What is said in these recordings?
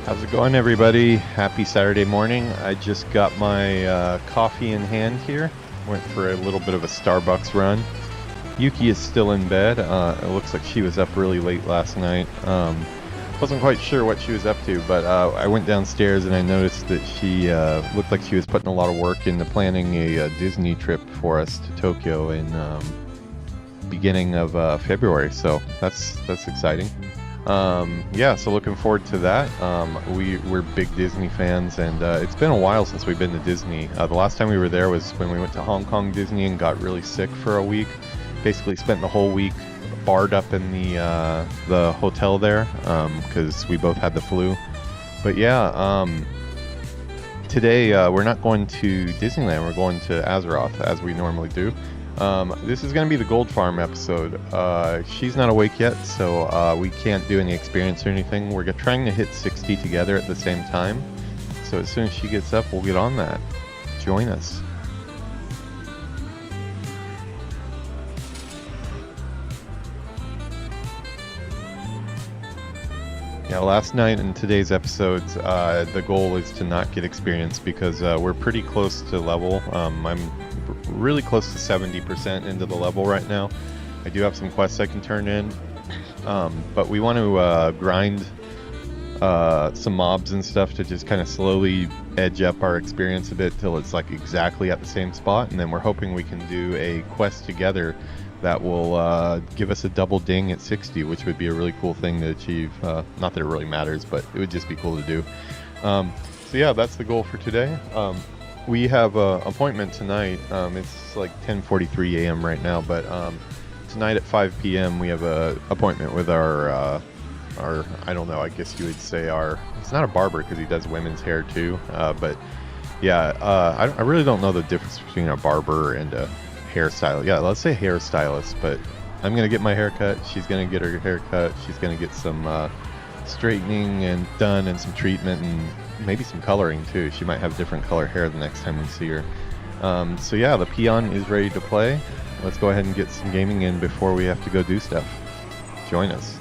How's it going, everybody? Happy Saturday morning. I just got my coffee in hand here. Went for a little bit of a Starbucks run. Yuki is still in bed. It looks like she was up really late last night. Wasn't quite sure what she was up to, but I went downstairs and I noticed that she looked like she was putting a lot of work into planning a Disney trip for us to Tokyo in beginning of February. So that's exciting. Yeah, so looking forward to that. We're big Disney fans, and it's been a while since we've been to Disney. The last time we were there was when we went to Hong Kong Disney and got really sick for a week. Basically spent the whole week barred up in the hotel there because we both had the flu. But yeah, today we're not going to Disneyland. We're going to Azeroth as we normally do. This is going to be the Gold Farm episode. She's not awake yet, so we can't do any experience or anything. We're trying to hit 60 together at the same time. So as soon as she gets up, we'll get on that. Join us. Yeah, last night in today's episodes, the goal is to not get experience because we're pretty close to level. I'm really close to 70% into the level right now. I do have some quests I can turn in, but we want to grind some mobs and stuff to just kind of slowly edge up our experience a bit till it's like exactly at the same spot, and then we're hoping we can do a quest together that will give us a double ding at 60, which would be a really cool thing to achieve. Not that it really matters, but it would just be cool to do. So yeah, that's the goal for today. We have an appointment tonight. It's like 10:43 a.m. right now, but tonight at 5 p.m. we have an appointment with our I don't know, I guess you would say he's not a barber because he does women's hair too, but yeah, I really don't know the difference between a barber and a hairstylist. Yeah, let's say hairstylist, but I'm gonna get my hair cut. She's gonna get her hair cut. She's gonna get some straightening and done, and some treatment, and maybe some coloring too. She might have different color hair the next time we see her. So yeah, the peon is ready to play. Let's go ahead and get some gaming in before we have to go do stuff. Join us.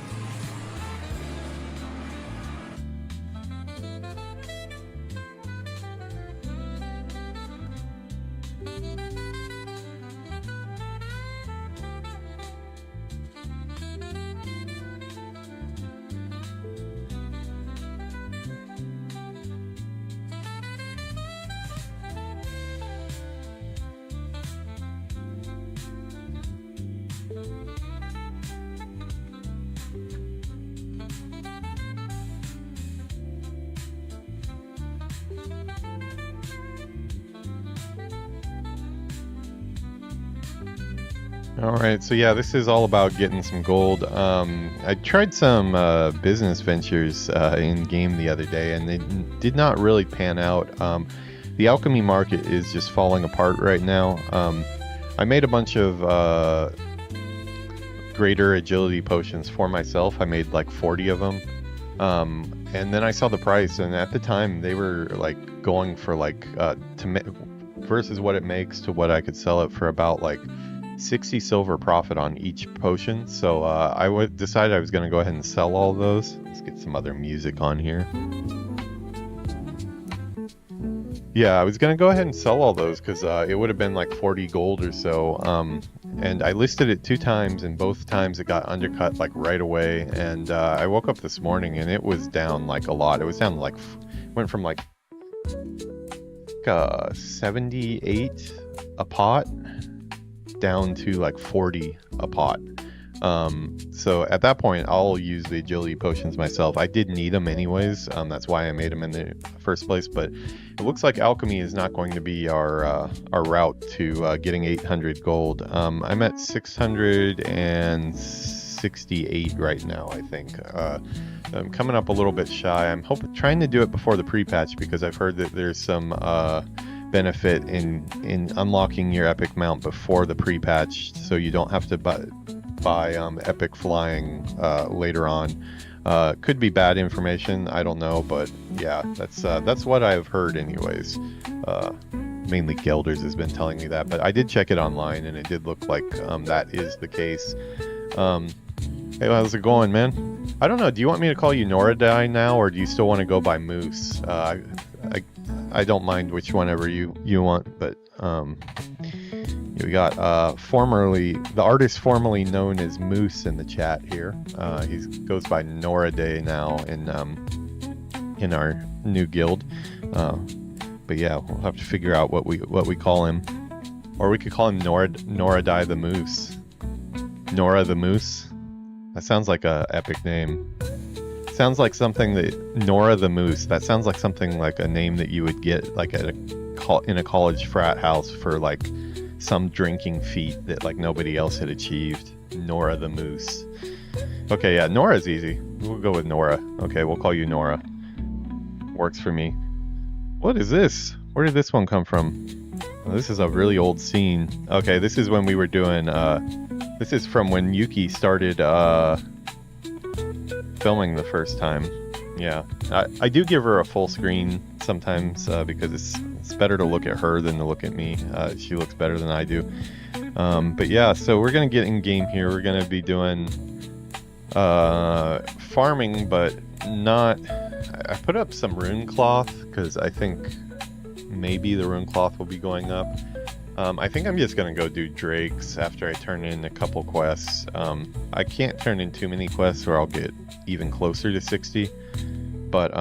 Alright, so yeah, this is all about getting some gold. I tried some business ventures in-game the other day, and they did not really pan out. The alchemy market is just falling apart right now. I made a bunch of greater agility potions for myself. I made like 40 of them. And then I saw the price, and at the time they were like going for like, versus what it makes to what I could sell it for, about like 60 silver profit on each potion. So I decided I was going to go ahead and sell all those. Let's get some other music on here. Yeah, I was going to go ahead and sell all those because it would have been like 40 gold or so. And I listed it 2 times, and both times it got undercut like right away. And I woke up this morning and it was down like a lot. It was down like, went from like 78 a pot down to like 40 a pot. So at that point I'll use the agility potions myself. I did need them anyways, that's why I made them in the first place, but it looks like alchemy is not going to be our route to getting 800 gold. I'm at 668 right now, I think. I'm coming up a little bit shy. I'm trying to do it before the pre-patch because I've heard that there's some benefit in unlocking your epic mount before the pre-patch, so you don't have to buy epic flying later on. Could be bad information, I don't know, but yeah, that's what I've heard anyways. Mainly Gelders has been telling me that, but I did check it online and it did look like that is the case. Hey, how's it going, man? I don't know. Do you want me to call you Noradai now, or do you still want to go by Moose? I don't mind which whenever you want, but we got the artist formerly known as Moose in the chat here. He goes by Noradai now in our new guild. But yeah, we'll have to figure out what we call him, or we could call him Noradai the Moose. Nora the Moose. That sounds like a epic name. Sounds like something that Nora the Moose. That sounds like something like a name that you would get like in a college frat house for like some drinking feat that like nobody else had achieved. Nora the Moose. Okay, yeah, Nora's easy. We'll go with Nora. Okay, we'll call you Nora. Works for me. What is this? Where did this one come from? Oh, this is a really old scene. Okay, this is when we were doing this is from when Yuki started filming the first time. Yeah, I do give her a full screen sometimes because it's better to look at her than to look at me. She looks better than I do. But yeah, so we're gonna get in game here. We're gonna be doing farming, but not. I put up some rune cloth because I think maybe the rune cloth will be going up. I think I'm just gonna go do drakes after I turn in a couple quests. I can't turn in too many quests or I'll get even closer to 60. But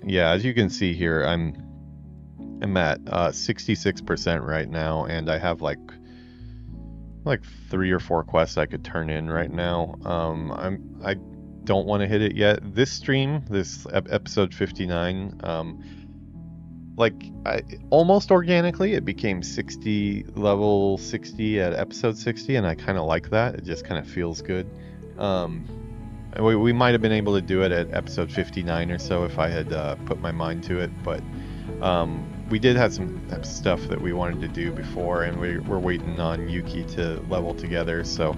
yeah, as you can see here, I'm at 66% right now, and I have like 3 or 4 quests I could turn in right now. I don't want to hit it yet. This stream, this episode 59, almost organically it became level 60 at episode 60, and I kind of like that. It just kind of feels good. We might have been able to do it at episode 59 or so if I had put my mind to it, but we did have some stuff that we wanted to do before, and we're waiting on Yuki to level together. So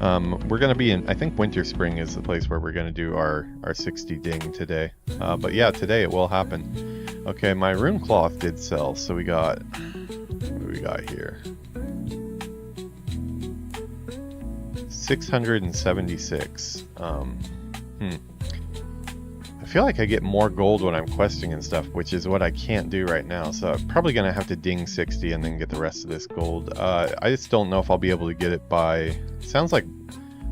we're going to be in, I think Winter Spring is the place where we're going to do our 60 ding today. But yeah, today it will happen. Okay, my rune cloth did sell, so we got, what do we got here? 676. I feel like I get more gold when I'm questing and stuff, which is what I can't do right now, so I'm probably gonna have to ding 60 and then get the rest of this gold. I just don't know if I'll be able to get it by, sounds like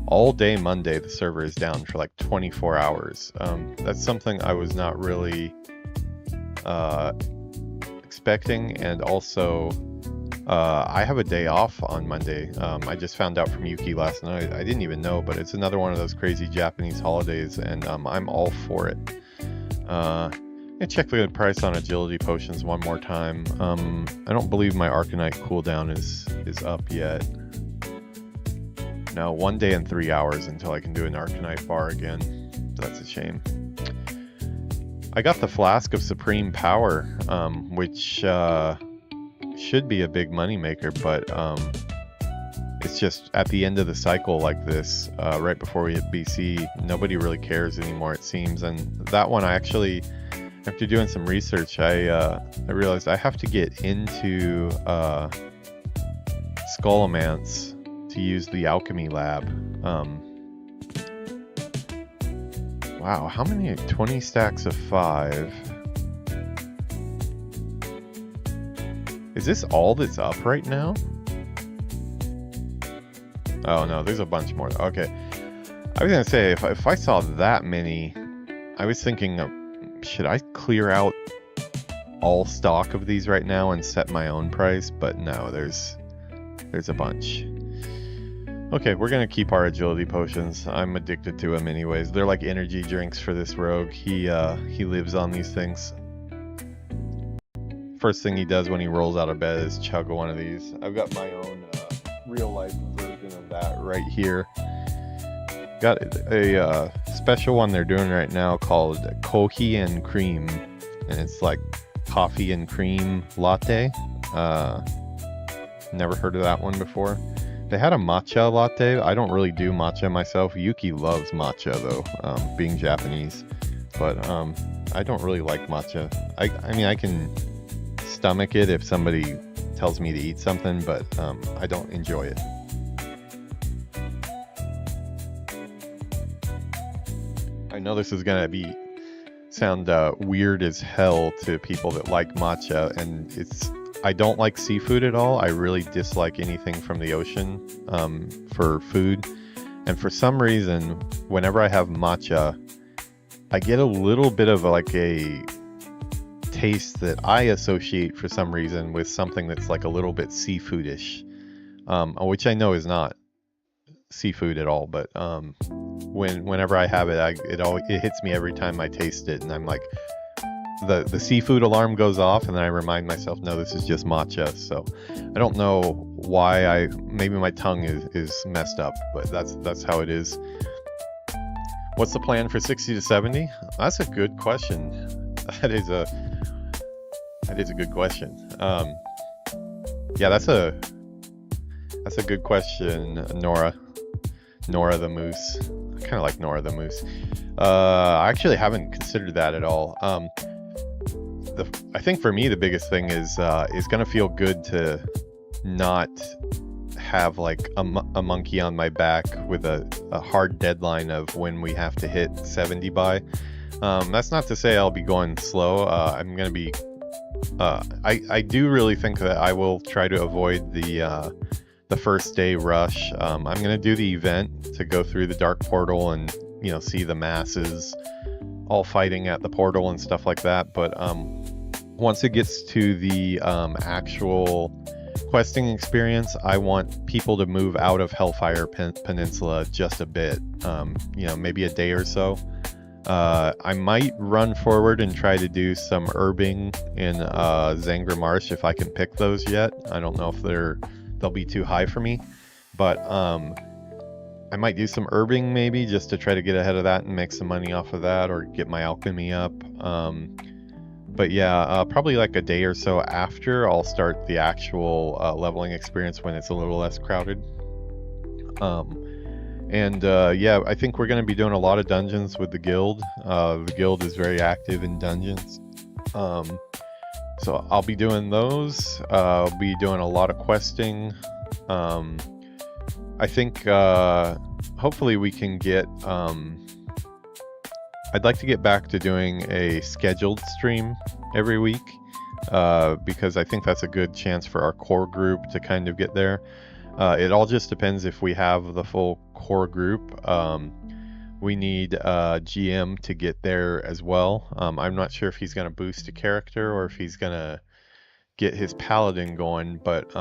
all day Monday the server is down for like 24 hours. That's something I was not really expecting, and also I have a day off on Monday. I just found out from Yuki last night. I didn't even know, but it's another one of those crazy Japanese holidays, and I'm all for it. And check the price on agility potions one more time. I don't believe my Arcanite cooldown is up yet. No, 1 day and 3 hours until I can do an Arcanite bar again. That's a shame. I got the Flask of Supreme Power, which should be a big money maker, but it's just at the end of the cycle like this, right before we hit BC, nobody really cares anymore, it seems. And that one, I actually, after doing some research, I realized I have to get into Skullomance to use the alchemy lab. Wow, how many? 20 stacks of 5. Is this all that's up right now? Oh no, there's a bunch more. Okay. I was gonna say, if I saw that many, I was thinking, should I clear out all stock of these right now and set my own price? But no, there's a bunch. Okay, we're gonna keep our agility potions. I'm addicted to them anyways. They're like energy drinks for this rogue. He lives on these things. First thing he does when he rolls out of bed is chug one of these. I've got my own real life version of that right here. Got a special one they're doing right now called Kohi and Cream, and it's like coffee and cream latte. Never heard of that one before. They had a matcha latte. I don't really do matcha myself. Yuki loves matcha though, being Japanese, but I don't really like matcha. I mean, I can stomach it if somebody tells me to eat something, but I don't enjoy it. know this is gonna sound weird as hell to people that like matcha, and I don't like seafood at all. I really dislike anything from the ocean for food. And for some reason, whenever I have matcha, I get a little bit of like a taste that I associate for some reason with something that's like a little bit seafoodish, which I know is not seafood at all. But whenever I have it, it hits me every time I taste it, and I'm like, the seafood alarm goes off, and then I remind myself, no, this is just matcha. So I don't know why. Maybe my tongue is messed up, but that's how it is. What's the plan for 60 to 70? That's a good question. That is a good question. Yeah, that's a good question, Nora the Moose. I kind of like Nora the Moose. I actually haven't considered that at all. I think for me the biggest thing is gonna feel good to not have like a monkey on my back with a hard deadline of when we have to hit 70 by. That's not to say I'll be going slow. I'm gonna be. I do really think that I will try to avoid the first day rush. I'm gonna do the event to go through the dark portal and see the masses all fighting at the portal and stuff like that. But once it gets to the actual questing experience, I want people to move out of Hellfire Peninsula just a bit. Maybe a day or so. I might run forward and try to do some herbing in Zangra Marsh if I can pick those yet. I don't know if they'll be too high for me, but I might do some herbing maybe just to try to get ahead of that and make some money off of that, or get my alchemy up. But yeah, probably like a day or so after, I'll start the actual leveling experience when it's a little less crowded. Yeah, I think we're going to be doing a lot of dungeons with the guild. The guild is very active in dungeons. So I'll be doing those. I'll be doing a lot of questing. I think hopefully we can get... I'd like to get back to doing a scheduled stream every week, because I think that's a good chance for our core group to kind of get there. It all just depends if we have the full core group. We need GM to get there as well. I'm not sure if he's going to boost a character or if he's going to get his paladin going, but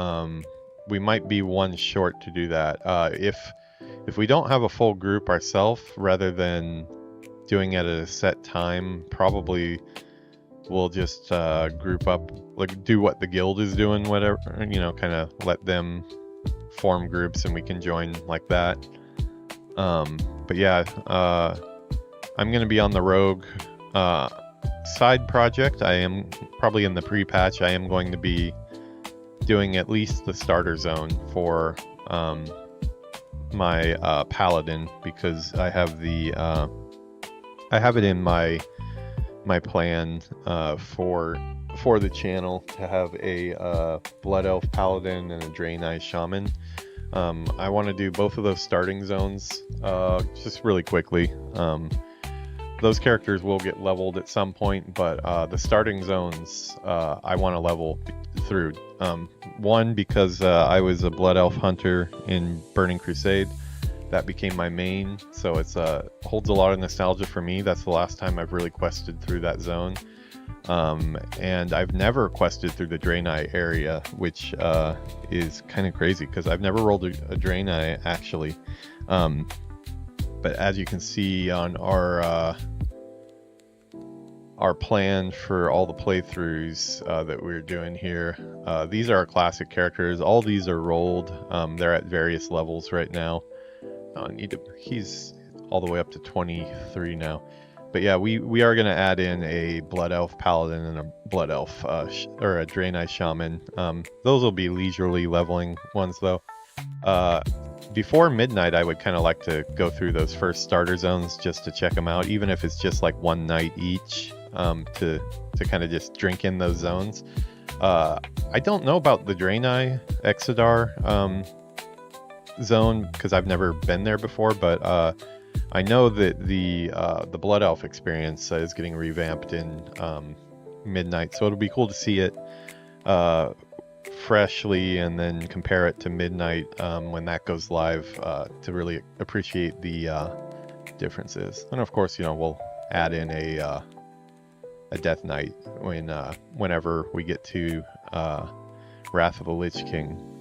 we might be one short to do that. If we don't have a full group ourselves, rather than doing it at a set time, probably we'll just group up, like do what the guild is doing, whatever, kind of let them form groups and we can join like that. But yeah, I'm going to be on the rogue side project. I am probably in the pre-patch. I am going to be doing at least the starter zone for my paladin, because I have it in my plan for the channel to have a blood elf paladin and a Draenei shaman. I want to do both of those starting zones just really quickly. Those characters will get leveled at some point, but the starting zones I want to level through. One, because I was a blood elf hunter in Burning Crusade. That became my main, so it's holds a lot of nostalgia for me. That's the last time I've really quested through that zone. And I've never quested through the Draenei area, which is kind of crazy because I've never rolled a Draenei actually. But as you can see on our plan for all the playthroughs that we're doing here, these are our classic characters. All these are rolled. They're at various levels right now. He's all the way up to 23 now. But yeah, we are going to add in a blood elf paladin and a blood elf or a Draenei shaman. Those will be leisurely leveling ones though. Before midnight, I would kind of like to go through those first starter zones just to check them out, even if it's just like one night each, to kind of just drink in those zones. I don't know about the Draenei Exodar zone because I've never been there before, but I know that the Blood Elf experience is getting revamped in Midnight, so it'll be cool to see it freshly and then compare it to Midnight when that goes live to really appreciate the differences. And of course, you know, we'll add in a Death Knight whenever we get to Wrath of the Lich King.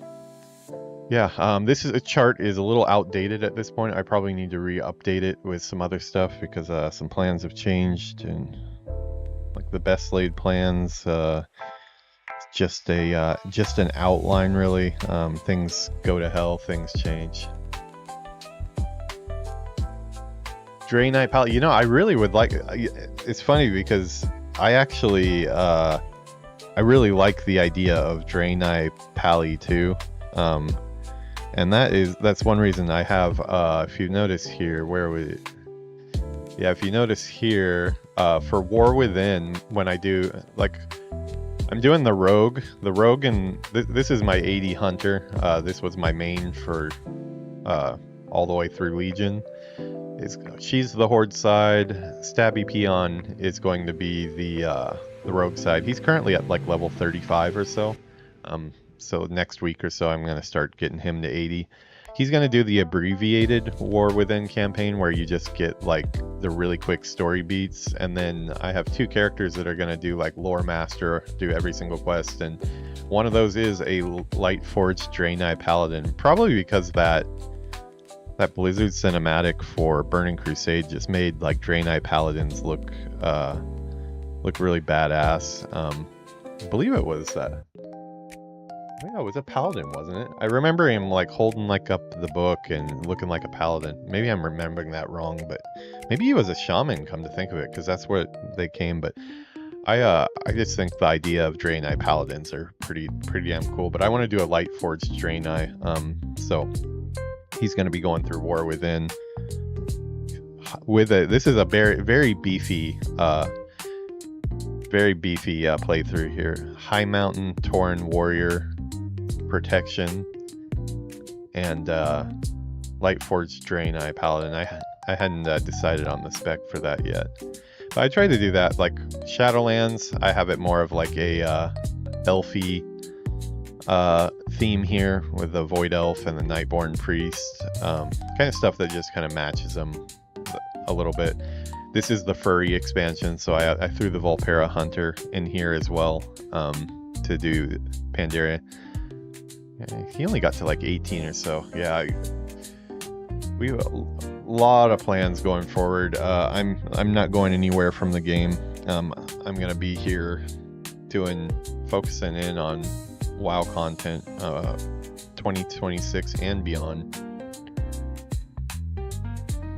Yeah, this is a chart is a little outdated at this point. I probably need to re-update it with some other stuff because some plans have changed, and like the best laid plans, just an outline really. Things go to hell, things change. Dray Knight Pally, you know, I really would like. It's funny because I actually I really like the idea of Dray Knight Pally too. And that's one reason I have, if you notice here, if you notice here, for War Within, when I do, like, I'm doing the Rogue, and this is my 80 Hunter, this was my main for, all the way through Legion. She's the Horde side, Stabby Peon is going to be the Rogue side. He's currently at, like, level 35 or so. So next week or so, I'm going to start getting him to 80. He's going to do the abbreviated War Within campaign where you just get like the really quick story beats. And then I have two characters that are going to do like Lore Master, do every single quest. And one of those is a Light Forged Dray Knight Paladin. Probably because that Blizzard cinematic for Burning Crusade just made like Dray Knight Paladins look really badass. I believe it was that. I think it was a paladin, wasn't it? I remember him like holding like up the book and looking like a paladin. Maybe I'm remembering that wrong, but maybe he was a shaman, come to think of it, because that's what they came. But I just think the idea of Dray Knight paladins are pretty damn cool. But I want to do a Light Forged Dray Knight, so he's going to be going through War Within with this is a very beefy playthrough here. High Mountain Tauren Warrior Protection and Light Forged Dray Knight Paladin. I hadn't decided on the spec for that yet, but I tried to do that. Like Shadowlands, I have it more of like a elfy theme here with the Void Elf and the Nightborn Priest, kind of stuff that just kind of matches them a little bit. This is the furry expansion, so I threw the Volpera Hunter in here as well to do Pandaria. He only got to like 18 or so. Yeah, we have a lot of plans going forward. I'm not going anywhere from the game. I'm gonna be here focusing in on WoW content 2026 and beyond.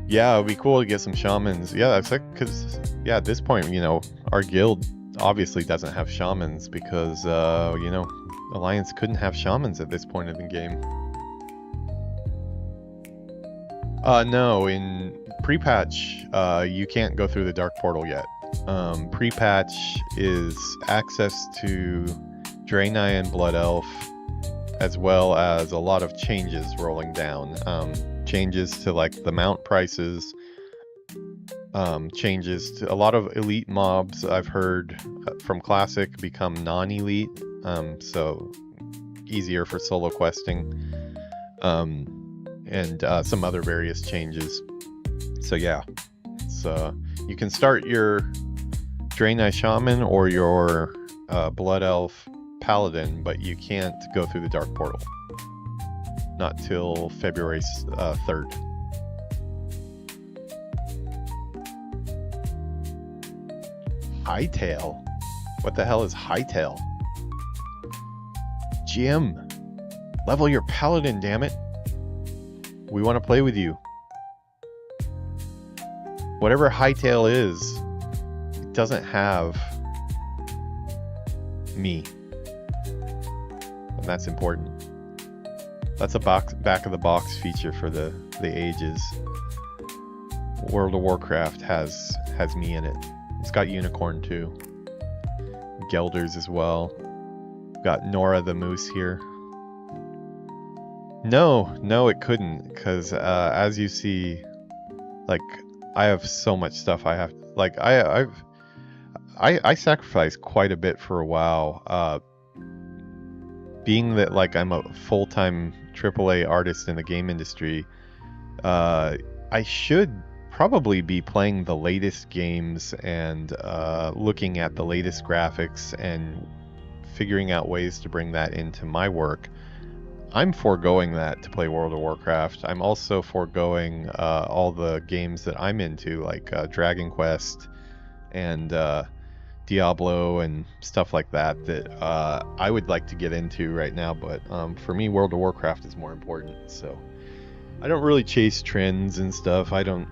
Yeah, it'd be cool to get some shamans. Yeah, that's like, because at this point, you know, our guild obviously doesn't have shamans because you know, Alliance couldn't have shamans at this point in the game. No, in pre-patch, you can't go through the Dark Portal yet. Pre-patch is access to Dray Knight and Blood Elf, as well as a lot of changes rolling down. Changes to like the mount prices, changes to a lot of elite mobs I've heard from Classic become non-elite, so easier for solo questing, and some other various changes. So yeah, so you can start your Dray Knight Shaman or your Blood Elf Paladin, but you can't go through the Dark Portal. Not till February 3rd. Hightail? What the hell is Hightail? Jim, level your paladin, damn it. We want to play with you. Whatever Hightail is, it doesn't have me. And that's important. That's a back of the box feature for the ages. World of Warcraft has me in it. It's got Unicorn too. Gelders as well. Got Nora the Moose here. No, it couldn't, because as you see, Like, I have so much stuff I have. Like, I sacrifice quite a bit for a WoW. Being that like I'm a full-time AAA artist in the game industry, I should probably be playing the latest games and looking at the latest graphics and figuring out ways to bring that into my work. I'm foregoing that to play World of Warcraft. I'm also foregoing all the games that I'm into, like Dragon Quest and Diablo and stuff like that, that I would like to get into right now. But for me, World of Warcraft is more important. So I don't really chase trends and stuff. I don't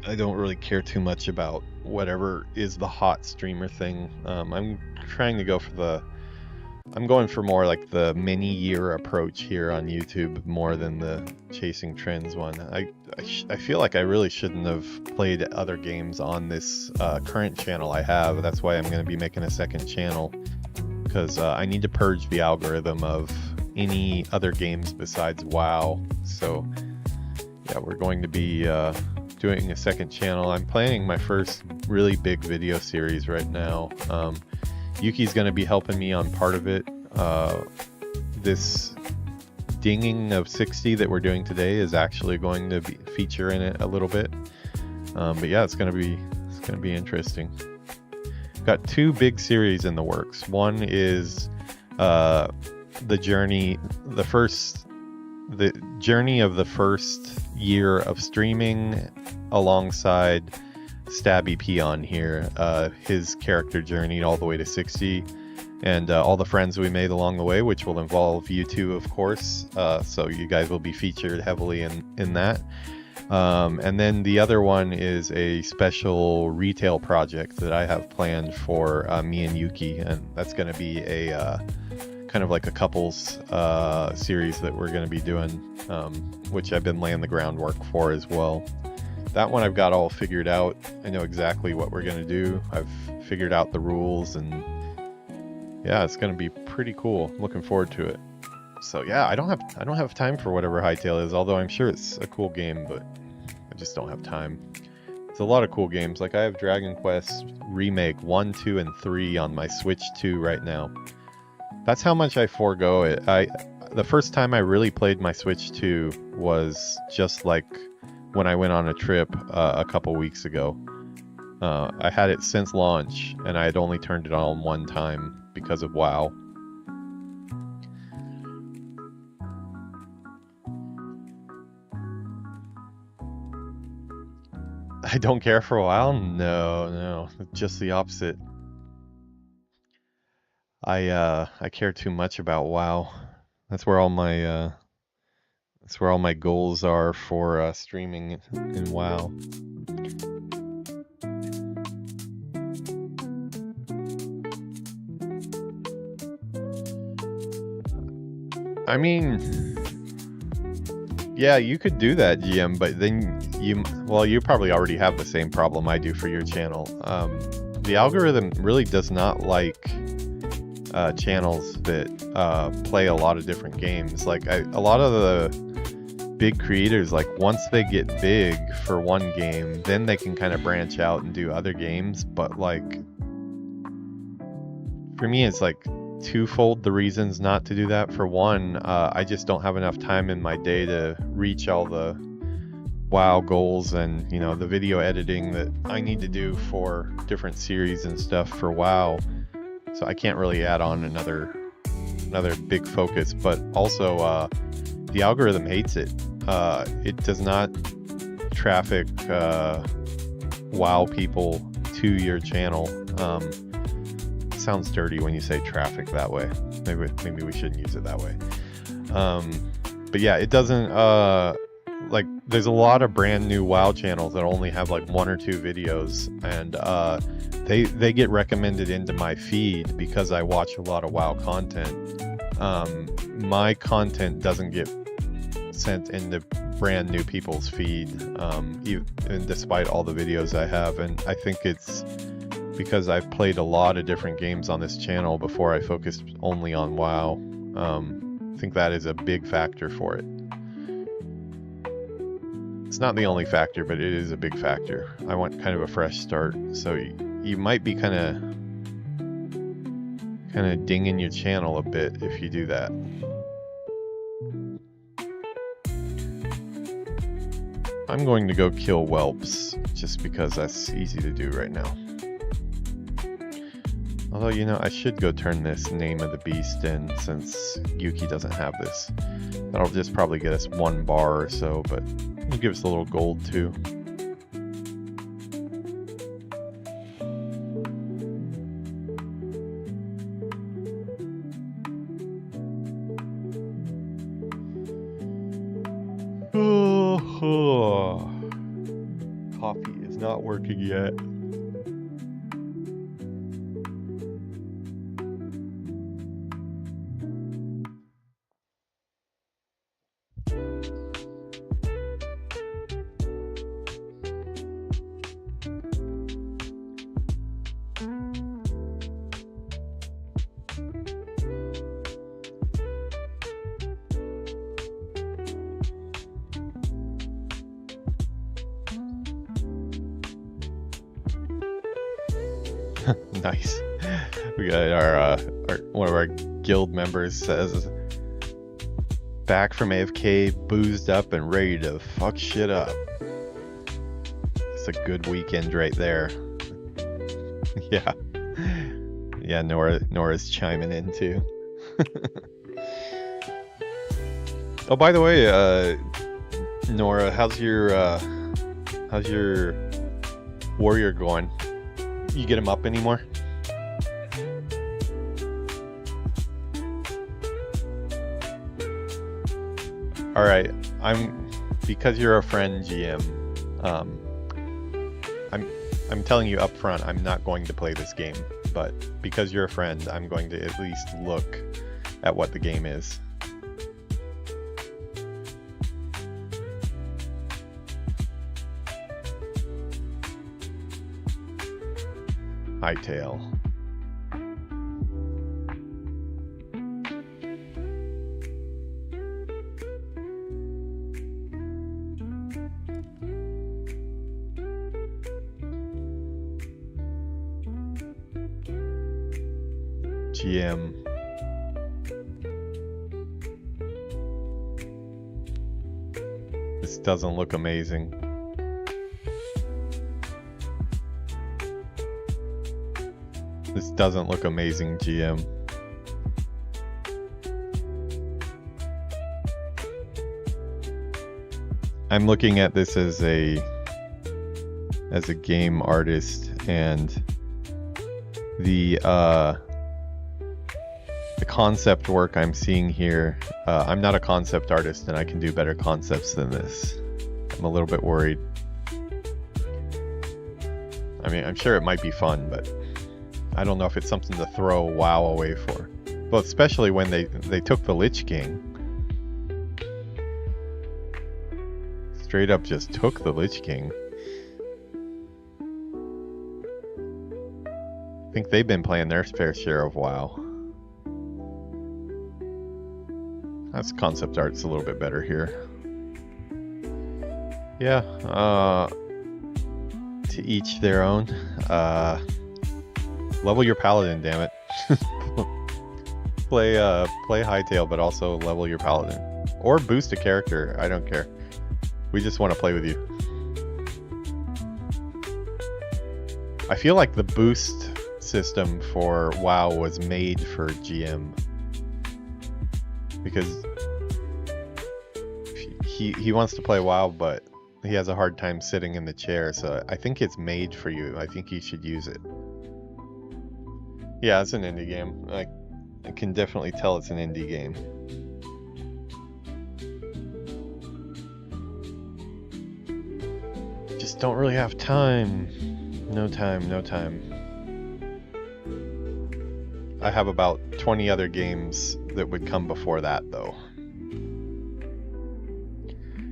really care too much about whatever is the hot streamer thing. I'm trying to go for I'm going for more like the mini year approach here on YouTube more than the chasing trends one. I feel like I really shouldn't have played other games on this current channel I have. That's why I'm going to be making a second channel, because I need to purge the algorithm of any other games besides WoW. So yeah, we're going to be doing a second channel. I'm planning my first really big video series right now. Yuki's going to be helping me on part of it. This dinging of 60 that we're doing today is actually going to feature in it a little bit. But yeah, it's going to be interesting. Got two big series in the works. One is the journey of the first year of streaming alongside Stabby Peon here, his character journey all the way to 60, and all the friends we made along the way, which will involve you two, of course. So you guys will be featured heavily in that. And then the other one is a special retail project that I have planned for me and Yuki, and that's going to be a kind of like a couples series that we're going to be doing, which I've been laying the groundwork for as well. That one I've got all figured out. I know exactly what we're going to do. I've figured out the rules, and yeah, it's going to be pretty cool. I'm looking forward to it. So yeah, I don't have time for whatever Hytale is, although I'm sure it's a cool game, but I just don't have time. It's a lot of cool games. Like, I have Dragon Quest Remake 1, 2, and 3 on my Switch 2 right now. That's how much I forego it. The first time I really played my Switch 2 was just like when I went on a trip a couple weeks ago. I had it since launch, and I had only turned it on one time because of WoW. I don't care for WoW? No, just the opposite. I care too much about WoW. That's where all my goals are for streaming in WoW. I mean, yeah, you could do that, GM, but then you probably already have the same problem I do for your channel. The algorithm really does not like channels that play a lot of different games. Like, a lot of the big creators, like, once they get big for one game, then they can kind of branch out and do other games. But like, for me, it's like twofold the reasons not to do that. For one, I just don't have enough time in my day to reach all the WoW goals and, the video editing that I need to do for different series and stuff for WoW. So I can't really add on another big focus. But also, the algorithm hates it. It does not traffic WoW people to your channel. Sounds dirty when you say traffic that way. Maybe we shouldn't use it that way. But yeah, it doesn't. Like, there's a lot of brand new WoW channels that only have like 1 or 2 videos, and they get recommended into my feed because I watch a lot of WoW content. My content doesn't get sent into brand new people's feed, even despite all the videos I have, and I think it's because I've played a lot of different games on this channel before I focused only on WoW. I think that is a big factor for it. It's not the only factor, but it is a big factor. I want kind of a fresh start, so you might be kind of dinging your channel a bit if you do that. I'm going to go kill whelps, just because that's easy to do right now. Although, you know, I should go turn this name of the beast in, since Yuki doesn't have this. That'll just probably get us 1 bar or so, but it'll give us a little gold too. Coffee is not working yet. Nice. We got our one of our guild members says, back from AFK, boozed up and ready to fuck shit up. It's a good weekend right there. Yeah. Yeah, Nora's chiming in too. Oh, by the way, Nora, how's your warrior going? You get him up anymore? All right, because you're a friend, GM. I'm telling you up front, I'm not going to play this game, but because you're a friend, I'm going to at least look at what the game is. Hightail. GM. This doesn't look amazing. This doesn't look amazing, GM. I'm looking at this as a game artist, and the concept work I'm seeing here. I'm not a concept artist, and I can do better concepts than this. I'm a little bit worried. I mean, I'm sure it might be fun, but I don't know if it's something to throw WoW away for. Well, especially when they took the Lich King. Straight up just took the Lich King. I think they've been playing their fair share of WoW. That's concept art's a little bit better here. Yeah, to each their own. Level your paladin, damn it. play Hightail, but also level your paladin. Or boost a character, I don't care. We just want to play with you. I feel like the boost system for WoW was made for GM. Because he wants to play WoW, but he has a hard time sitting in the chair, so I think it's made for you. I think you should use it. Yeah, it's an indie game. I can definitely tell it's an indie game. Just don't really have time. No time, no time. I have about 20 other games that would come before that, though.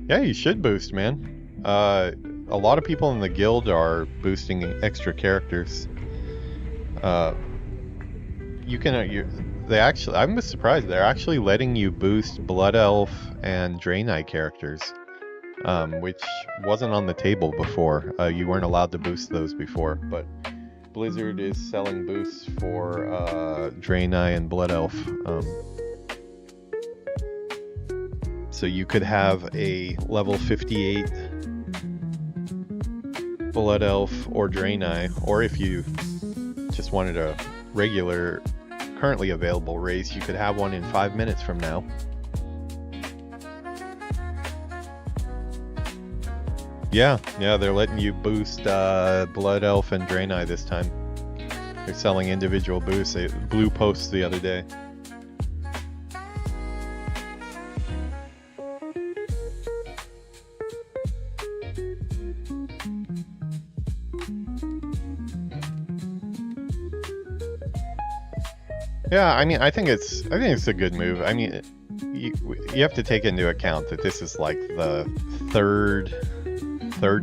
Yeah, you should boost, man. A lot of people in the guild are boosting extra characters. You can, I'm surprised, they're actually letting you boost Blood Elf and Draenei characters. which wasn't on the table before. You weren't allowed to boost those before, but Blizzard is selling boosts for Draenei and Blood Elf. So you could have a level 58 Blood Elf or Draenei, or if you just wanted a regular, currently available race, you could have one in 5 minutes from now. Yeah, they're letting you boost Blood Elf and Draenei this time. They're selling individual boosts. Blue posts the other day. Yeah, I mean, I think it's a good move. I mean, you have to take into account that this is like the third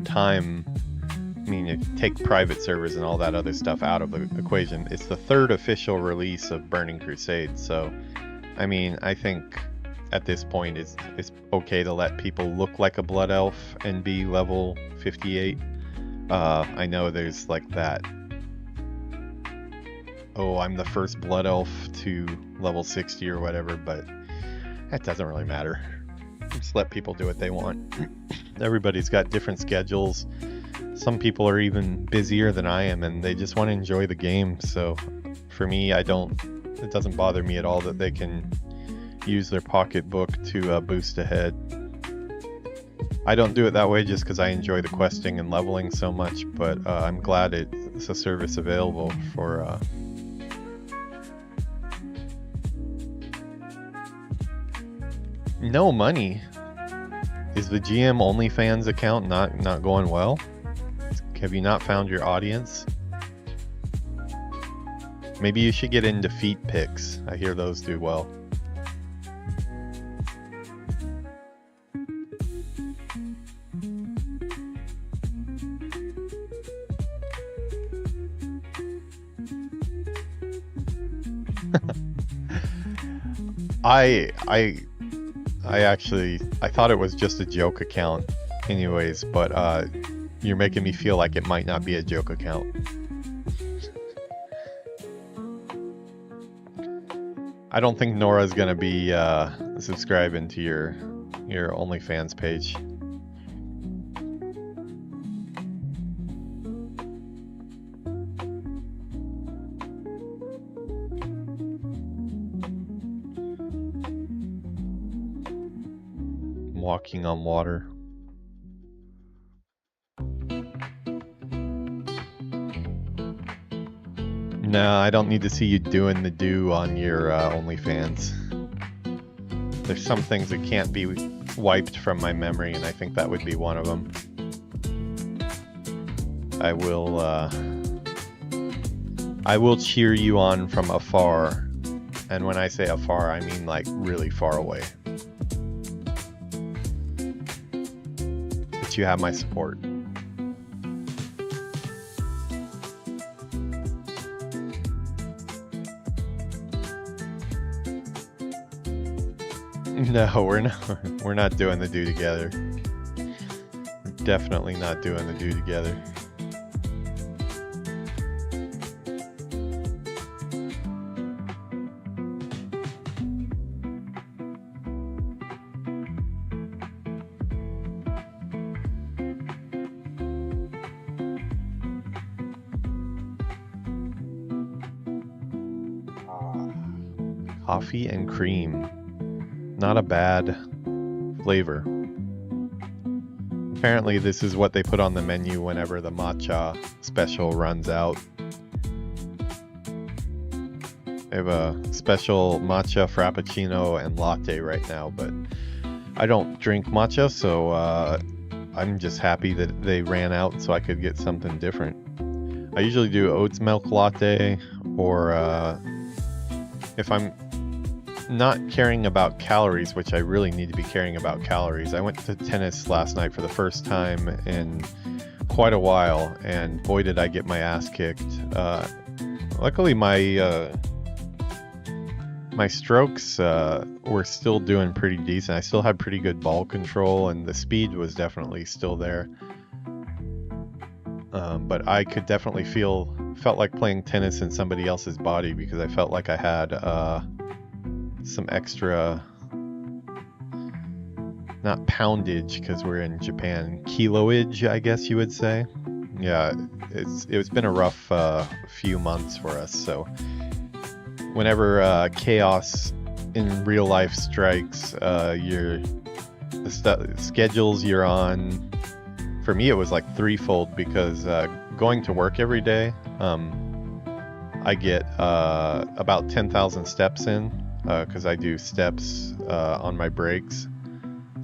time. I mean, if you take private servers and all that other stuff out of the equation, it's the third official release of Burning Crusade. So, I mean, I think at this point it's okay to let people look like a Blood Elf and be level 58. I know there's like that. Oh, I'm the first Blood Elf to level 60 or whatever, but that doesn't really matter. Just let people do what they want. Everybody's got different schedules. Some people are even busier than I am, and they just want to enjoy the game. So for me, it doesn't bother me at all that they can use their pocketbook to boost ahead. I don't do it that way just because I enjoy the questing and leveling so much, but I'm glad it's a service available for no money. Is the GM OnlyFans account not going well? Have you not found your audience? Maybe you should get into feet pics. I hear those do well. I thought it was just a joke account anyways, but you're making me feel like it might not be a joke account. I don't think Nora's gonna be subscribing to your OnlyFans page. Walking on water. No, I don't need to see you doing the do on your OnlyFans. There's some things that can't be wiped from my memory, and I think that would be one of them. I will cheer you on from afar, and when I say afar, I mean like really far away. But you have my support. No, we're not doing the do together. We're definitely not doing the do together. Coffee and cream. Not a bad flavor. Apparently this is what they put on the menu whenever the matcha special runs out. They have a special matcha frappuccino and latte right now, but I don't drink matcha, so I'm just happy that they ran out so I could get something different. I usually do oats milk latte, or if I'm not caring about calories, which I really need to be caring about calories. I went to tennis last night for the first time in quite a while, and boy did I get my ass kicked. Luckily my My strokes were still doing pretty decent. I still had pretty good ball control, and the speed was definitely still there. But I could definitely felt like playing tennis in somebody else's body, because I felt like I had some extra, not poundage because we're in Japan, kiloage, I guess you would say. Yeah, it's been a rough few months for us. So whenever chaos in real life strikes, the schedules you're on. For me, it was like threefold, because going to work every day, I get about 10,000 steps in, because I do steps on my breaks.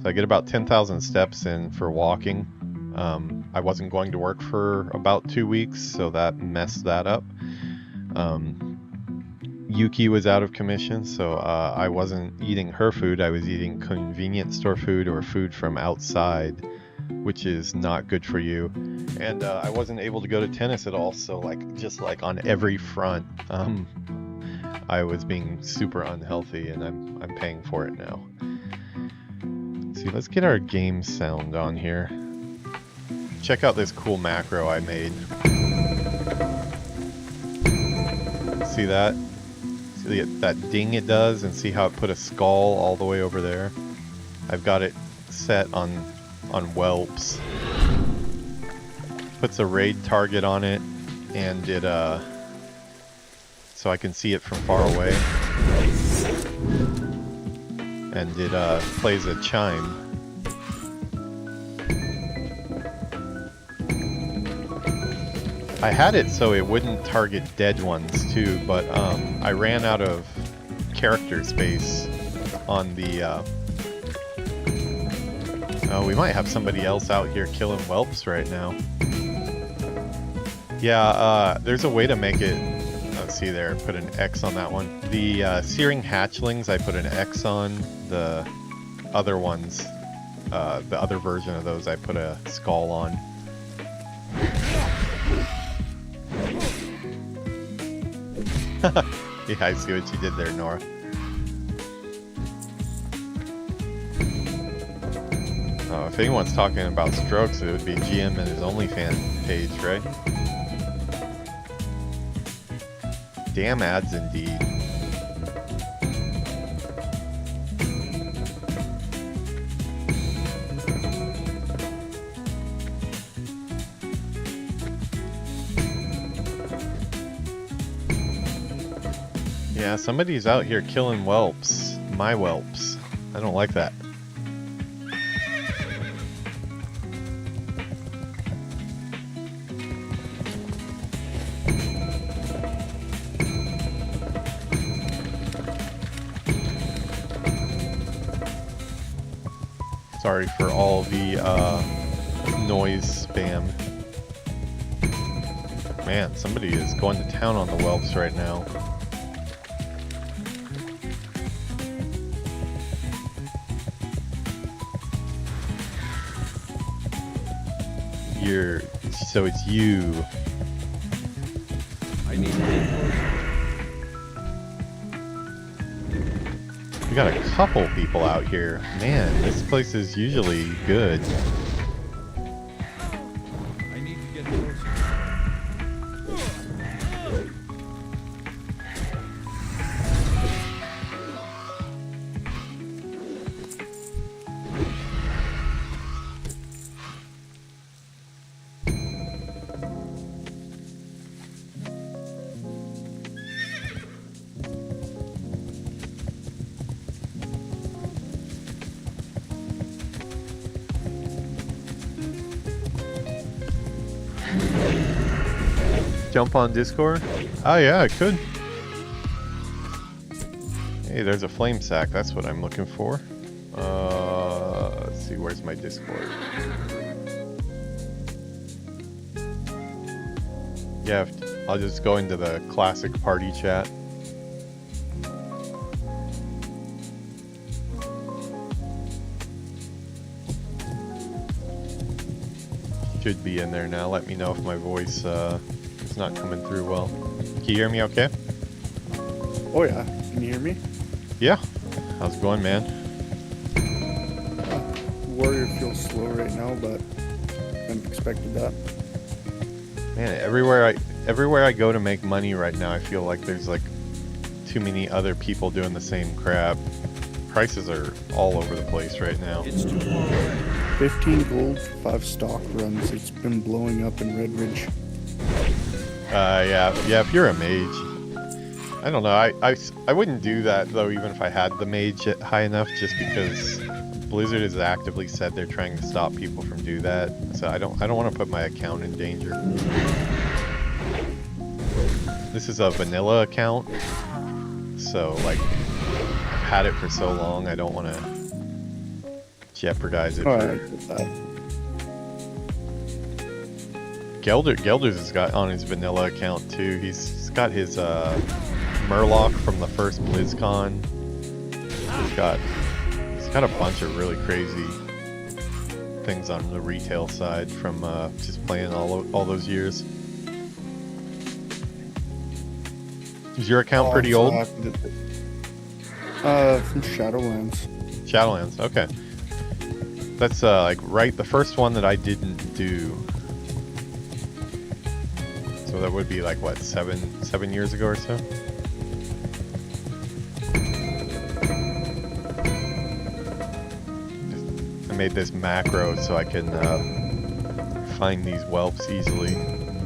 So I get about 10,000 steps in for walking. I wasn't going to work for about 2 weeks, so that messed that up. Yuki was out of commission, so I wasn't eating her food. I was eating convenience store food or food from outside, which is not good for you. And I wasn't able to go to tennis at all, so just on every front, I was being super unhealthy, and I'm paying for it now. Let's see, let's get our game sound on here. Check out this cool macro I made. See that? See that ding it does, and see how it put a skull all the way over there? I've got it set on whelps. Puts a raid target on it, and it so I can see it from far away. And it plays a chime. I had it so it wouldn't target dead ones too, but I ran out of character space on the oh, we might have somebody else out here killing whelps right now. Yeah, there's a way to make it. Let's see there, put an X on that one. The searing hatchlings, I put an X on. The other ones, the other version of those, I put a skull on. Yeah, I see what you did there, Nora. If anyone's talking about strokes, it would be GM and his OnlyFans page, right? Damn ads indeed. Yeah, somebody's out here killing whelps. My whelps. I don't like that. Sorry for all the noise spam. Man, somebody is going to town on the whelps right now. So it's you. I need to. We got a couple people out here. Man, this place is usually good. I need to get closer. Jump on Discord? Oh yeah, I could. Hey, there's a flame sack. That's what I'm looking for. Let's see, where's my Discord? Yeah, I'll just go into the classic party chat. Should be in there now. Let me know if my voice is not coming through well. Can you hear me okay? Oh yeah, can you hear me? Yeah. How's it going, man? Warrior feels slow right now, but I expected that. Man, everywhere I go to make money right now, I feel like there's like too many other people doing the same crap. Prices are all over the place right now. It's too far away. 15 gold, 5 stock runs. It's been blowing up in Red Ridge. Yeah, if you're a mage, I don't know. I wouldn't do that though, even if I had the mage at high enough, just because Blizzard has actively said they're trying to stop people from do that. So I don't want to put my account in danger. This is a vanilla account, so like I've had it for so long, I don't want to jeopardize it. Oh, I get that. Gelders has got on his vanilla account too. He's got his Murloc from the first BlizzCon. He's got a bunch of really crazy things on the retail side from just playing all those years. Is your account pretty so old? From Shadowlands. Shadowlands, okay. That's like right the first one that I didn't do. So that would be like what, 7 years ago or so? I made this macro so I can find these whelps easily.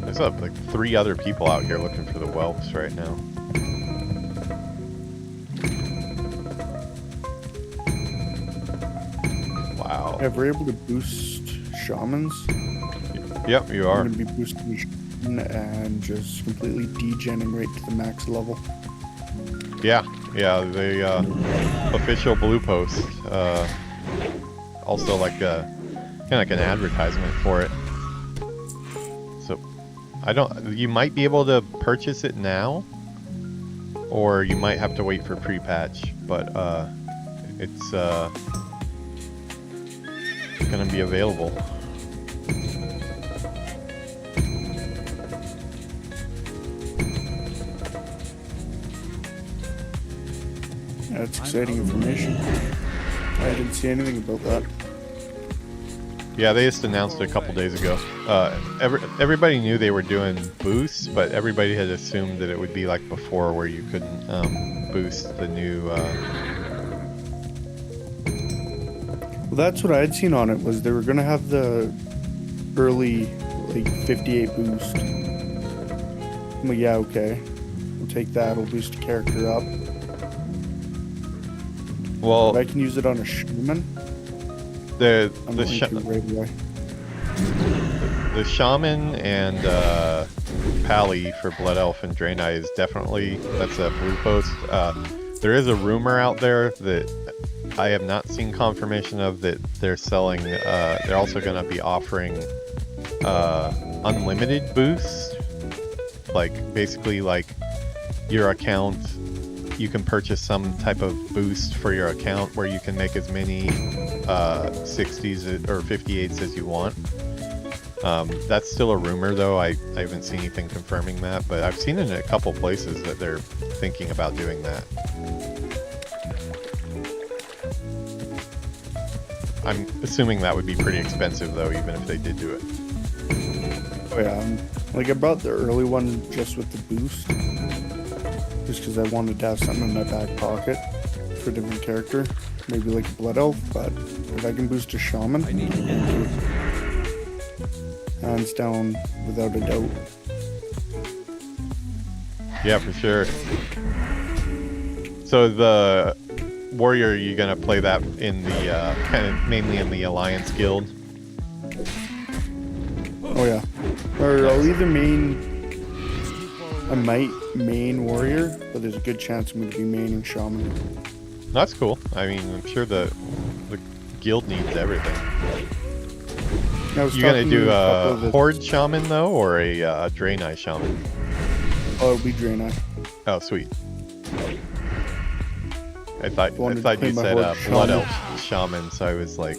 There's like 3 other people out here looking for the whelps right now. Wow. Yeah, we're able to boost shamans. Yep, you are. I'm going to be boosting shaman and just completely degenning right to the max level. Yeah, the official blue post. Also like kind of like an advertisement for it. So you might be able to purchase it now, or you might have to wait for pre-patch, but it's gonna be available. Yeah, that's exciting information. I didn't see anything about that. Yeah, they just announced it a couple days ago. Everybody knew they were doing boosts, but everybody had assumed that it would be like before, where you couldn't boost the new. Well, that's what I had seen on it, was they were going to have the early, like, 58 boost. I'm like, yeah, okay. We'll take that, we'll boost the character up. Well, If I can use it on a shaman, the I'm going to right away. the shaman and Pally for Blood Elf and Draenei is definitely, that's a blue post. There is a rumor out there that I have not seen confirmation of, that they're selling. They're also going to be offering unlimited boosts, like basically like your account. You can purchase some type of boost for your account where you can make as many 60s or 58s as you want. That's still a rumor though. I haven't seen anything confirming that, but I've seen it in a couple places that they're thinking about doing that. I'm assuming that would be pretty expensive though, even if they did do it. Oh yeah, like I brought the early one just with the boost, just because I wanted to have something in my back pocket for a different character, maybe like a Blood Elf, but if I can boost a Shaman, I need to get close. hands down, without a doubt. Yeah, for sure. So the Warrior, you're gonna play that in the kind of mainly in the Alliance Guild. Oh yeah, or I'll either I might main Warrior, but there's a good chance I'm going to be maining Shaman. That's cool. I mean, I'm sure the guild needs everything. You gonna do a Horde Shaman though, or a Draenei Shaman? Oh, it'll be Draenei. Oh, sweet. I thought you play my said Horde Blood Shaman. Elf Shaman, so I was like,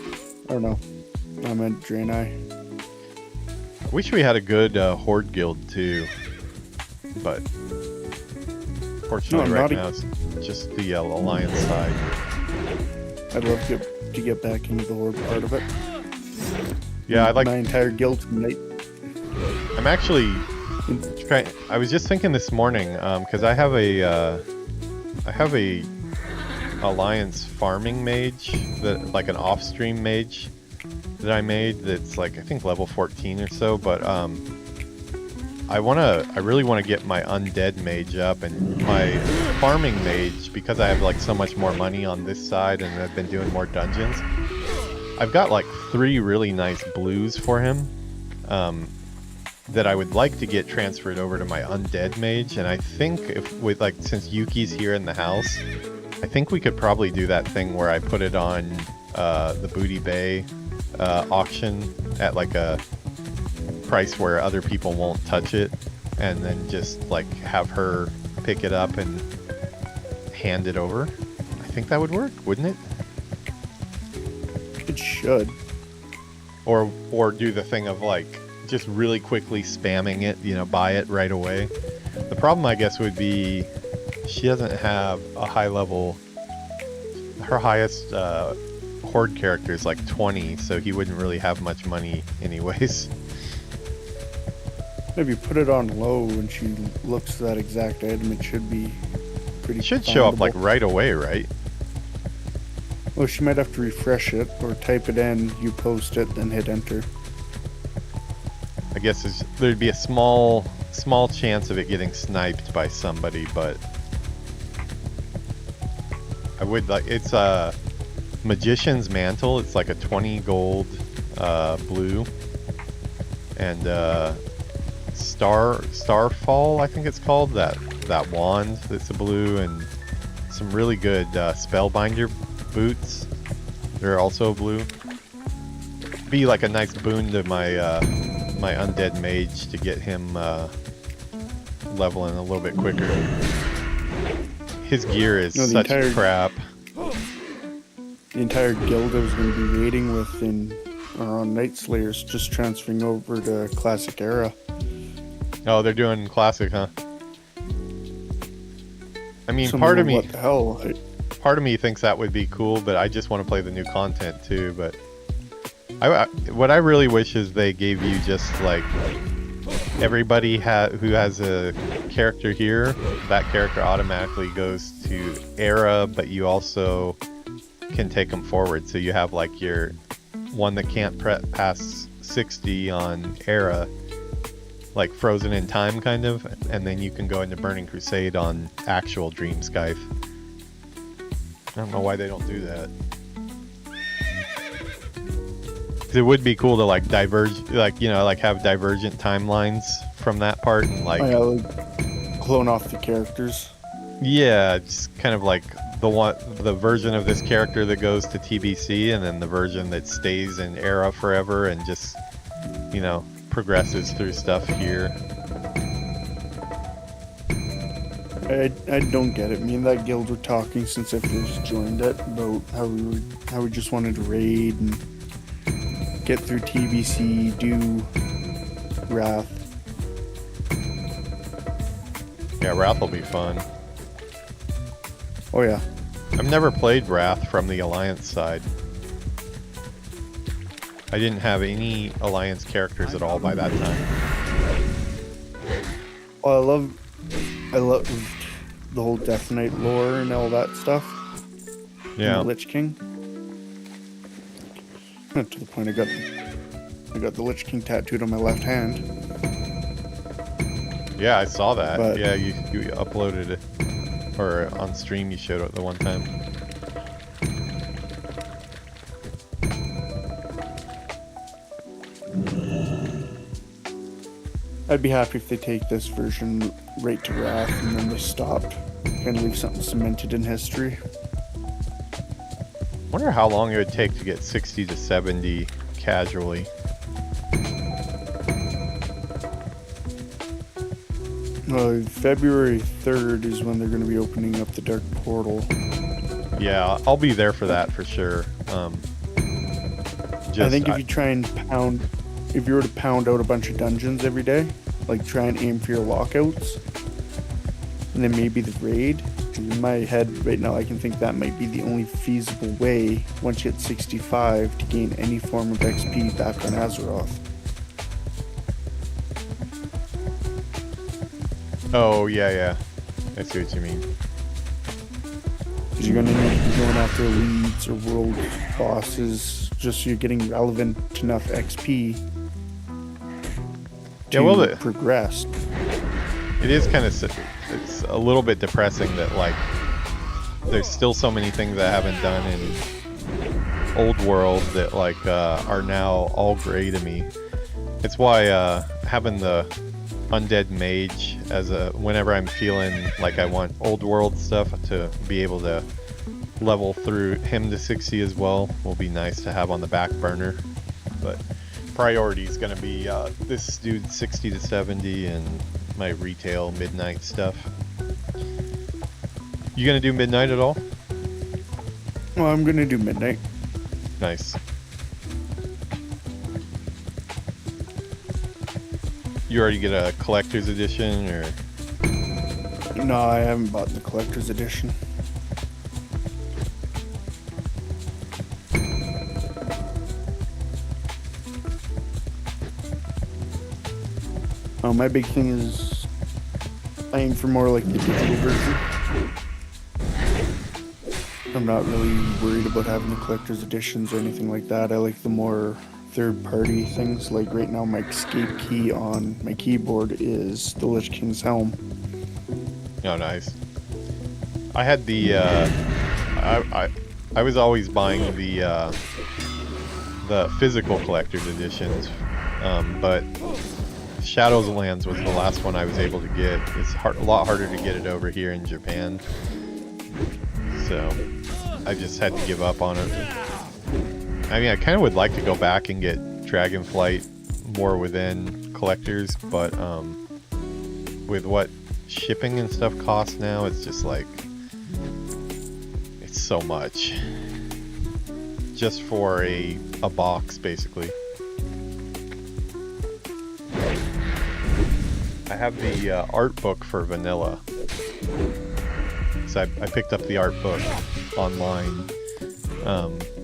I don't know. I meant Draenei. I wish we had a good Horde guild too, but Unfortunately, No, right not now it's just the Alliance side. I'd love to get back into the Horde part of it. Yeah, I like. my entire guild tonight. I'm actually trying. I was just thinking this morning, because I have a Alliance farming mage, that like an off-stream mage that I made. That's like I think level 14 or so. But I really want to get my undead mage up, and my farming mage, because I have like so much more money on this side and I've been doing more dungeons. I've got like 3 really nice blues for him. That I would like to get transferred over to my undead mage, and I think since Yuki's here in the house, I think we could probably do that thing where I put it on the Booty Bay auction at like a price where other people won't touch it, and then just like have her pick it up and hand it over. I think that would work, wouldn't it? It should. Or do the thing of like just really quickly spamming it, buy it right away. The problem, I guess, would be she doesn't have a high level. Her highest horde character is like 20, so he wouldn't really have much money anyways. If you put it on low and she looks for that exact item, it should be pretty. It should show up like findable. right away, right? Well, she might have to refresh it or type it in. You post it, then hit enter. I guess there'd be a small chance of it getting sniped by somebody, but I would like. It's a Magician's Mantle. It's like a 20 gold blue, and Starfall, I think it's called, that wand that's a blue, and some really good Spellbinder boots. They're also blue. Be like a nice boon to my my undead mage to get him leveling a little bit quicker. His gear is such crap. The entire guild I was going to be raiding with on Night Slayers just transferring over to Classic Era. Oh, they're doing Classic, huh? I mean, Some part of what the hell? part of me thinks that would be cool, but I just want to play the new content too. But what I really wish is they gave you just like everybody who has a character here, that character automatically goes to Era, but you also can take them forward. So you have like your one that can't pass 60 on Era, like frozen in time kind of, and then you can go into Burning Crusade on actual Dream Scythe. I don't know why they don't do that. It would be cool to like diverge, like have divergent timelines from that part, and like clone off the characters. Yeah, just kind of like the version of this character that goes to TBC, and then the version that stays in Era forever and just progresses through stuff here. I don't get it. Me and that guild were talking since I first joined it about how we just wanted to raid and get through TBC, do Wrath. Yeah, Wrath will be fun. Oh yeah. I've never played Wrath from the Alliance side. I didn't have any Alliance characters at all by that time. Well, I love the whole Death Knight lore and all that stuff. Yeah. And Lich King. To the point I got the Lich King tattooed on my left hand. Yeah, I saw that. But, yeah, you uploaded it, or on stream you showed it the one time. I'd be happy if they take this version right to Wrath and then they stopped. Kind of leave something cemented in history. Wonder how long it would take to get 60 to 70 casually. February 3rd is when they're going to be opening up the Dark Portal. Yeah, I'll be there for that for sure. I think if you were to pound out a bunch of dungeons every day, like try and aim for your lockouts, and then maybe the raid. In my head right now, I can think that might be the only feasible way once you hit 65 to gain any form of XP back on Azeroth. Oh, yeah. I see what you mean. Because you're going to need to be going after elites or world bosses just so you're getting relevant enough XP to progress. It is kind of, it's a little bit depressing that, like, there's still so many things I haven't done in Old World that, like, are now all gray to me. It's why having the Undead Mage as whenever I'm feeling like I want Old World stuff to be able to level through him to 60 as well will be nice to have on the back burner. But priority is going to be this dude 60 to 70 and my retail midnight stuff. You gonna do midnight at all? Well, I'm gonna do midnight. Nice. You already get a collector's edition, or? No, I haven't bought the collector's edition. Oh, my big thing is I aim for more like the digital version. I'm not really worried about having the collector's editions or anything like that. I like the more third-party things. Like right now, my escape key on my keyboard is the Lich King's Helm. Oh, nice. I had the I was always buying the physical collector's editions, but Shadows of Lands was the last one I was able to get. It's a lot harder to get it over here in Japan, so I just had to give up on it. I mean, I kind of would like to go back and get Dragonflight more within collectors, but with what shipping and stuff costs now, it's just like, it's so much just for a box, basically. I have the art book for vanilla, so I picked up the art book online.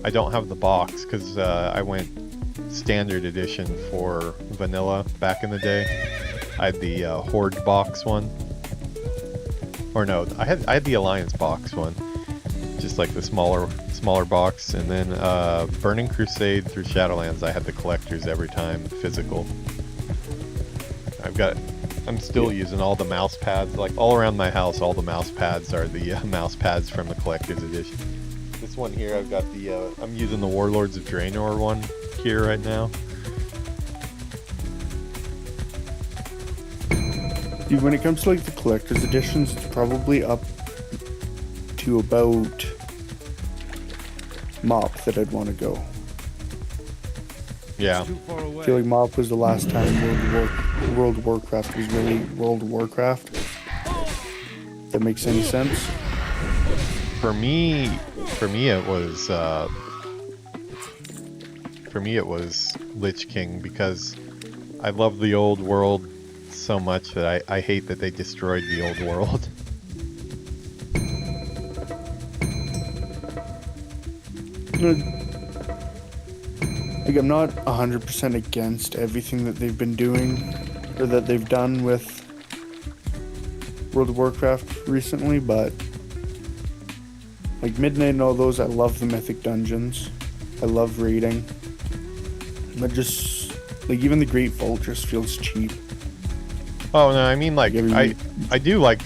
I don't have the box because I went standard edition for vanilla back in the day. I had the Horde box one, or no, I had the Alliance box one, just like the smaller box, and then Burning Crusade through Shadowlands I had the collectors every time physical. I'm still using all the mouse pads, like all around my house. All the mouse pads are the mouse pads from the collector's edition. This one here, I've got the I'm using the Warlords of Draenor one here right now. Dude, when it comes to like the collector's editions, it's probably up to about MOP that I'd want to go. Yeah. I feel like MOP was the last time World of Warcraft was really World of Warcraft. If that makes any sense. For me it was Lich King, because I love the old world so much that I hate that they destroyed the old world. Like, I'm not 100% against everything that they've been doing, or that they've done with World of Warcraft recently, but like Midnight and all those, I love the Mythic Dungeons. I love raiding. But just, like, even the Great Vault just feels cheap. Oh no, I mean, like, I do like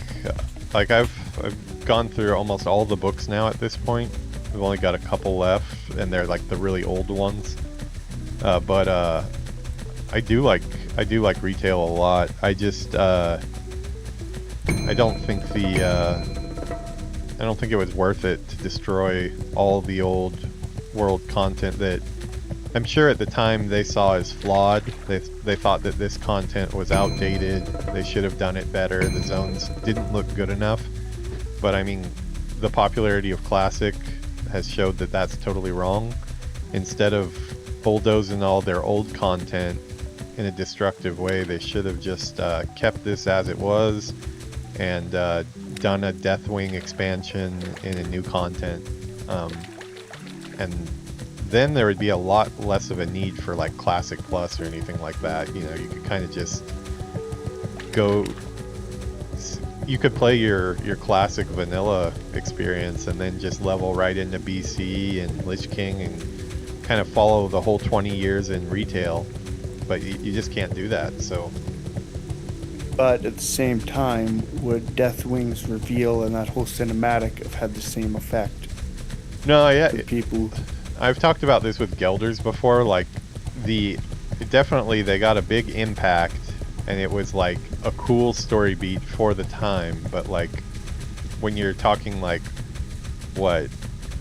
I've gone through almost all the books now at this point. We've only got a couple left, and they're like the really old ones. But I do like retail a lot. I just I don't think it was worth it to destroy all the old world content that I'm sure at the time they saw as flawed. They thought that this content was outdated. They should have done it better. The zones didn't look good enough. But I mean, the popularity of Classic has showed that that's totally wrong. Instead of bulldozing all their old content in a destructive way, they should have just kept this as it was and done a Deathwing expansion in a new content, and then there would be a lot less of a need for like Classic Plus or anything like that. You know, you could kind of just go. You could play your classic vanilla experience and then just level right into BC and Lich King and kind of follow the whole 20 years in retail, but you just can't do that. So, But at the same time, would Deathwing's reveal and that whole cinematic have had the same effect no, yeah, for people? I've talked about this with Gelders before. Like, definitely they got a big impact, and it was like a cool story beat for the time. But like, when you're talking like, what,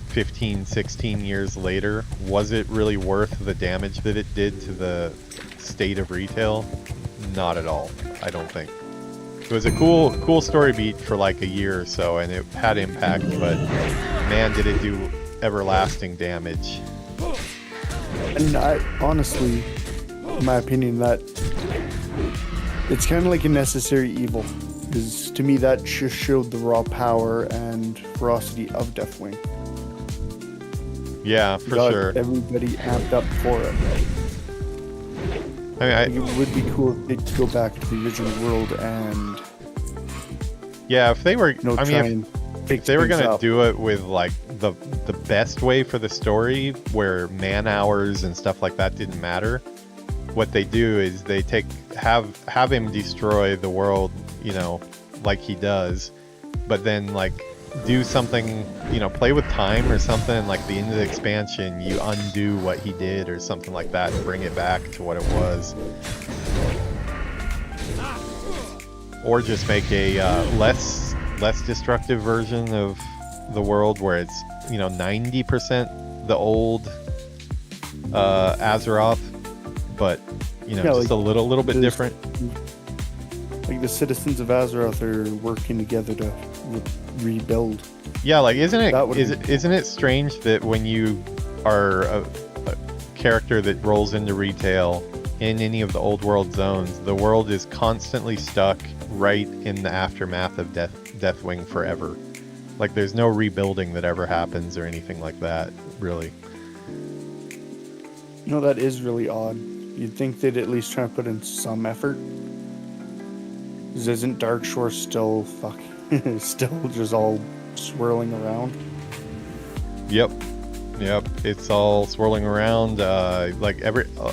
15, 16 years later, was it really worth the damage that it did to the state of retail? Not at all, I don't think. It was a cool story beat for like a year or so, and it had impact, but man, did it do everlasting damage. And I honestly, in my opinion, that it's kind of like a necessary evil, because to me that just showed the raw power and ferocity of Deathwing. Yeah, for Got sure. everybody amped up for it. I mean, Like, it would be cool if they could go back to the original world and yeah, if they were, I try mean, and if they were things gonna up. do it with like the best way for the story, where man hours and stuff like that didn't matter, what they do is they have him destroy the world, you know, like he does, but then like do something, you know, play with time or something, and like the end of the expansion, you undo what he did or something like that and bring it back to what it was. Or just make a less destructive version of the world where it's, you know, 90% the old Azeroth, but you know, Yeah, just like a little bit different. Like the citizens of Azeroth are working together to rebuild. Yeah, like isn't That it strange that when you are a character that rolls into retail in any of the old world zones, the world is constantly stuck right in the aftermath of Deathwing forever. Like there's no rebuilding that ever happens or anything like that, really. You know, that is really odd. You'd think they'd at least try to put in some effort. 'Cause isn't Darkshore still still just all swirling around? Yep, it's all swirling around. Like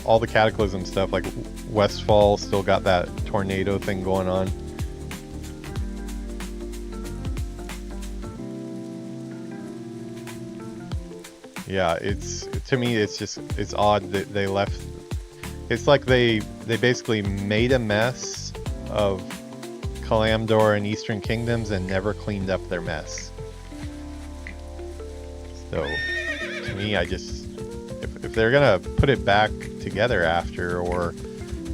all the Cataclysm stuff, like Westfall still got that tornado thing going on. Yeah, to me it's odd that they left. It's like they basically made a mess of Kalamdor and Eastern Kingdoms and never cleaned up their mess. So to me, if they're gonna put it back together after, or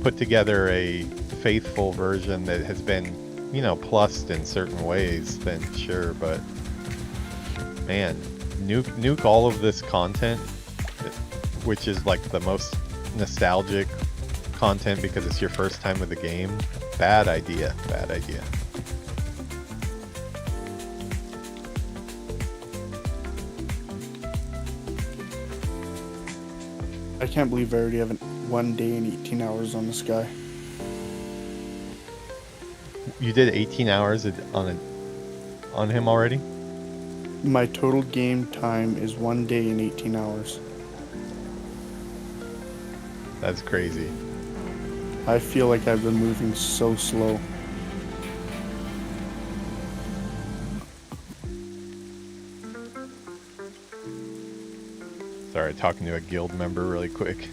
put together a faithful version that has been, you know, plussed in certain ways, then sure. But man, nuke all of this content, which is like the most nostalgic content because it's your first time with the game. Bad idea. I can't believe I already have 1 day and 18 hours on this guy. You did 18 hours on him already? My total game time is 1 day and 18 hours. That's crazy. I feel like I've been moving so slow. Sorry, talking to a guild member really quick.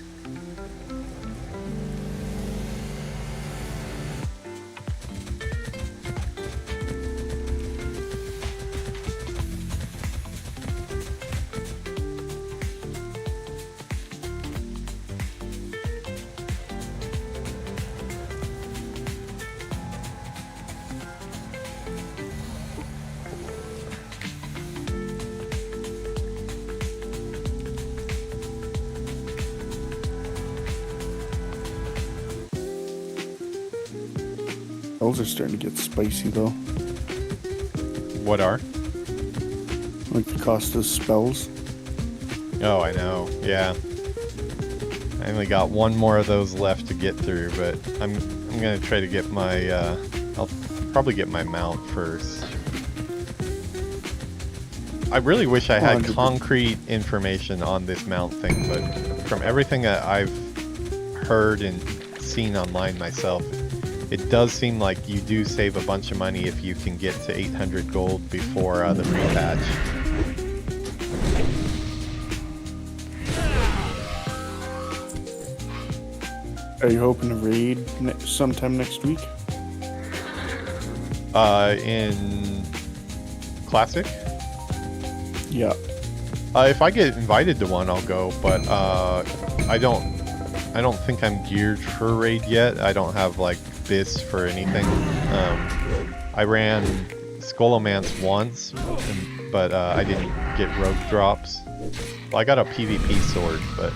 Those are starting to get spicy though. What are? Like the cost of spells. Oh, I know. Yeah. I only got one more of those left to get through, but I'm gonna try to get my. I'll probably get my mount first. I really wish I had 100%. concrete information on this mount thing, but from everything that I've heard and seen online myself, it does seem like you do save a bunch of money if you can get to 800 gold before the repatch. Are you hoping to raid sometime next week? In Classic? Yeah. If I get invited to one, I'll go, but I don't think I'm geared for raid yet. I don't have like this for anything. I ran Skullomance once, but I didn't get rogue drops. Well, I got a PvP sword, but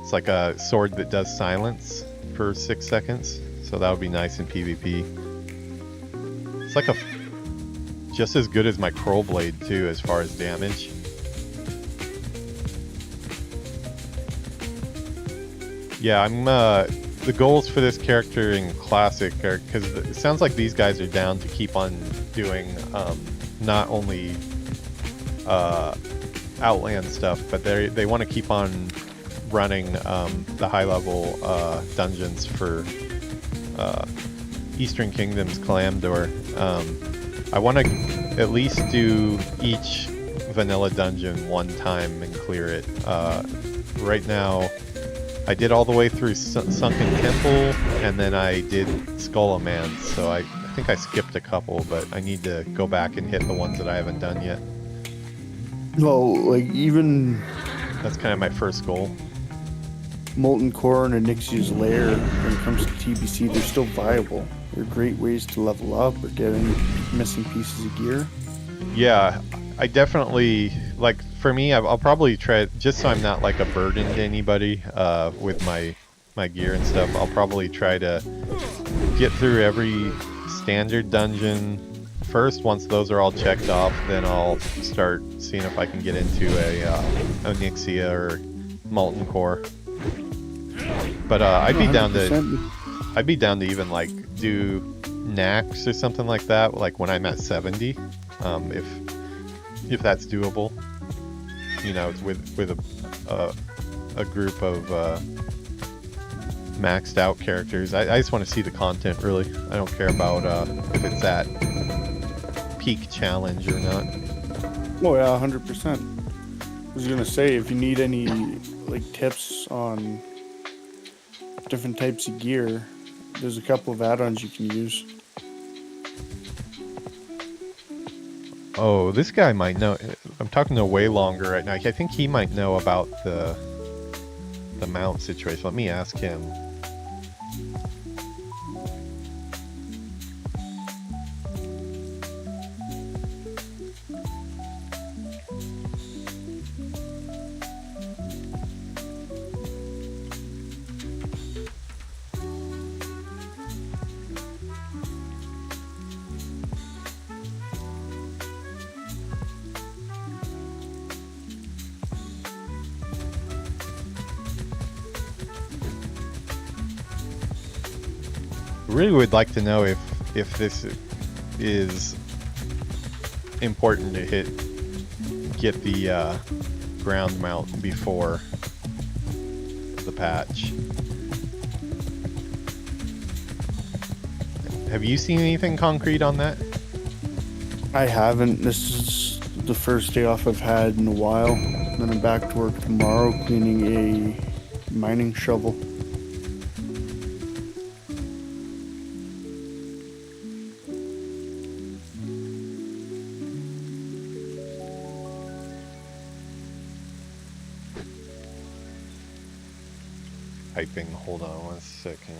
it's like a sword that does silence for 6 seconds, so that would be nice in PvP. It's like just as good as my Kroll Blade too, as far as damage. Yeah, I'm the goals for this character in Classic are, because it sounds like these guys are down to keep on doing not only Outland stuff, but they want to keep on running the high level dungeons for Eastern Kingdom's Kalamdor. I want to at least do each vanilla dungeon one time and clear it. Right now, I did all the way through Sunken Temple, and then I did Skullomance, so I think I skipped a couple, but I need to go back and hit the ones that I haven't done yet. Well, like even That's kind of my first goal. Molten Core and Onyxia's Lair, when it comes to TBC, they're still viable. They're great ways to level up or get any missing pieces of gear. Yeah, I definitely, like, for me, I'll probably try, just so I'm not like a burden to anybody with my gear and stuff, I'll probably try to get through every standard dungeon first. Once those are all checked off, then I'll start seeing if I can get into a Onyxia or Molten Core. But I'd be down to even like do Nax or something like that, like when I'm at 70, if that's doable. You know, with a group of maxed out characters. I just want to see the content, really. I don't care about if it's at peak challenge or not. Oh yeah, 100%. I was gonna say, if you need any like tips on different types of gear, there's a couple of add-ons you can use. Oh, this guy might know. I'm talking to way longer right now. I think he might know about the mount situation. Let me ask him. Really would like to know if this is important to get the ground mount before the patch. Have you seen anything concrete on that? I haven't. This is the first day off I've had in a while. Then I'm back to work tomorrow cleaning a mining shovel. Typing, hold on 1 second.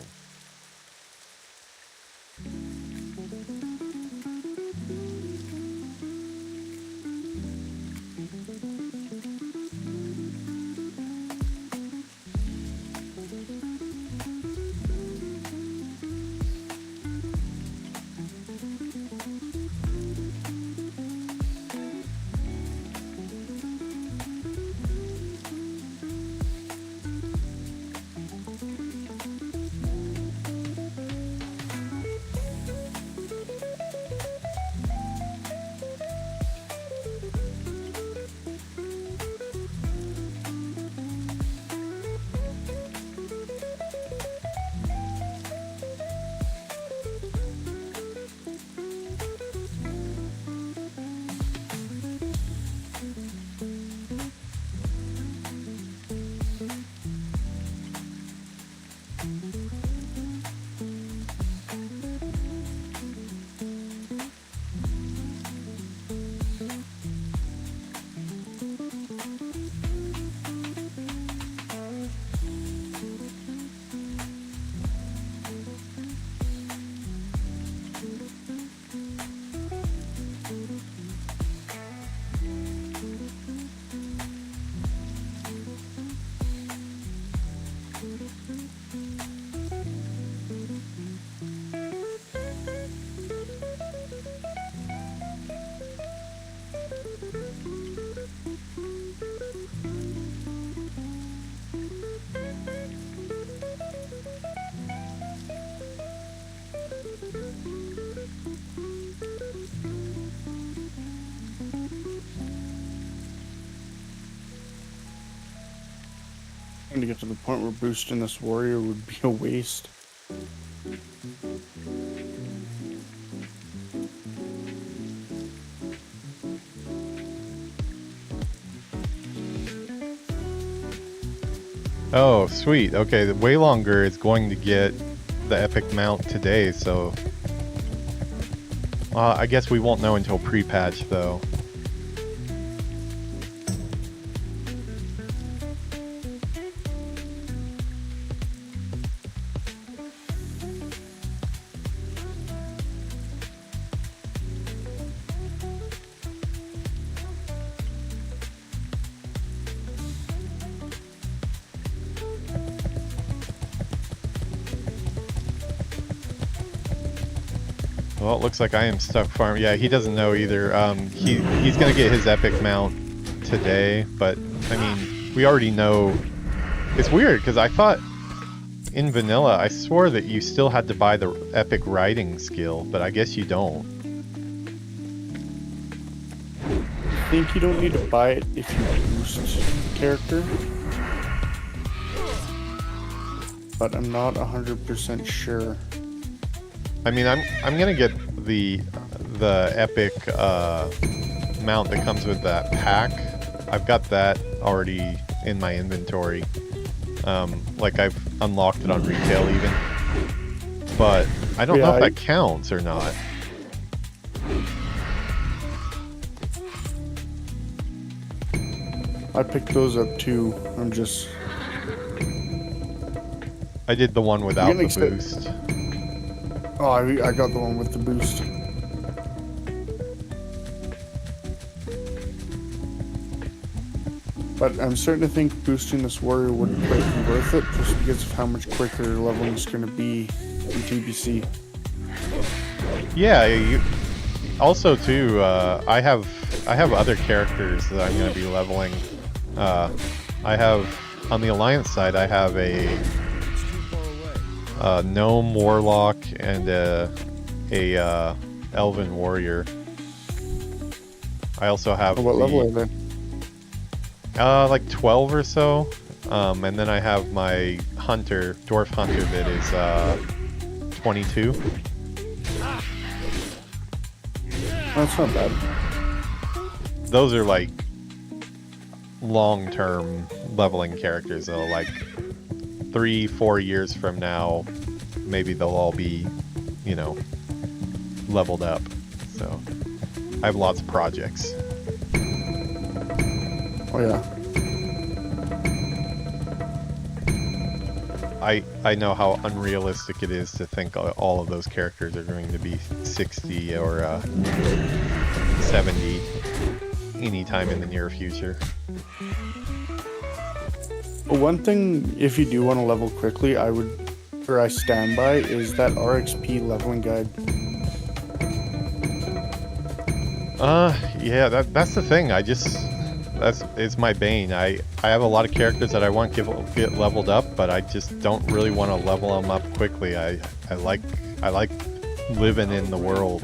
I'm gonna get to the point where boosting this warrior would be a waste. Oh, sweet. Okay, the way longer is going to get the epic mount today, so I guess we won't know until pre-patch though. Well, it looks like I am stuck farm. Yeah, he doesn't know either. He's gonna get his epic mount today, but I mean, we already know. It's weird because I thought in vanilla, I swore that you still had to buy the epic riding skill, but I guess you don't. I think you don't need to buy it if you boost character, but I'm not 100% sure. I mean, I'm gonna get the epic mount that comes with that pack. I've got that already in my inventory. Like I've unlocked it on retail even, but I don't know if that counts or not. I picked those up too. I did the one without the boost. Oh, I got the one with the boost. But I'm starting to think boosting this warrior wouldn't quite be worth it, just because of how much quicker leveling is going to be in TBC. Yeah. Also, too, I have other characters that I'm going to be leveling. I have on the Alliance side, I have a gnome warlock and a elven warrior. I also have what level are they? Like 12 or so. And then I have my hunter, dwarf hunter, that is 22. That's not bad. Those are like long-term leveling characters though, like 3-4 years from now, maybe they'll all be, you know, leveled up. So I have lots of projects. Oh yeah. I know how unrealistic it is to think all of those characters are going to be 60 or 70 anytime in the near future. Well, one thing, if you do want to level quickly, I stand by, is that RXP leveling guide. Yeah, that's the thing. It's my bane. I have a lot of characters that I want to get leveled up, but I just don't really want to level them up quickly. I like living in the world.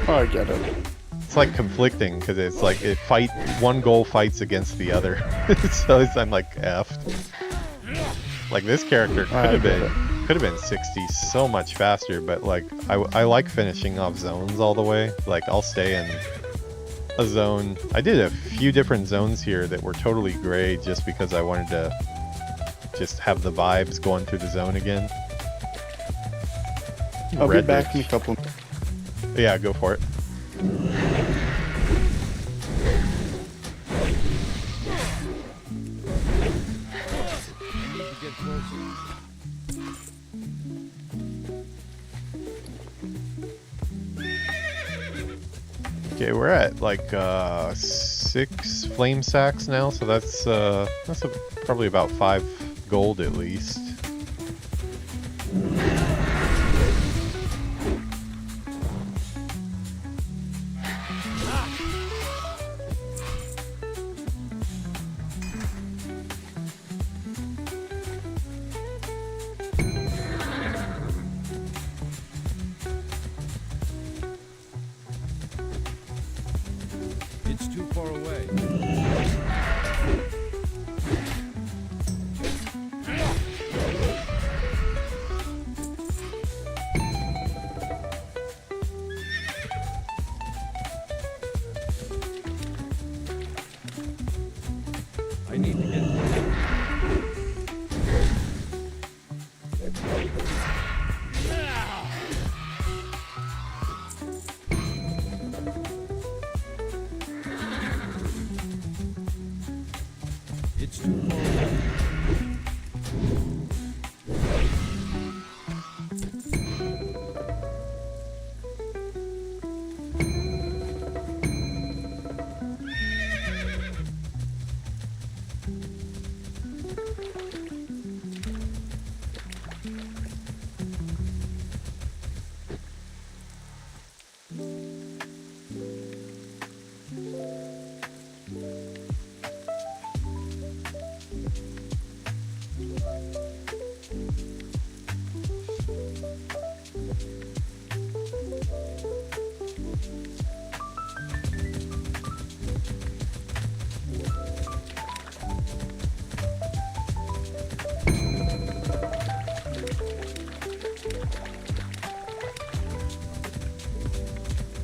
Oh, I get it. It's like conflicting because it's like one goal fights against the other. So I'm like effed. Like this character could have been 60 so much faster, but like I like finishing off zones all the way. Like I'll stay in a zone. I did a few different zones here that were totally gray just because I wanted to just have the vibes going through the zone again. I'll be back in a couple. Yeah, go for it. Okay, we're at like 6 flame sacks now, so that's probably about 5 gold at least. It's too far away. I need to get closer. It's too far away.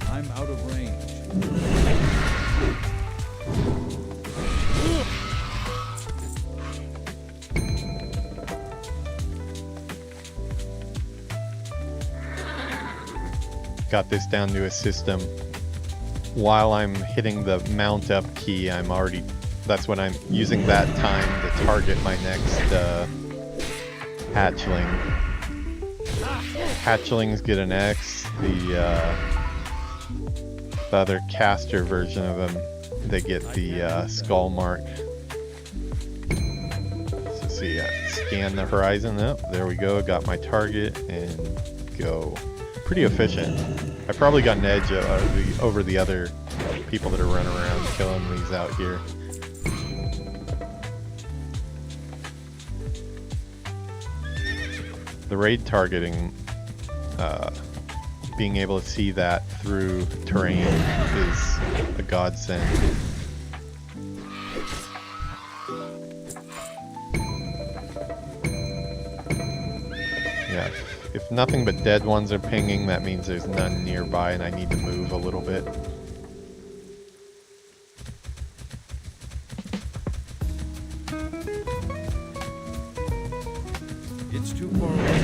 I'm out of range. Got this down to a system. While I'm hitting the mount up key, that's when I'm using that time to target my next hatchling. Hatchlings get an X. The other caster version of them, they get the skull mark. So see, scan the horizon. Oh, there we go. Got my target and go. Pretty efficient. I probably got an edge over the other people that are running around killing these out here. The raid targeting, being able to see that through terrain is a godsend. Yeah, if nothing but dead ones are pinging, that means there's none nearby and I need to move a little bit. It's too far away.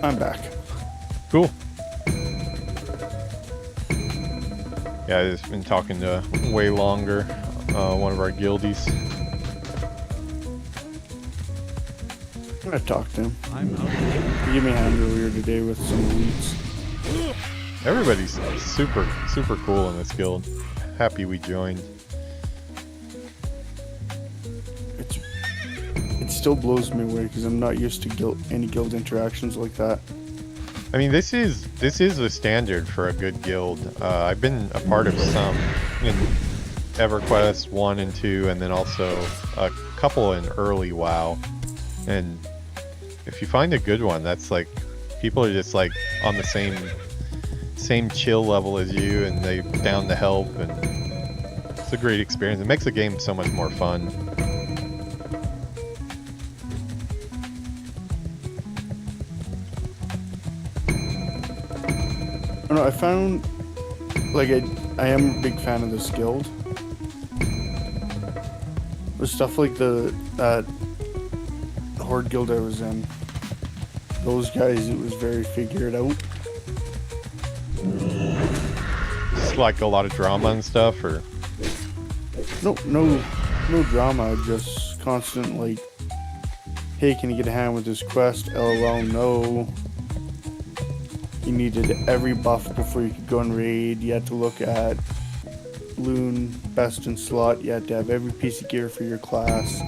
I'm back. Cool. Yeah, I've just been talking to way longer, one of our guildies. I talked to him. I'm out of range. He gave me a hand earlier today with some elites. Everybody's super cool in this guild. Happy we joined. It still blows me away because I'm not used to any guild interactions like that. I mean, this is the standard for a good guild. I've been a part of some in EverQuest 1 and 2, and then also a couple in early WoW. And if you find a good one, that's like, people are just like on the same chill level as you, and they down to help, and it's a great experience. It makes the game so much more fun. I don't know, I found, like, I am a big fan of this guild. With stuff like that Horde guild I was in, those guys, it was very figured out. It's like a lot of drama and stuff, or No drama, just constant, like, hey, can you get a hand with this quest? LOL, no. You needed every buff before you could go and raid. You had to look at Loon, best in slot. You had to have every piece of gear for your class.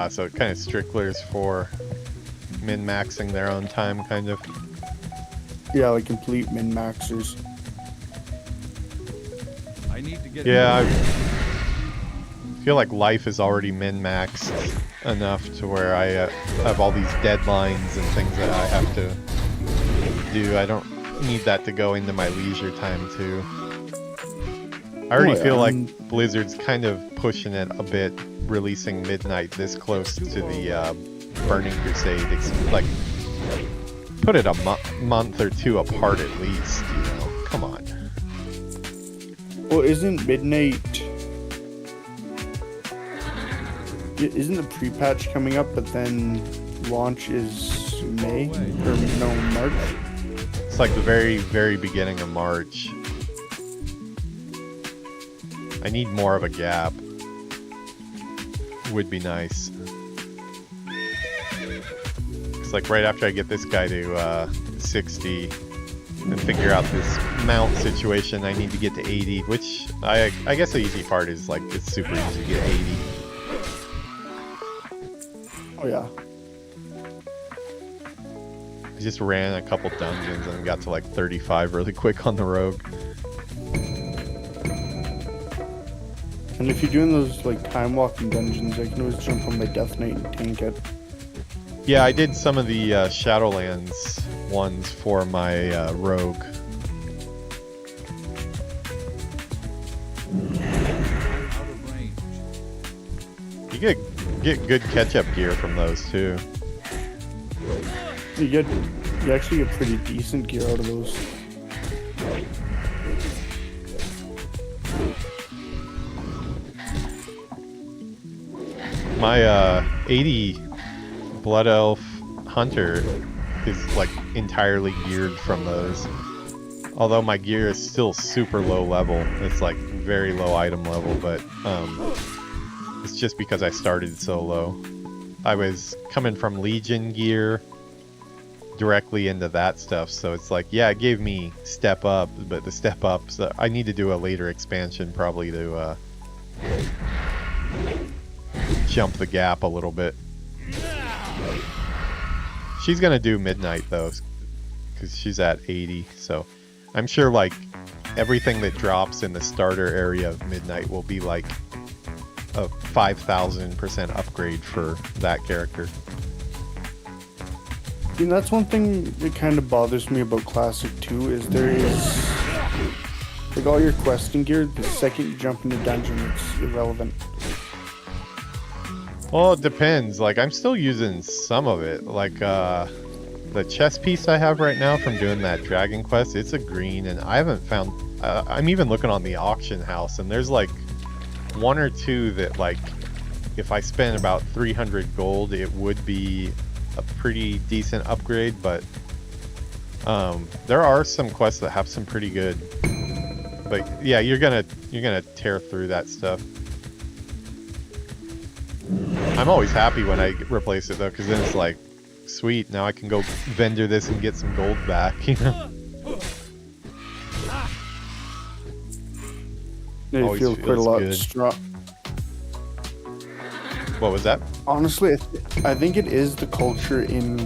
so it kind of stricklers for min-maxing their own time, kind of. Yeah, like complete min-maxers. I need to get. Yeah, I feel like life is already min-maxed enough to where I have all these deadlines and things that I have to do. I don't need that to go into my leisure time too. I already feel like Blizzard's kind of pushing it a bit, releasing Midnight this close to the Burning Crusade. It's like, put it a month or two apart at least, you know? Come on. Well, isn't Midnight... Isn't the pre-patch coming up, but then launch is May? Or no, March? It's like the very, very beginning of March. I need more of a gap. Would be nice. It's like right after I get this guy to 60 and figure out this mount situation, I need to get to 80, which I guess the easy part is like it's super easy to get 80. Oh yeah. I just ran a couple dungeons and got to like 35 really quick on the rogue. And if you're doing those like time walking dungeons, I can always jump on my Death Knight and tank it. Yeah, I did some of the Shadowlands ones for my rogue. Out of range. You get good catch-up gear from those too. You actually get pretty decent gear out of those. My 80 Blood Elf Hunter is like entirely geared from those. Although my gear is still super low level. It's like very low item level, but it's just because I started so low. I was coming from Legion gear directly into that stuff, so it's like, yeah, it gave me step up, but the step up, so I need to do a later expansion probably to jump the gap a little bit. She's gonna do Midnight though, because she's at 80, so I'm sure like everything that drops in the starter area of Midnight will be like a 5,000% upgrade for that character. You know, that's one thing that kind of bothers me about Classic 2 is there is like all your questing gear, the second you jump into dungeon, it's irrelevant. Well, it depends. Like, I'm still using some of it. Like, the chest piece I have right now from doing that Dragon Quest, it's a green, and I haven't found... I'm even looking on the auction house, and there's, like, one or two that, like, if I spend about 300 gold, it would be a pretty decent upgrade, but there are some quests that have some pretty good... But, yeah, you're gonna tear through that stuff. I'm always happy when I replace it though, because then it's like, sweet, now I can go vendor this and get some gold back, you know? Yeah, you Always feel quite a feels lot good. strong. What was that? Honestly, I think it is the culture in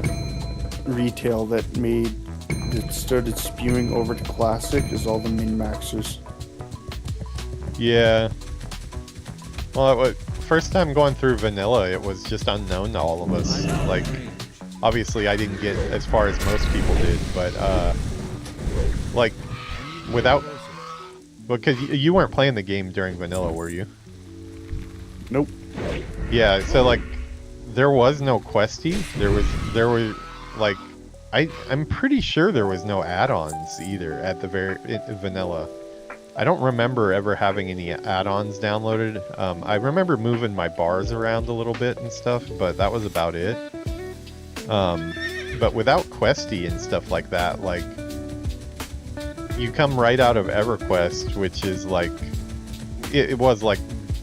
retail that started spewing over to classic is all the min-maxers. Yeah. Well, first time going through vanilla, it was just unknown to all of us. Like, obviously I didn't get as far as most people did, but like without, because you weren't playing the game during vanilla, were you? Nope. Yeah, so like there was no questy. There were like I'm pretty sure there was no add-ons either at the vanilla. I don't remember ever having any add-ons downloaded. I remember moving my bars around a little bit and stuff, but that was about it. But without questy and stuff like that, like, you come right out of EverQuest, which is like, it was like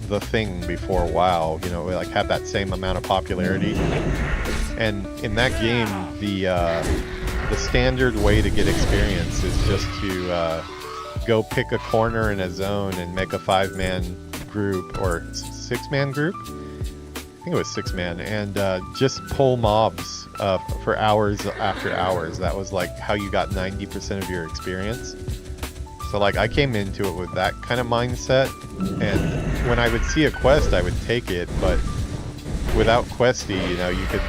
the thing before WoW, you know, it like had that same amount of popularity. And in that game, the standard way to get experience is just to go pick a corner in a zone and make a 5-man group or 6-man group. I think it was 6-man, and just pull mobs for hours after hours. That was like how you got 90% of your experience. So like I came into it with that kind of mindset, and when I would see a quest, I would take it. But without questy, you know, you could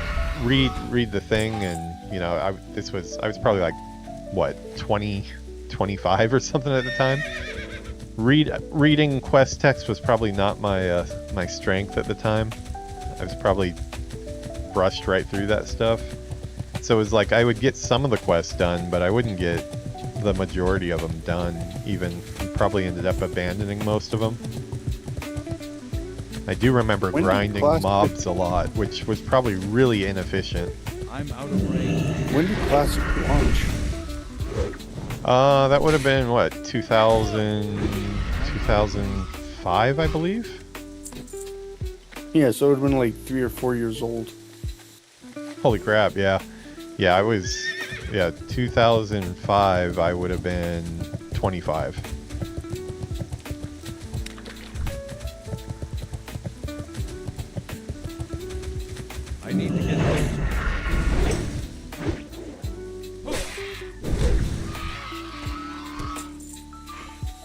read the thing, and you know, I was probably like what 25 or something at the time. Reading quest text was probably not my my strength at the time. I was probably brushed right through that stuff. So it was like I would get some of the quests done, but I wouldn't get the majority of them done. Even probably ended up abandoning most of them. I do remember grinding mobs a lot, which was probably really inefficient. I'm out of range. When did classic launch? That would have been what, 2005, I believe. Yeah, so it would have been like 3 or 4 years old. Holy crap! Yeah, yeah. 2005. I would have been 25. I need to get closer.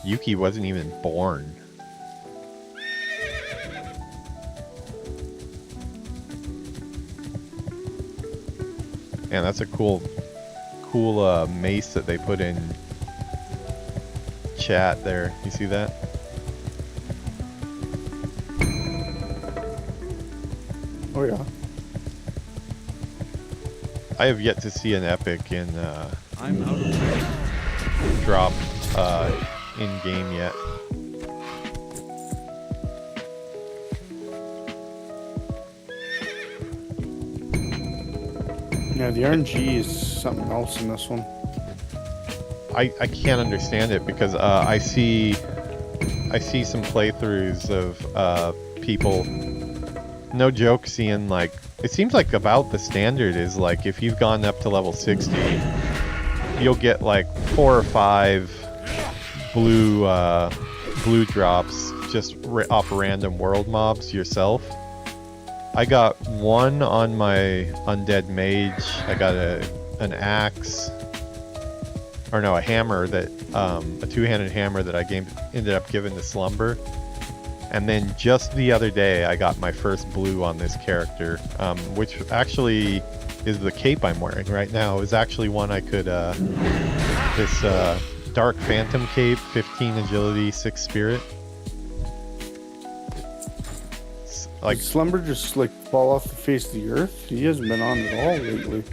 Yuki wasn't even born. Man, that's a cool mace that they put in chat there. You see that? Oh yeah. I have yet to see an epic in I'm out of range. drop in game yet. Yeah, the RNG is something else in this one. I can't understand it because I see some playthroughs of people, no joke, seeing like, it seems like about the standard is like if you've gone up to level 60, you'll get like 4 or 5 blue drops just off random world mobs yourself. I got one on my undead mage. I got an axe, or no, a hammer that a 2-handed hammer that I ended up giving to Slumber. And then just the other day, I got my first blue on this character, which actually is the cape I'm wearing right now. It was actually one I could this Dark Phantom cape, 15 agility, 6 spirit. Like, did Slumber just like fall off the face of the earth? He hasn't been on at all lately.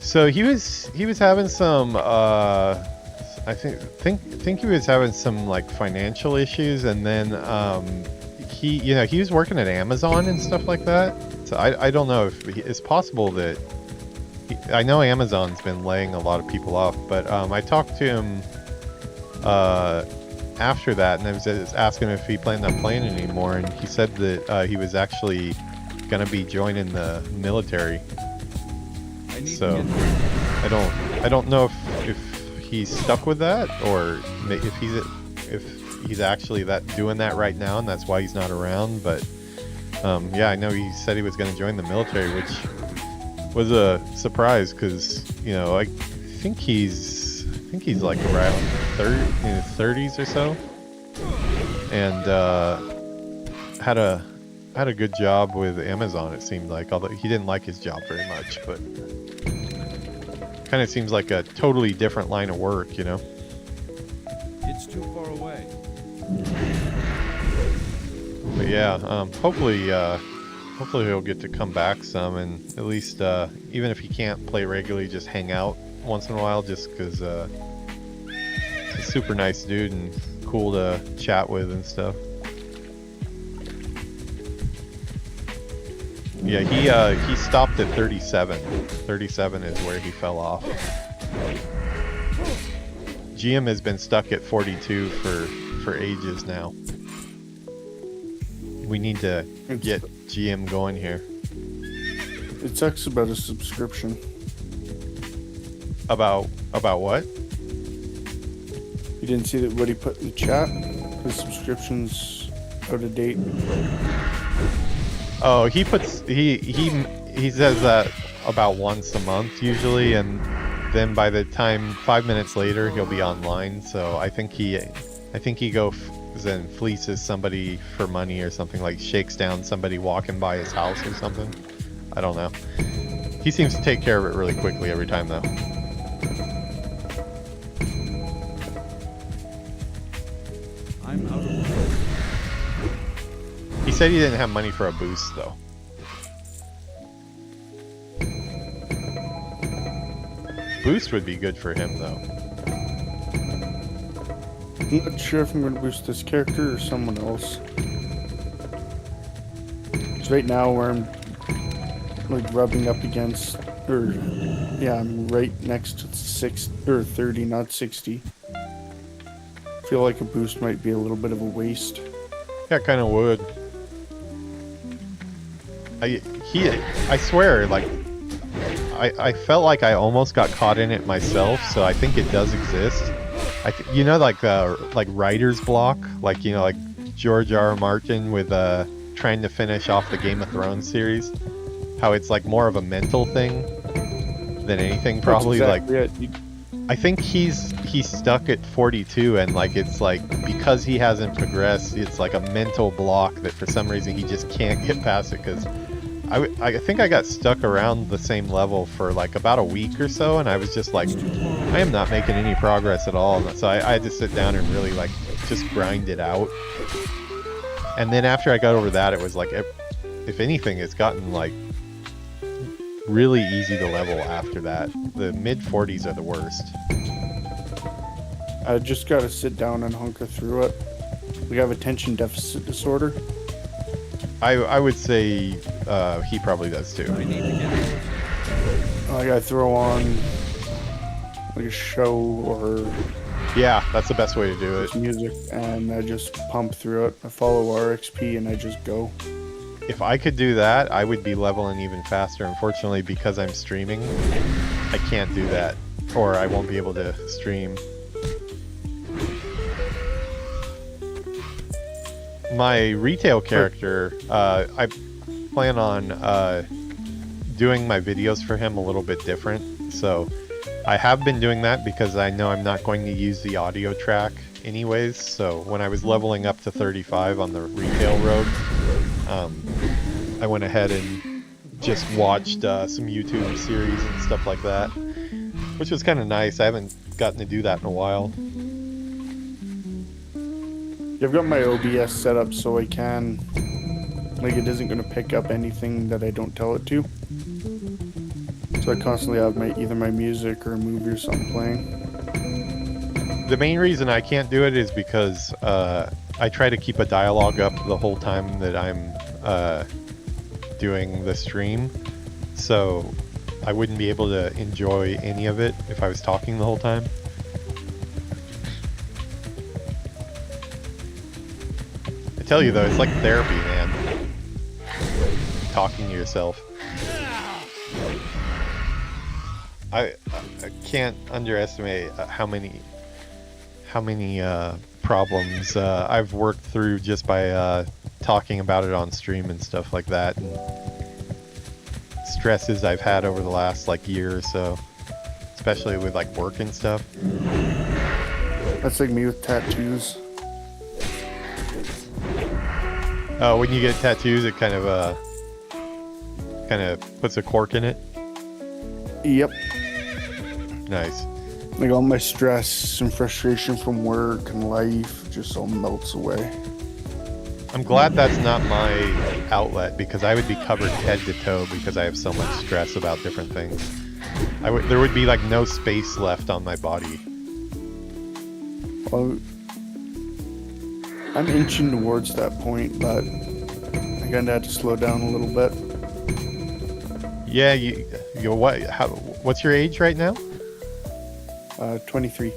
so he was having some I think he was having some like financial issues, and then he was working at Amazon and stuff like that. So I don't know if it's possible that I know Amazon's been laying a lot of people off, but I talked to him after that, and I was asking him if he planned on playing anymore, and he said that he was actually gonna be joining the military. I need So to get I don't know if he's stuck with that, or if he's actually doing that right now, and that's why he's not around. But yeah, I know he said he was going to join the military, which was a surprise because, you know, I think he's like around 30, in his 30s or so, and had a good job with Amazon. It seemed like, although he didn't like his job very much, but kind of seems like a totally different line of work, you know. It's too far away. But yeah, hopefully he'll get to come back some, and at least even if he can't play regularly, just hang out once in a while, just because he's a super nice dude and cool to chat with and stuff. Yeah, he stopped at 37. 37 is where he fell off. GM has been stuck at 42 for ages now. We need to get GM going here. It sucks about a subscription. About what? You didn't see that what he put in the chat? His subscription's out of date. Oh, he says that about once a month usually, and then by the time 5 minutes later he'll be online. So I think he goes and fleeces somebody for money or something, like shakes down somebody walking by his house or something. I don't know. He seems to take care of it really quickly every time though. I'm out of time. He said he didn't have money for a boost though. Boost would be good for him though. I'm not sure if I'm going to boost this character or someone else. 'Cause right now where I'm like rubbing up against, or yeah, I'm right next to 30, not 60. I feel like a boost might be a little bit of a waste. Yeah, kind of would. I swear, like, I felt like I almost got caught in it myself, so I think it does exist. You know, like writer's block, like, you know, like George R. R. Martin with trying to finish off the Game of Thrones series, how it's like more of a mental thing than anything, probably. That's exactly like it. I think he's stuck at 42, and like it's like because he hasn't progressed, it's like a mental block that for some reason he just can't get past it. Because I think I got stuck around the same level for like about a week or so, and I was just like, I am not making any progress at all. So I had to sit down and really like just grind it out. And then after I got over that, it was like, if anything, it's gotten like really easy to level after that. The mid 40s are the worst. I just gotta sit down and hunker through it. We have attention deficit disorder. I would say he probably does too. I need to get Like I throw on like a show or Yeah, that's the best way to do it. just music, and I just pump through it. I follow RXP and I just go. If I could do that, I would be leveling even faster. Unfortunately, because I'm streaming, I can't do that, or I won't be able to stream. My retail character, I plan on doing my videos for him a little bit different. So I have been doing that because I know I'm not going to use the audio track anyways. So when I was leveling up to 35 on the retail road, I went ahead and just watched some YouTube series and stuff like that, which was kind of nice. I haven't gotten to do that in a while. I've got my OBS set up so I can, like, it isn't going to pick up anything that I don't tell it to. So I constantly have either my music or a movie or something playing. The main reason I can't do it is because I try to keep a dialogue up the whole time that I'm doing the stream, so I wouldn't be able to enjoy any of it if I was talking the whole time. I tell you though, it's like therapy, man. Talking to yourself. I can't underestimate how many problems I've worked through just by talking about it on stream and stuff like that. And stresses I've had over the last like year or so, especially with like work and stuff. That's like me with tattoos. Oh, when you get tattoos, it kind of puts a cork in it. Yep. Nice. Like all my stress and frustration from work and life just all melts away. I'm glad that's not my outlet, because I would be covered head to toe because I have so much stress about different things. There would be like no space left on my body. Well, I'm inching towards that point, but I kinda had to slow down a little bit. Yeah, what's your age right now? 23.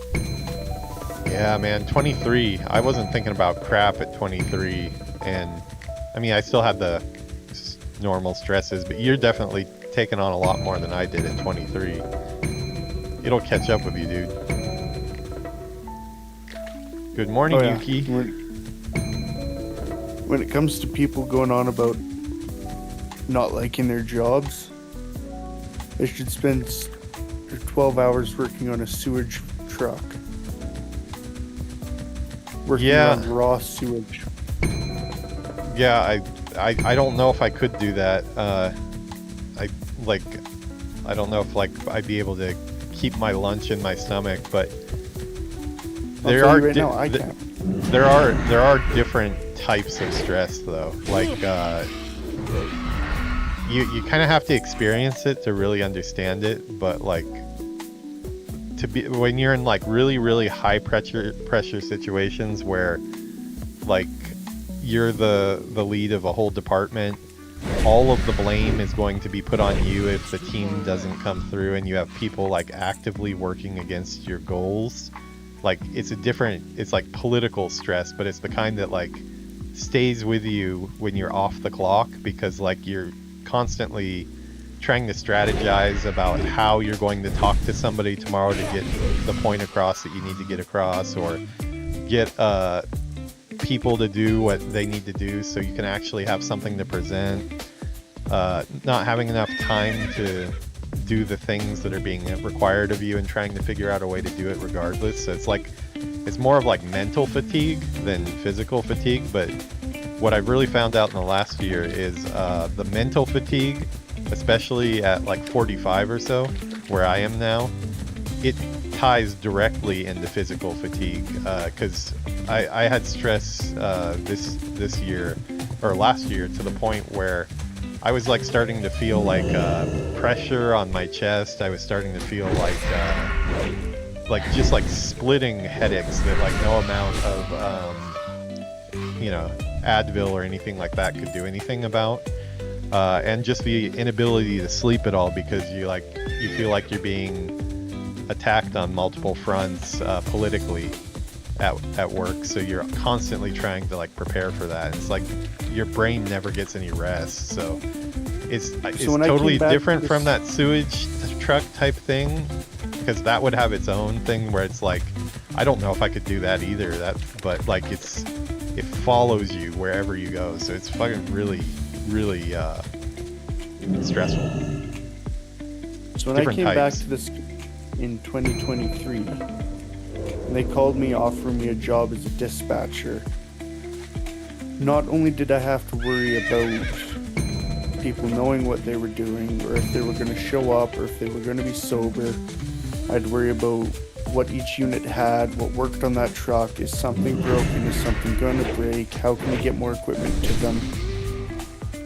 Yeah, man, 23. I wasn't thinking about crap at 23, and I mean, I still had the normal stresses, but you're definitely taking on a lot more than I did at 23. It'll catch up with you, dude. Good morning, Oh, yeah. Yuki. When it comes to people going on about not liking their jobs, they should spend 12 hours working on a sewage truck. Working on raw sewage. Yeah, I don't know if I could do that. I don't know if like I'd be able to keep my lunch in my stomach, but there are different types of stress though. Like you kind of have to experience it to really understand it, but like when you're in like really high pressure situations where like you're the lead of a whole department, all of the blame is going to be put on you if the team doesn't come through, and you have people like actively working against your goals. Like it's like political stress, but it's the kind that like stays with you when you're off the clock, because like you're constantly trying to strategize about how you're going to talk to somebody tomorrow to get the point across that you need to get across, or get people to do what they need to do so you can actually have something to present. Not having enough time to do the things that are being required of you and trying to figure out a way to do it regardless. So it's more of like mental fatigue than physical fatigue. But what I've really found out in the last year is the mental fatigue, especially at like 45 or so, where I am now, it ties directly into physical fatigue, because I had stress this year or last year to the point where I was like starting to feel like pressure on my chest. I was starting to feel like just like splitting headaches that like no amount of Advil or anything like that could do anything about. And just the inability to sleep at all, because you feel like you're being attacked on multiple fronts politically at work, so you're constantly trying to like prepare for that. It's like your brain never gets any rest, so it's totally different from that sewage truck type thing, because that would have its own thing where it's like I don't know if I could do that either, but like it follows you wherever you go, so it's fucking really stressful. So when I came back to this in 2023, and they called me offering me a job as a dispatcher, not only did I have to worry about people knowing what they were doing, or if they were going to show up, or if they were going to be sober, I'd worry about what each unit had, what worked on that truck, is something broken, is something going to break, how can we get more equipment to them,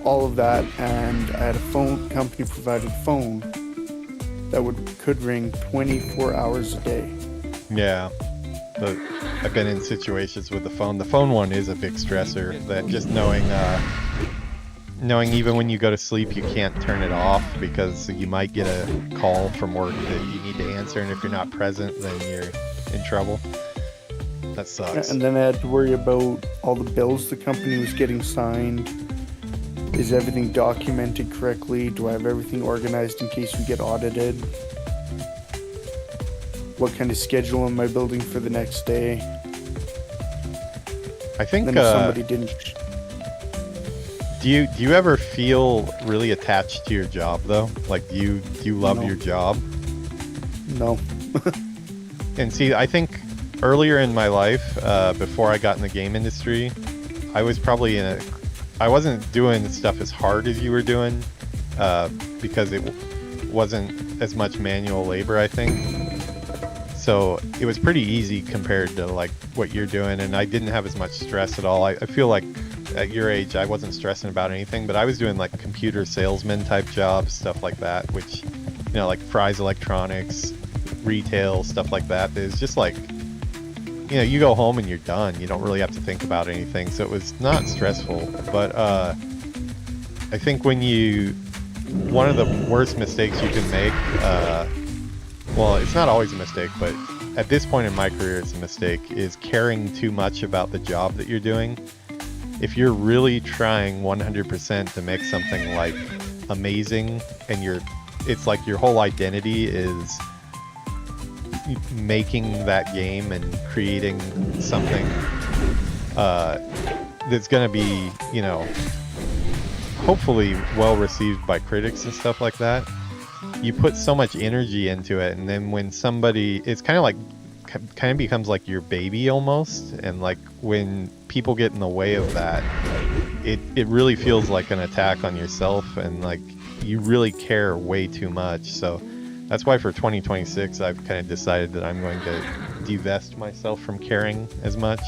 all of that. And I had a company provided phone that could ring 24 hours a day. Yeah, but I've been in situations with the phone. The phone one is a big stressor, that just knowing even when you go to sleep you can't turn it off, because you might get a call from work that you need to answer, and if you're not present then you're in trouble. That sucks. And then I had to worry about all the bills the company was getting signed. Is everything documented correctly? Do I have everything organized in case we get audited? What kind of schedule am I building for the next day? I think then if somebody didn't... Do you ever feel really attached to your job though? Like, do you love No. your job? No. And see, I think earlier in my life, before I got in the game industry, I was probably I wasn't doing stuff as hard as you were doing, because it wasn't as much manual labor, I think. So it was pretty easy compared to like what you're doing, and I didn't have as much stress at all. I feel like at your age, I wasn't stressing about anything, but I was doing like computer salesman type jobs, stuff like that, which, you know, like Fry's Electronics, retail, stuff like that. It's just like, you know, you go home and you're done. You don't really have to think about anything. So it was not stressful. But I think one of the worst mistakes you can make, well, it's not always a mistake, but at this point in my career, it's a mistake, is caring too much about the job that you're doing. If you're really trying 100% to make something like amazing, and it's like your whole identity is making that game and creating something that's going to be, you know, hopefully well received by critics and stuff like that, you put so much energy into it, and then when somebody, it's kind of becomes like your baby almost, and like when people get in the way of that, it really feels like an attack on yourself, and like you really care way too much. So that's why for 2026 I've kind of decided that I'm going to divest myself from caring as much,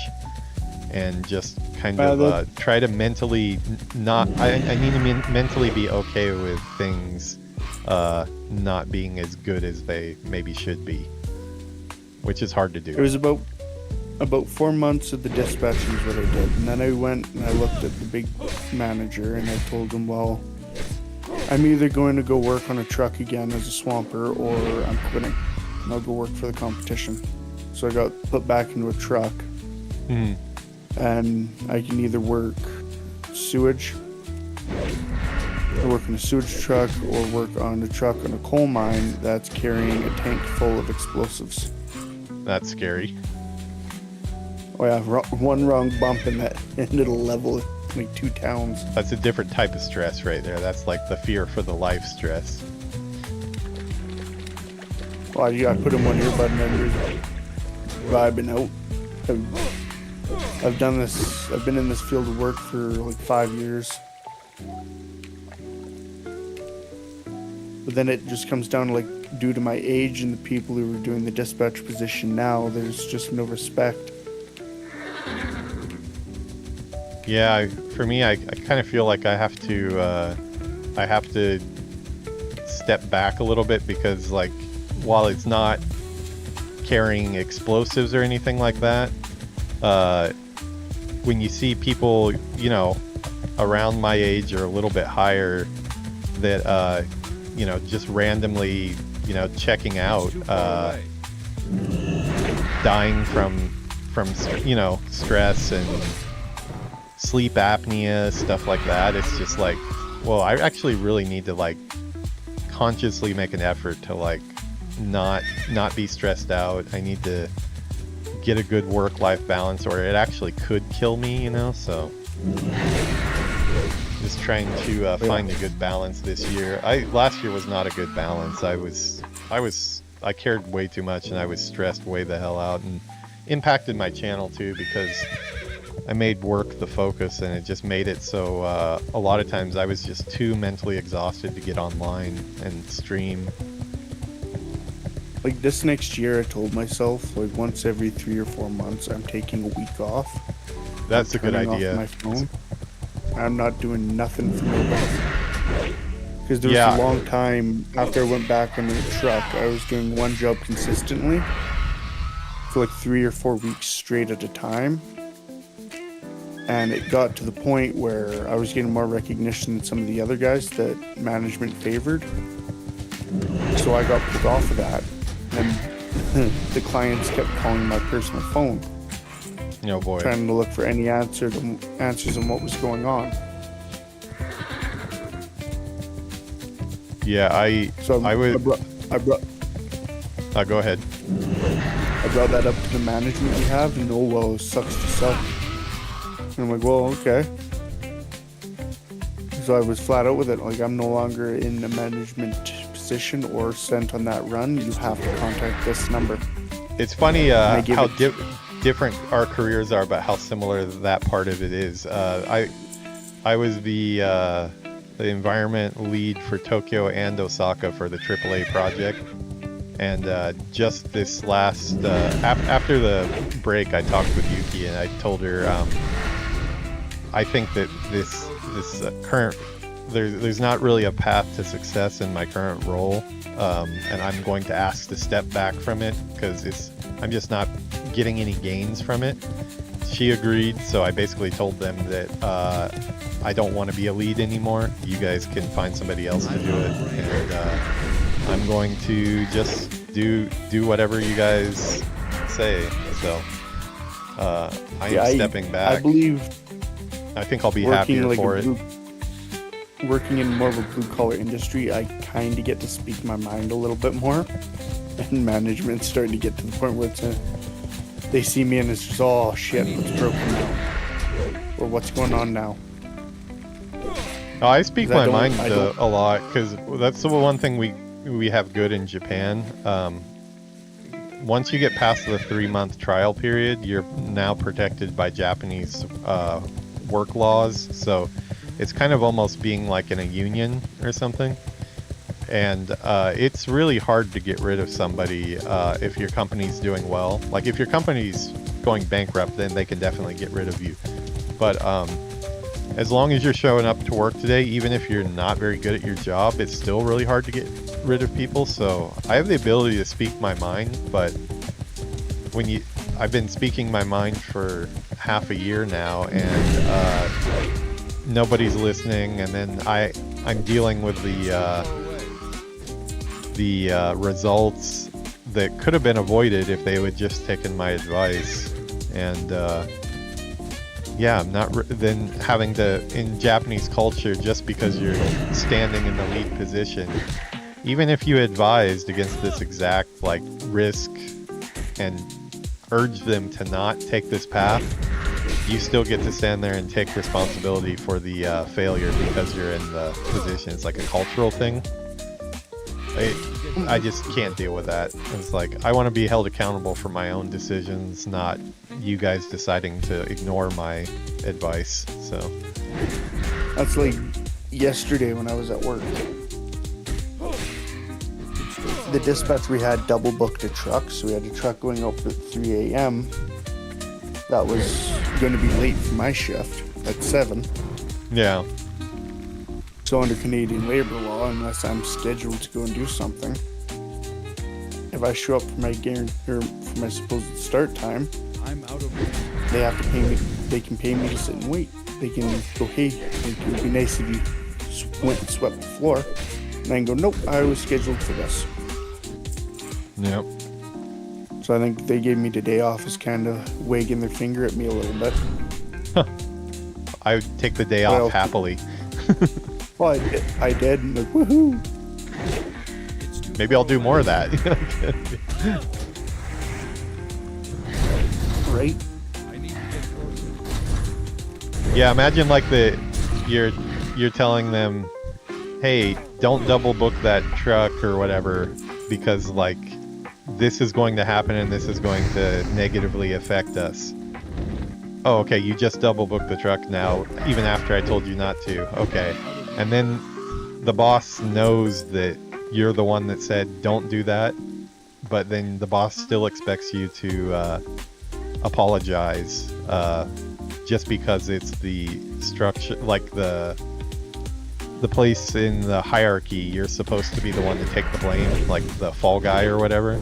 and just kind of try to mentally I need to mentally be okay with things not being as good as they maybe should be, which is hard to do. It was about 4 months of the dispatching is what I did, and then I went and I looked at the big manager and I told him, well, I'm either going to go work on a truck again as a swamper, or I'm quitting and I'll go work for the competition. So I got put back into a truck, and I can either work sewage, or work in a sewage truck, or work on a truck on a coal mine that's carrying a tank full of explosives. That's scary. Oh yeah, one wrong bump and it'll level like 2 towns. That's a different type of stress right there. That's like the fear for the life stress. Well, I put in one earbud and then vibing out. I've done this. I've been in this field of work for like 5 years. But then it just comes down to, like, due to my age and the people who are doing the dispatch position now, there's just no respect. Yeah, for me, I kind of feel like I have to step back a little bit, because, like, while it's not carrying explosives or anything like that, when you see people, you know, around my age or a little bit higher that, you know, just randomly, you know, checking out, dying from, you know, stress and sleep apnea, stuff like that, it's just like, well, I actually really need to, like, consciously make an effort to, like, not be stressed out. I need to get a good work-life balance, or it actually could kill me, you know. So just trying to find a good balance this year. Last year was not a good balance. I cared way too much, and I was stressed way the hell out, and impacted my channel too, because I made work the focus, and it just made it so a lot of times I was just too mentally exhausted to get online and stream. Like, this next year, I told myself, like, once every 3 or 4 months, I'm taking a week off. That's a good idea. Off my phone. I'm not doing nothing for nobody. Because there was Yeah. a long time after I went back on the truck, I was doing one job consistently for like 3 or 4 weeks straight at a time. And it got to the point where I was getting more recognition than some of the other guys that management favored. So I got pulled off of that. And the clients kept calling my personal phone, Oh boy. trying to look for any answers on what was going on. Yeah, So I would. I brought Go ahead. I brought that up to the management we have, and oh well, it sucks to suck. And I'm like, well, okay. So I was flat out with it. Like, I'm no longer in a management position or sent on that run. You have to contact this number. It's funny I give how it- different our careers are, but how similar that part of it is. I was the environment lead for Tokyo and Osaka for the AAA project, and just this last after the break, I talked with Yuki and I told her I think that this current there's not really a path to success in my current role, and I'm going to ask to step back from it because I'm just not getting any gains from it. She agreed, so I basically told them that I don't want to be a lead anymore. You guys can find somebody else to do it, and I'm going to just do whatever you guys say. So I'm stepping back. I believe I think I'll be working happier like for it. Working in more of a blue collar industry, I kind of get to speak my mind a little bit more. And management's starting to get to the point where it's they see me and it's just, oh shit, what's broken now? Or what's going on now? Oh, I speak 'Cause I my don't- mind I don't- a lot because that's the one thing we have good in Japan. Once you get past the 3-month trial period, you're now protected by Japanese work laws. So it's kind of almost being like in a union or something. And it's really hard to get rid of somebody if your company's doing well. Like if your company's going bankrupt, then they can definitely get rid of you. But as long as you're showing up to work today, even if you're not very good at your job, it's still really hard to get rid of people. So I have the ability to speak my mind, but I've been speaking my mind for half a year now, and nobody's listening. And then I'm dealing with the results that could have been avoided if they would just taken my advice. And yeah, I'm not then having to, in Japanese culture, just because you're standing in the lead position, even if you advised against this exact like risk and urge them to not take this path, you still get to stand there and take responsibility for the failure because you're in the position. It's like a cultural thing. I just can't deal with that. It's like, I want to be held accountable for my own decisions, not you guys deciding to ignore my advice. So That's like yesterday when I was at work. The dispatch we had double booked a truck, so we had a truck going up at 3 a.m. That was going to be late for my shift at 7. yeah, So under Canadian labor law, unless I'm scheduled to go and do something, if I show up for my for my supposed start time, I'm out of range. they have to pay me. They can pay me to sit and wait. They can go, hey, it would be nice if you went and swept the floor. And I can go, nope, I was scheduled for this. yep. So I think they gave me the day off as kind of wagging their finger at me a little bit. I would take the day Well, off happily. Well, I did. And like, woohoo! Maybe I'll do more of that. Right? I need to get closer. Yeah, imagine like you're telling them, hey, don't double book that truck or whatever because like this is going to happen and this is going to negatively affect us. Oh, okay, you just double booked the truck now, even after I told you not to. Okay. And then the boss knows that you're the one that said don't do that, but then the boss still expects you to apologize just because it's the structure, like the place in the hierarchy. You're supposed to be the one to take the blame, like the fall guy or whatever.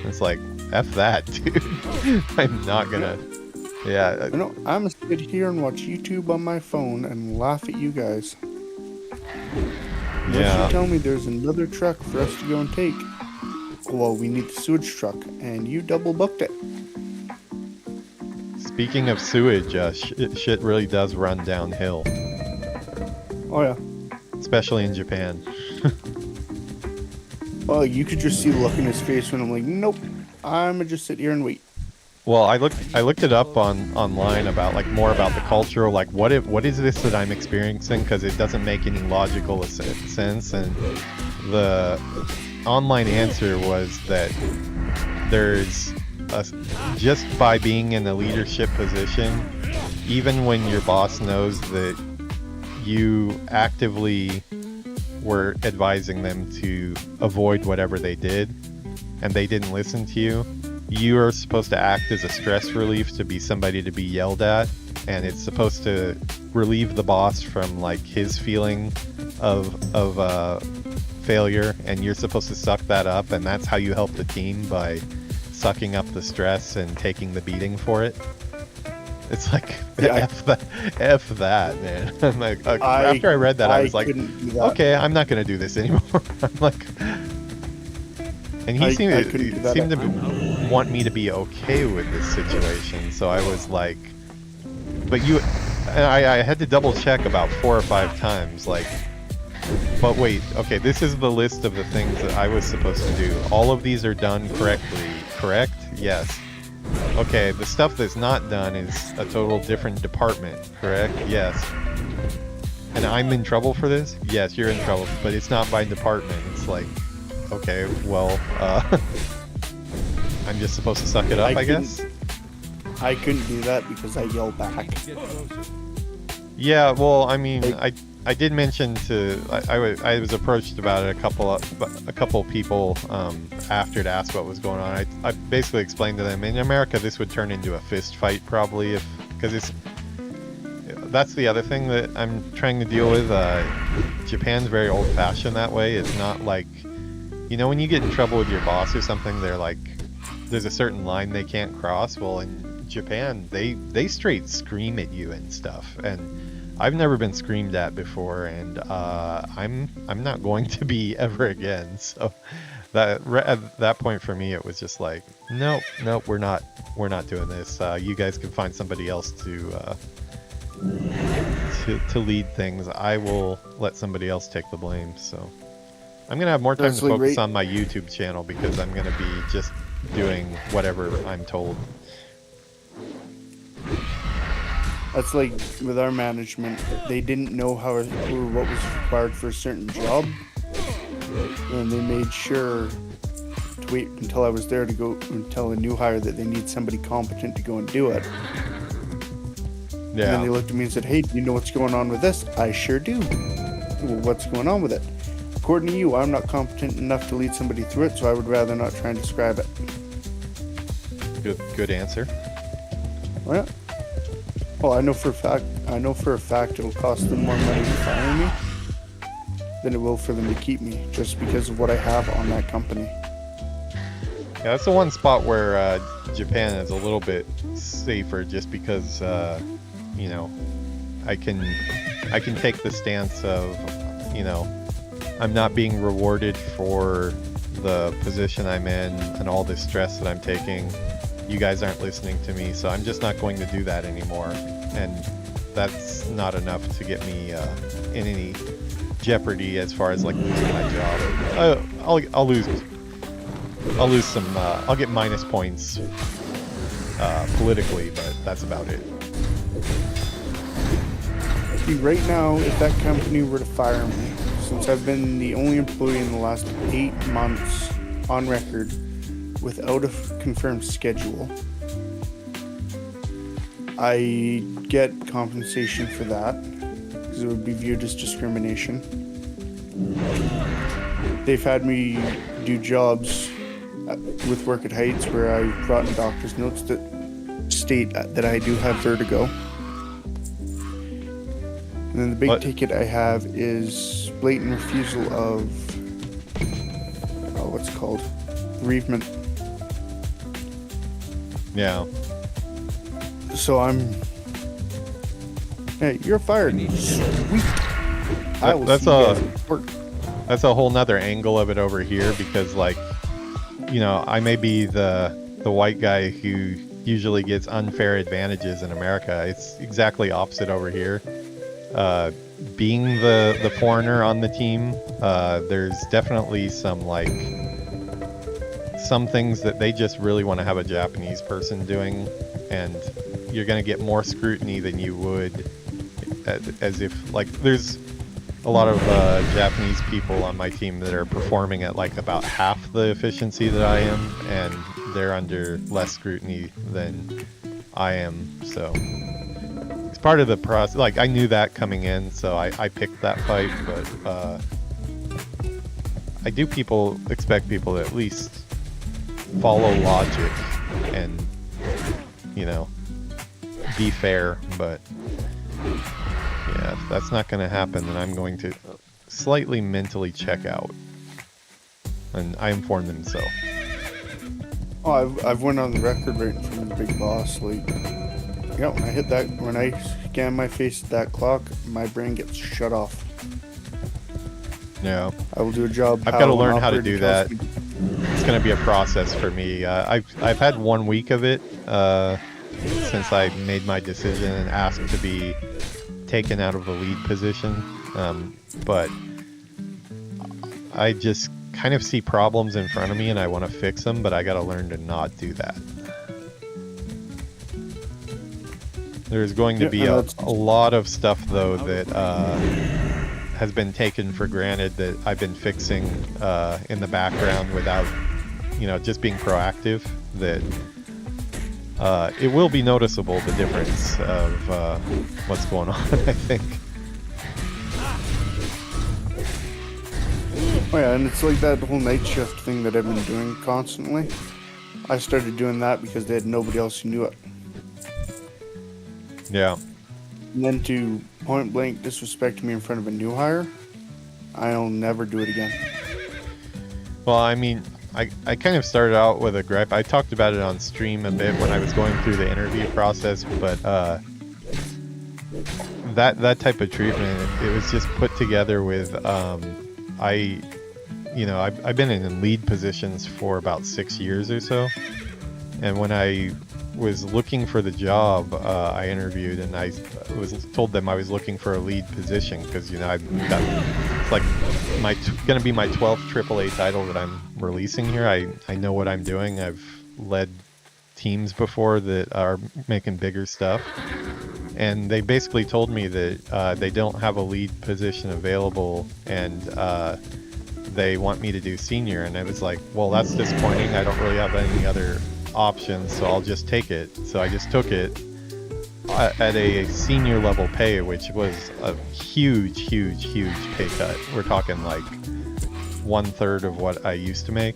It's like, F that, dude. I'm not gonna. Yeah. You know, I'm gonna sit here and watch YouTube on my phone and laugh at you guys. Unless Yeah. you tell me there's another truck for us to go and take. Well, we need the sewage truck, and you double booked it. Speaking of sewage, shit really does run downhill, Oh yeah. especially in Japan. Well, you could just see the look in his face when I'm like, nope, I'm gonna just sit here and wait. Well, I looked it up online about like more about the culture, like what is this that I'm experiencing, because it doesn't make any logical sense, and the online answer was that there's just by being in a leadership position, even when your boss knows that you actively were advising them to avoid whatever they did and they didn't listen to you, you are supposed to act as a stress relief, to be somebody to be yelled at, and it's supposed to relieve the boss from like his feeling of failure, and you're supposed to suck that up, and that's how you help the team, by sucking up the stress and taking the beating for it. It's like, Yeah, F that, man. I'm like, after I read that, I was like, couldn't do that. okay, I'm not going to do this anymore. I'm like, and he I seemed couldn't do that. to want me to be okay with this situation. So I was like, but I had to double check about 4 or 5 times, like, but wait, okay, this is the list of the things that I was supposed to do. All of these are done correctly, correct? Yes. Okay, the stuff that's not done is a total different department, correct? Yes. And I'm in trouble for this? Yes, you're in trouble, but it's not by department. It's like, okay, well, I'm just supposed to suck it up, I guess? I couldn't do that because I yelled back. Get closer. Yeah, well, I mean, I did mention to I was approached about it a couple people after to ask what was going on. I basically explained to them, in America this would turn into a fist fight probably, because that's the other thing that I'm trying to deal with. Japan's very old-fashioned that way. It's not like, you know, when you get in trouble with your boss or something, they're like, there's a certain line they can't cross. Well, in Japan, they straight scream at you and stuff, and I've never been screamed at before, and I'm not going to be ever again. So at that point for me, it was just like, nope, we're not doing this. You guys can find somebody else to lead things. I will let somebody else take the blame. So I'm gonna have more time to focus on my YouTube channel, because I'm gonna be just doing whatever I'm told. That's like with our management, they didn't know how or what was required for a certain job, and they made sure to wait until I was there to go and tell a new hire that they need somebody competent to go and do it. Yeah. And then they looked at me and said, "Hey, do you know what's going on with this?" I sure do. Well, what's going on with it? According to you, I'm not competent enough to lead somebody through it, so I would rather not try and describe it. Good answer. Well, I know for a fact it'll cost them more money to fire me than it will for them to keep me, just because of what I have on that company. Yeah, that's the one spot where Japan is a little bit safer, just because you know, I can take the stance of, you know, I'm not being rewarded for the position I'm in and all this stress that I'm taking. You guys aren't listening to me, so I'm just not going to do that anymore. And that's not enough to get me in any jeopardy as far as like losing my job. I'll lose some. I'll get minus points politically, but that's about it. See, right now, if that company were to fire me, since I've been the only employee in the last 8 months on record without a confirmed schedule, I get compensation for that, because it would be viewed as discrimination. They've had me do jobs with Work at Heights where I've brought in doctor's notes that state that I do have vertigo. And then the big ticket I have is blatant refusal of, what's it called? Bereavement. Yeah. So hey, you're fired. Sweet. I will see you guys at work. That's a whole nother angle of it over here, because like, you know, I may be the white guy who usually gets unfair advantages in America. It's exactly opposite over here. Being the foreigner on the team, there's definitely some some things that they just really want to have a Japanese person doing, and you're going to get more scrutiny than you would as if, like, there's a lot of Japanese people on my team that are performing at like about half the efficiency that I am, and they're under less scrutiny than I am. So it's part of the process. Like, I knew that coming in, so I picked that fight. But I do expect people to at least follow logic and, you know, be fair. But yeah, if that's not going to happen, then I'm going to slightly mentally check out. And I informed them so. Oh, I've went on the record right in front of the big boss. Like, yeah, when I hit that, when I scan my face at that clock, my brain gets shut off. Yeah. I will do a job. I've got to learn how to do that. It's going to be a process for me. I've had 1 week of it since I made my decision and asked to be taken out of the lead position, but I just kind of see problems in front of me and I want to fix them, but I got to learn to not do that. There's going to be a lot of stuff though that has been taken for granted that I've been fixing in the background without, you know, just being proactive. That it will be noticeable, the difference of what's going on, I think. Oh yeah, and it's like that whole night shift thing that I've been doing constantly. I started doing that because they had nobody else who knew it. Yeah. And then to point blank disrespect me in front of a new hire, I'll never do it again. Well, I mean, I kind of started out with a gripe. I talked about it on stream a bit when I was going through the interview process, but that type of treatment, it was just put together with I've been in lead positions for about 6 years or so, and when I was looking for the job, I interviewed and I was told them I was looking for a lead position because, you know, it's like going to be my 12th AAA title that I'm releasing here. I know what I'm doing. I've led teams before that are making bigger stuff, and they basically told me that they don't have a lead position available, and they want me to do senior. And I was like, well, that's disappointing. I don't really have any other options, so I'll just take it. So I just took it at a senior level pay, which was a huge pay cut. We're talking like 1/3 of what I used to make.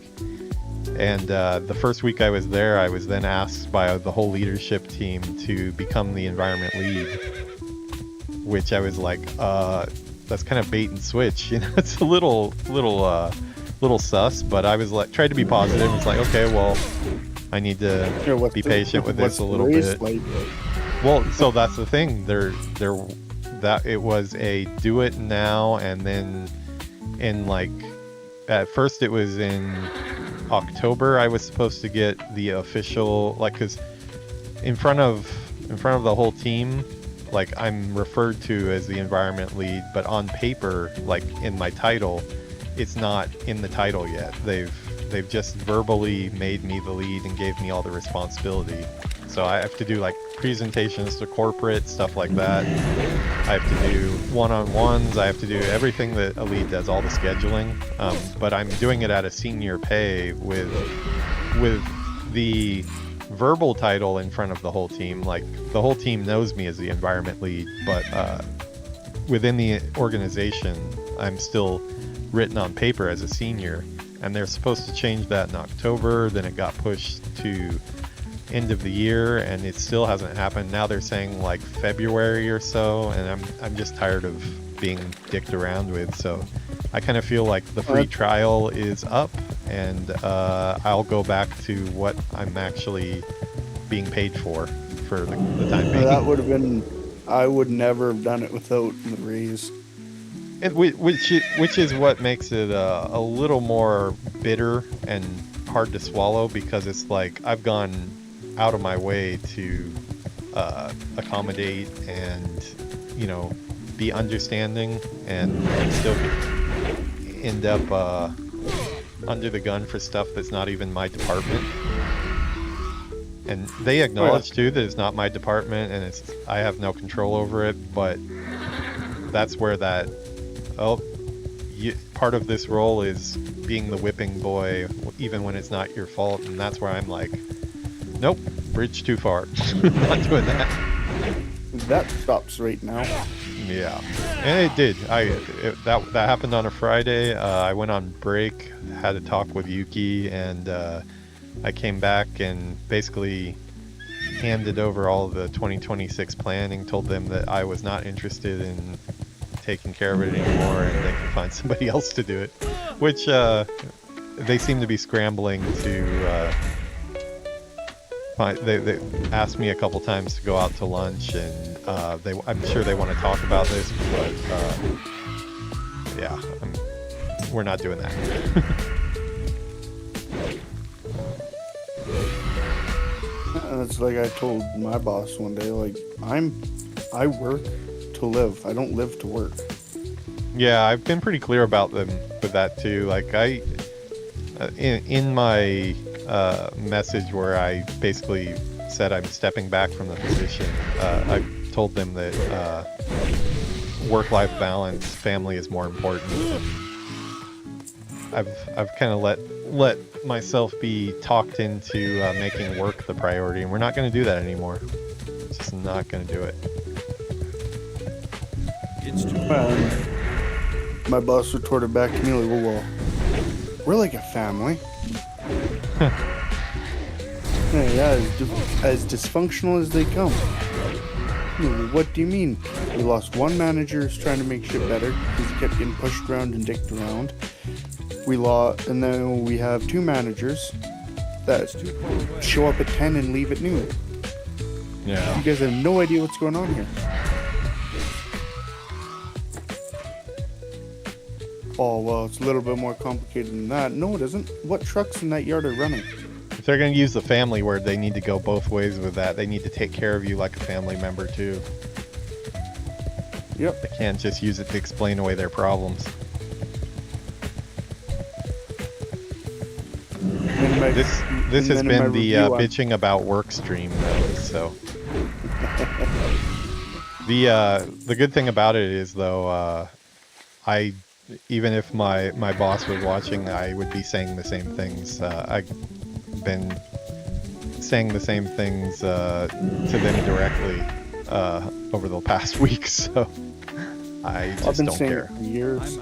And the first week I was there, I was then asked by the whole leadership team to become the environment lead, which I was like, that's kind of bait and switch, you know. It's a little sus, but I was like, tried to be positive. It's like, okay, well, I need to be patient with this a little bit. Like? Well, so that's the thing. That it was a do it now, and then in like, at first it was in October I was supposed to get the official, like, because in front of the whole team, like, I'm referred to as the environment lead, but on paper, like in my title, it's not in the title yet. They've just verbally made me the lead and gave me all the responsibility. So I have to do like presentations to corporate, stuff like that. I have to do one-on-ones. I have to do everything that a lead does, all the scheduling. But I'm doing it at a senior pay with the verbal title in front of the whole team. Like, the whole team knows me as the environment lead, but within the organization, I'm still written on paper as a senior. And they're supposed to change that in October. Then it got pushed to end of the year, and it still hasn't happened. Now they're saying like February or so, and I'm just tired of being dicked around with. So I kind of feel like the free trial is up, and I'll go back to what I'm actually being paid for the time being. That would have been, I would never have done it without the raise. Which is what makes it a little more bitter and hard to swallow, because it's like I've gone out of my way to accommodate and, you know, be understanding, and still end up under the gun for stuff that's not even my department. And they acknowledge too that it's not my department and I have no control over it, but that's where that part of this role is being the whipping boy even when it's not your fault, and that's where I'm like, nope, bridge too far. Not doing that. That stops right now. Yeah, and it did. That happened on a Friday. I went on break, had a talk with Yuki, and I came back and basically handed over all the 2026 planning, told them that I was not interested in taking care of it anymore and they can find somebody else to do it, which they seem to be scrambling to find. They asked me a couple times to go out to lunch, and I'm sure they want to talk about this, but yeah, we're not doing that. It's like I told my boss one day, like, I work to live. I don't live to work. Yeah, I've been pretty clear about them with that too. Like in my message where I basically said I'm stepping back from the position, I told them that work-life balance, family is more important. I've kind of let myself be talked into making work the priority, and we're not going to do that anymore. Just not going to do it. My boss retorted back to me like, well, we're like a family. Yeah, as dysfunctional as they come. What do you mean? We lost one manager who's trying to make shit better because he kept getting pushed around and dicked around. And then we have two managers that show up at 10 and leave at noon. Yeah. You guys have no idea what's going on here. Oh, well, it's a little bit more complicated than that. No, it isn't. What trucks in that yard are running? If they're going to use the family word, they need to go both ways with that. They need to take care of you like a family member, too. Yep. They can't just use it to explain away their problems. This has been the bitching about work stream, though, so... The good thing about it is, though, even if my boss was watching, I would be saying the same things. I've been saying the same things to them directly over the past week, so I just don't care. I've been saying it for years.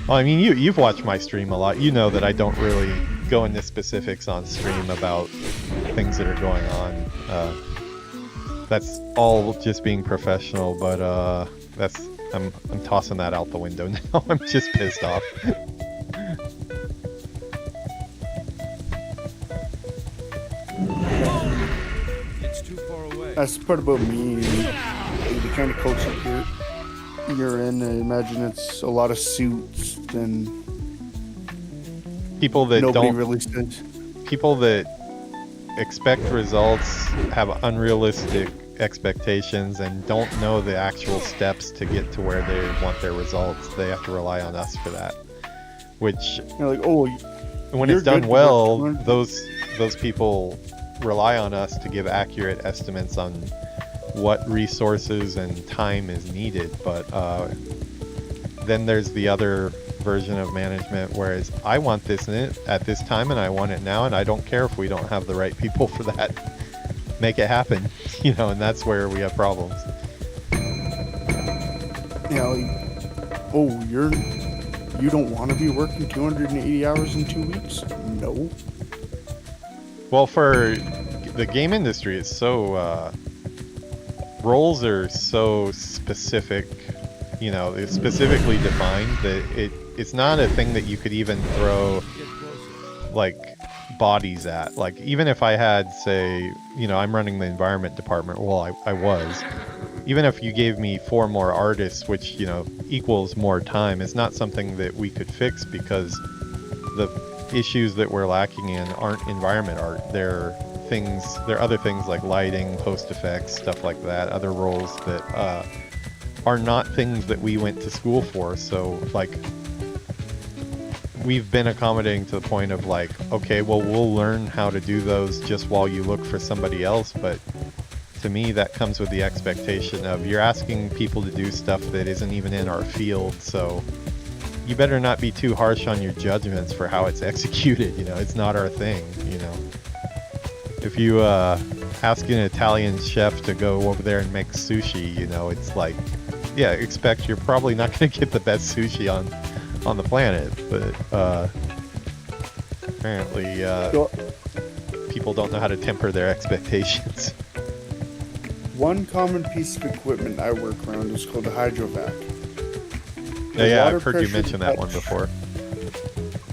Well, I mean, you've watched my stream a lot. You know that I don't really go into specifics on stream about things that are going on. That's all just being professional, but I'm tossing that out the window now. I'm just pissed off. It's too far away. That's the part about me, the kind of culture you're in. I imagine it's a lot of suits and People that nobody don't really says. people that expect results, have unrealistic expectations, and don't know the actual steps to get to where they want their results. They have to rely on us for that. Which, You're like, oh, when you're it's done good, well, but- those people rely on us to give accurate estimates on what resources and time is needed. But then there's the other version of management, whereas I want this in it at this time and I want it now, and I don't care if we don't have the right people for that. Make it happen, and that's where we have problems. Oh, you don't want to be working 280 hours in 2 weeks? No. Well, for the game industry, it's so roles are so specific, it's specifically defined that it's not a thing that you could even throw like bodies at. Like, even if I had, say, I'm running the environment department, well, I was, even if you gave me 4 more artists, which equals more time, it's not something that we could fix, because the issues that we're lacking in aren't environment art. They're other things like lighting, post effects, stuff like that, other roles that are not things that we went to school for. So like, we've been accommodating to the point of like, okay, well, we'll learn how to do those just while you look for somebody else. But to me, that comes with the expectation of you're asking people to do stuff that isn't even in our field. So you better not be too harsh on your judgments for how it's executed. You know, it's not our thing, you know. If you ask an Italian chef to go over there and make sushi, you know, it's like, yeah, expect you're probably not going to get the best sushi on the planet. But apparently people don't know how to temper their expectations. One common piece of equipment I work around is called a hydrovac. Yeah, I've heard you mention that one before.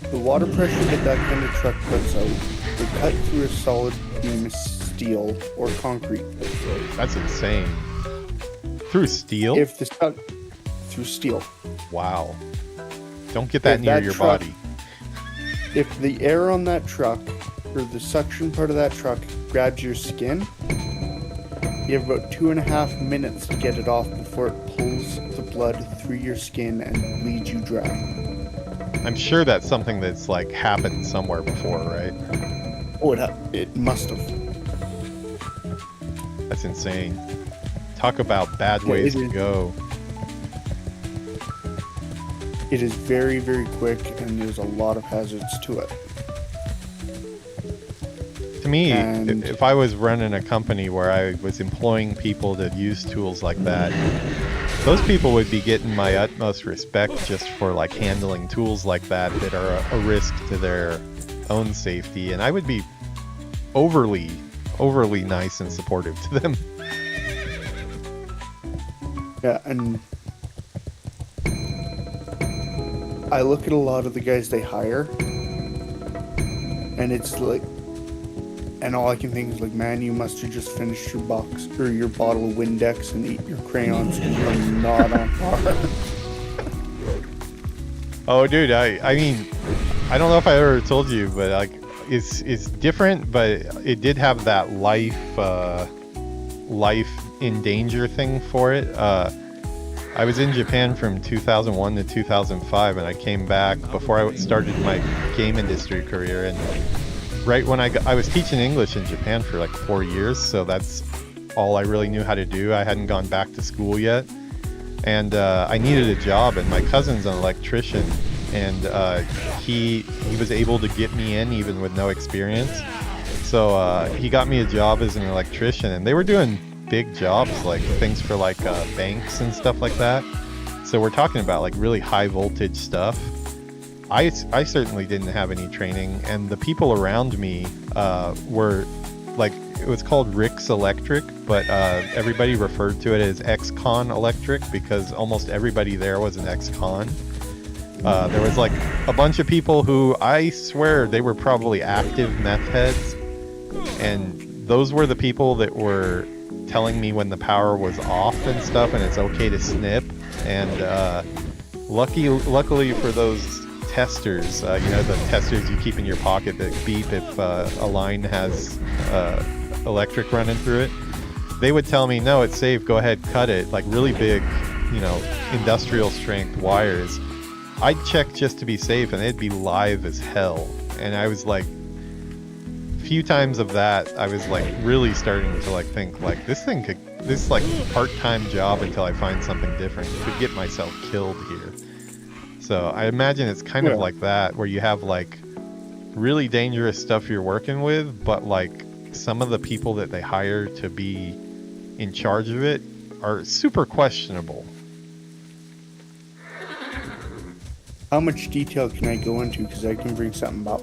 The water pressure that kind of truck puts out will cut through a solid beam of steel or concrete. That's insane. Through steel? If the stuff through steel. Wow. Don't get that If near that your truck- body. If the air on that truck, or the suction part of that truck, grabs your skin, you have about 2.5 minutes to get it off before it pulls the blood through your skin and bleeds you dry. I'm sure that's something that's like happened somewhere before, right? Oh, it must have. That's insane. Talk about bad Yeah, ways it to is. go. It is very, very quick, and there's a lot of hazards to it. To me, And- if I was running a company where I was employing people to use tools like that, those people would be getting my utmost respect just for like handling tools like that are a risk to their own safety, and I would be overly nice and supportive to them. Yeah, and I look at a lot of the guys they hire, and it's like, and all I can think is like, man, you must have just finished your box or your bottle of Windex and eat your crayons, and you're not on par. Oh, dude, I mean, I don't know if I ever told you, but like, it's different, but it did have that life in danger thing for it. I was in Japan from 2001 to 2005, and I came back before I started my game industry career. And right when I was teaching English in Japan for like 4 years, so that's all I really knew how to do. I hadn't gone back to school yet, and I needed a job. And my cousin's an electrician, and he was able to get me in even with no experience. So he got me a job as an electrician, and they were doing big jobs, like things for like banks and stuff like that. So we're talking about like really high voltage stuff. I certainly didn't have any training, and the people around me were like, it was called Rick's Electric, but everybody referred to it as ex-con electric because almost everybody there was an ex-con. There was like a bunch of people who I swear they were probably active meth heads, and those were the people that were telling me when the power was off and stuff, and it's okay to snip. And luckily for those testers, you know, the testers you keep in your pocket that beep if a line has electric running through it, they would tell me, no, it's safe, go ahead, cut it, like really big, you know, industrial strength wires. I'd check just to be safe, and it'd be live as hell. And I was like, few times of that, I was like really starting to like think like this like part-time job until I find something different could get myself killed here. So I imagine it's kind of like that, where you have like really dangerous stuff you're working with, but like some of the people that they hire to be in charge of it are super questionable. How much detail can I go into? Because I can bring something up.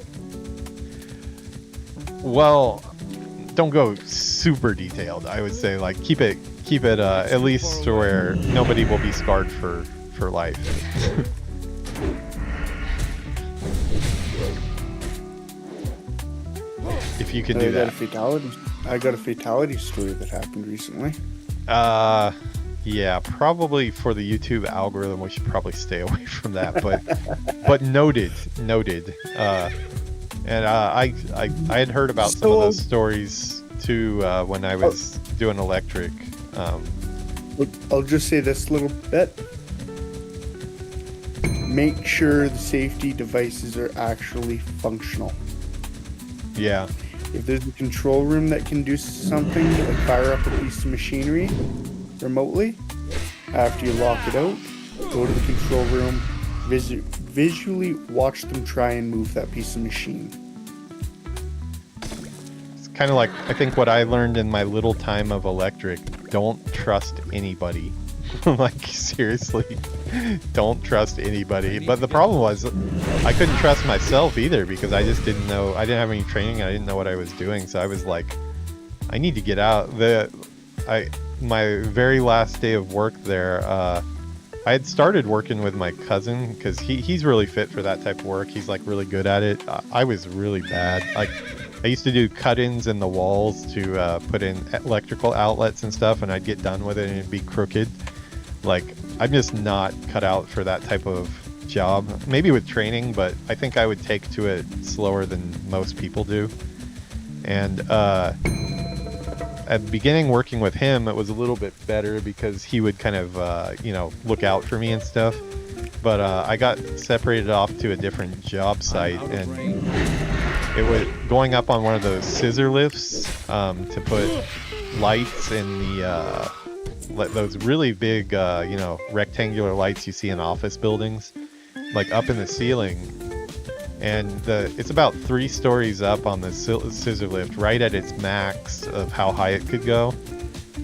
Well, don't go super detailed. I would say like keep it at least to where nobody will be scarred for life. If you can do that. I got a fatality story that happened recently. Yeah, probably for the YouTube algorithm, we should probably stay away from that. But noted. And I had heard about some of those stories too when I was doing electric. I'll just say this little bit. Make sure the safety devices are actually functional. Yeah. If there's a control room that can do something, like fire up a piece of machinery remotely, after you lock it out, go to the control room, visually watch them try and move that piece of machine. It's kind of like, I think what I learned in my little time of electric, don't trust anybody. Like, seriously, don't trust anybody. But the problem was, I couldn't trust myself either, because I just didn't know, I didn't have any training, I didn't know what I was doing, so I was like, I need to get out. My very last day of work there, I had started working with my cousin, because he's really fit for that type of work. He's like really good at it. I was really bad. Like, I used to do cut-ins in the walls to put in electrical outlets and stuff, and I'd get done with it and it'd be crooked. Like, I'm just not cut out for that type of job. Maybe with training, but I think I would take to it slower than most people do. And at the beginning working with him, it was a little bit better because he would kind of, look out for me and stuff. But I got separated off to a different job site, and it was going up on one of those scissor lifts to put lights in the those really big, rectangular lights you see in office buildings, like up in the ceiling. And it's about 3 stories up on the scissor lift, right at its max of how high it could go.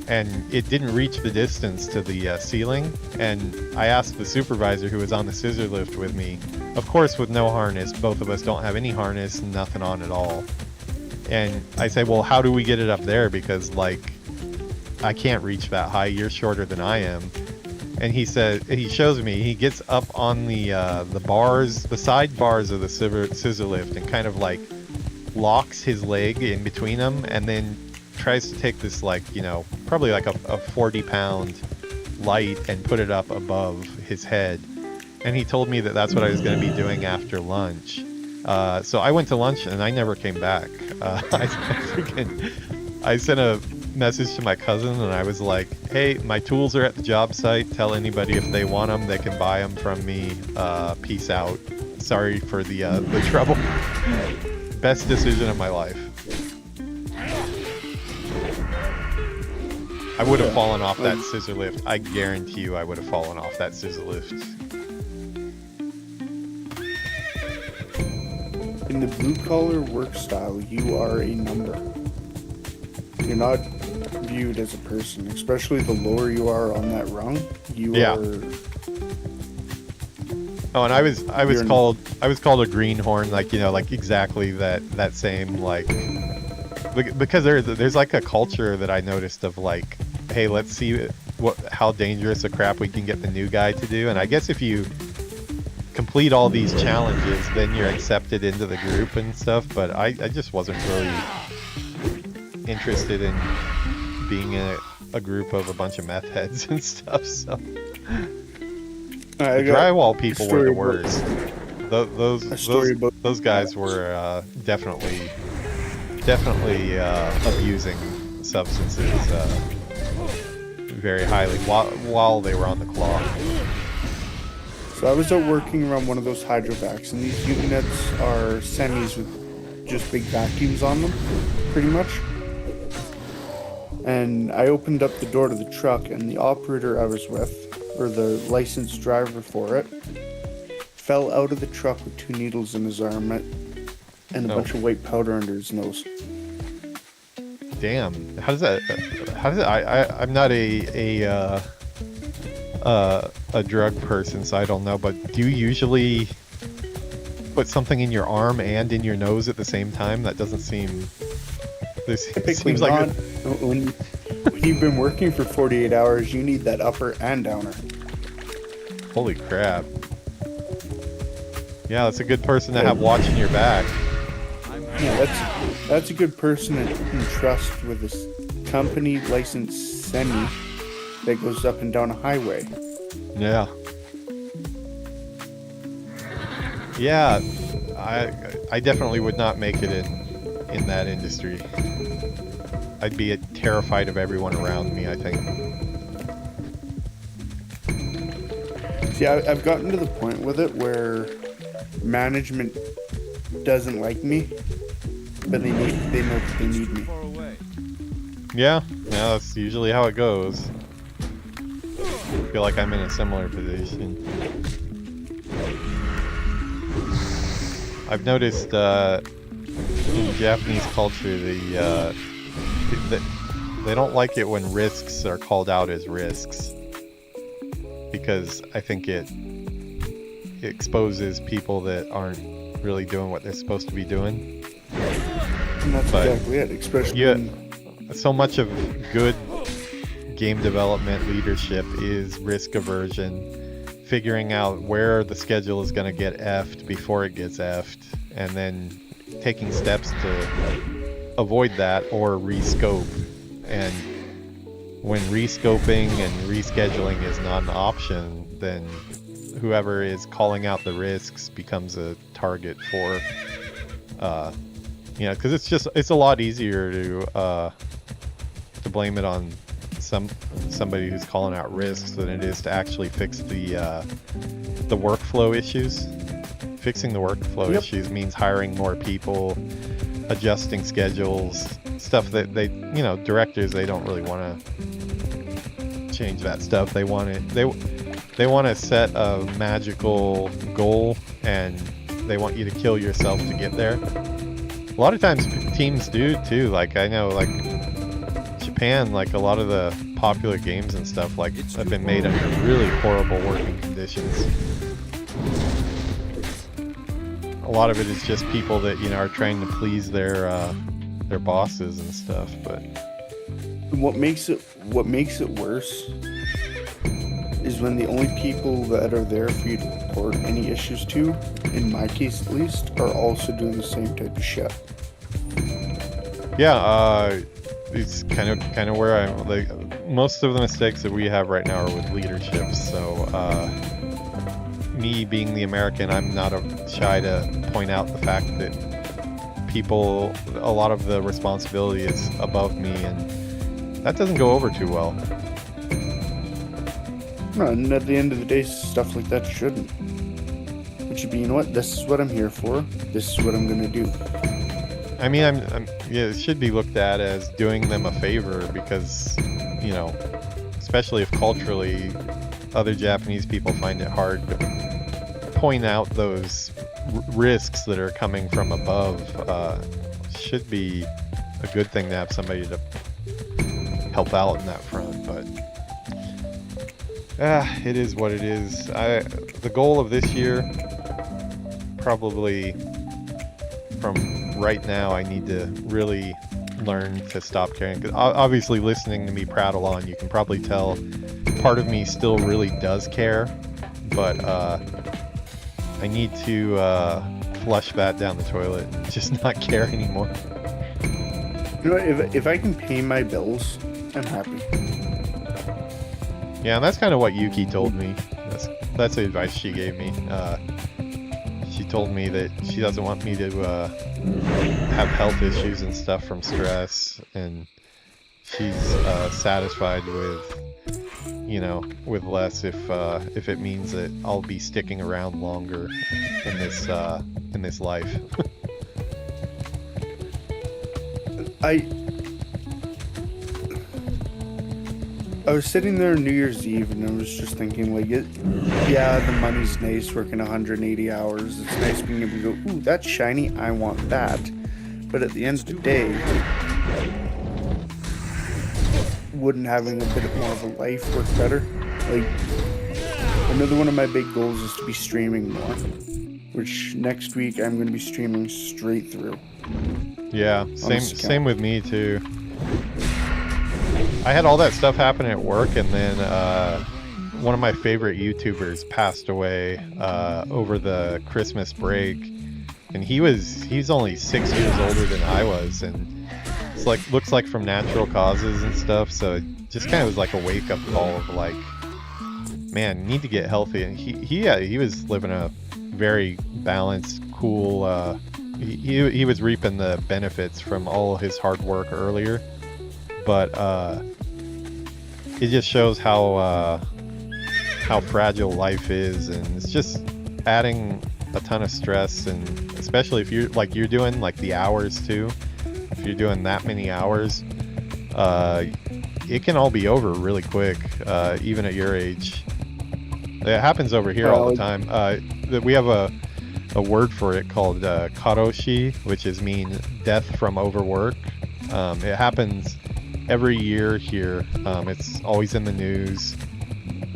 And it didn't reach the distance to the ceiling. And I asked the supervisor who was on the scissor lift with me, of course with no harness, both of us don't have any harness, nothing on at all. And I said, well, how do we get it up there? Because, like, I can't reach that high, you're shorter than I am. And he said, he shows me, he gets up on the bars, the side bars of the scissor lift, and kind of like locks his leg in between them, and then tries to take this, like, probably like a 40-pound light and put it up above his head. And he told me that that's what I was going to be doing after lunch. So I went to lunch and I never came back. I sent a message to my cousin and I was like, hey, my tools are at the job site, tell anybody if they want them, they can buy them from me, peace out, sorry for the trouble. Best decision of my life. I would have fallen off that scissor lift. I guarantee you I would have fallen off that scissor lift. In the blue collar work style, you are a number. You're not viewed as a person, especially the lower you are on that rung. You are. Oh, and I was called a greenhorn, like, like exactly that same, like, because there's like a culture that I noticed of like, hey, let's see how dangerous a crap we can get the new guy to do. And I guess if you complete all these challenges, then you're accepted into the group and stuff. But I just wasn't really interested in being in a group of a bunch of meth heads and stuff. So the drywall people were the worst. Those guys were definitely abusing substances very highly while they were on the clock. So I was out working around one of those hydrovacs, and these units are semis with just big vacuums on them, pretty much. And I opened up the door to the truck, and the operator I was with, or the licensed driver for it, fell out of the truck with 2 needles in his arm and a bunch of white powder under his nose. Damn. I'm not a drug person, so I don't know, but do you usually put something in your arm and in your nose at the same time? That doesn't seem... Typically not. When you've been working for 48 hours, you need that upper and downer. Holy crap. Yeah, that's a good person to have watching your back. Yeah, that's a good person to entrust with this company licensed semi that goes up and down a highway. Yeah. Yeah, I definitely would not make it in that industry. I'd be terrified of everyone around me, I think. See, I've gotten to the point with it where management doesn't like me, but they know that they need me. Yeah, that's usually how it goes. I feel like I'm in a similar position. I've noticed in Japanese culture, they don't like it when risks are called out as risks, because I think it exposes people that aren't really doing what they're supposed to be doing. And that's exactly it, especially so much of good game development leadership is risk aversion, figuring out where the schedule is going to get effed before it gets effed, and then taking steps to avoid that or rescope. And when rescoping and rescheduling is not an option, then whoever is calling out the risks becomes a target for because it's a lot easier to blame it on somebody who's calling out risks than it is to actually fix the workflow issues. Fixing the workflow issues means hiring more people, adjusting schedules, stuff that directors, they don't really want to change that stuff. They want to set a magical goal, and they want you to kill yourself to get there. A lot of times teams do too. Like I know, like Japan, like a lot of the popular games and stuff, like have been made under really horrible working conditions. A lot of it is just people that are trying to please their bosses and stuff. But what makes it worse is when the only people that are there for you to report any issues to, in my case at least, are also doing the same type of shit. Yeah, it's kind of where I'm like. Most of the mistakes that we have right now are with leadership. So me being the American, I'm not shy to point out the fact that a lot of the responsibility is above me, and that doesn't go over too well. No, and at the end of the day, stuff like that shouldn't. It should be, this is what I'm here for. This is what I'm gonna do. I mean, it should be looked at as doing them a favor, because, especially if culturally other Japanese people find it hard to point out those risks that are coming from above. Should be a good thing to have somebody to help out in that front, but it is what it is. The goal of this year, probably from right now, I need to really learn to stop caring. 'Cause obviously, listening to me prattle on, you can probably tell part of me still really does care, but I need to flush that down the toilet and just not care anymore. If I can pay my bills, I'm happy. Yeah, and that's kind of what Yuki told me. That's the advice she gave me. She told me that she doesn't want me to have health issues and stuff from stress, and she's satisfied with with less if it means that I'll be sticking around longer in this life. I was sitting there on New Year's Eve, and I was just thinking, the money's nice, working 180 hours. It's nice being able to go, ooh, that's shiny, I want that. But at the end of the day, wouldn't having a bit more of a life work better? Another one of my big goals is to be streaming more, which next week I'm going to be streaming straight through. Yeah, same with me too. I had all that stuff happen at work, and then one of my favorite YouTubers passed away over the Christmas break, and he's only 6 years older than I was, and it's looks like from natural causes and stuff. So it just kind of was like a wake up call of like, man, need to get healthy. And he was living a very balanced, cool. He was reaping the benefits from all his hard work earlier, but it just shows how how fragile life is, and it's just adding a ton of stress. And especially if you're doing like the hours too, if you're doing that many hours, it can all be over really quick, even at your age. It happens over here all the time. We have a word for it called karoshi, which mean death from overwork. It happens every year here. It's always in the news.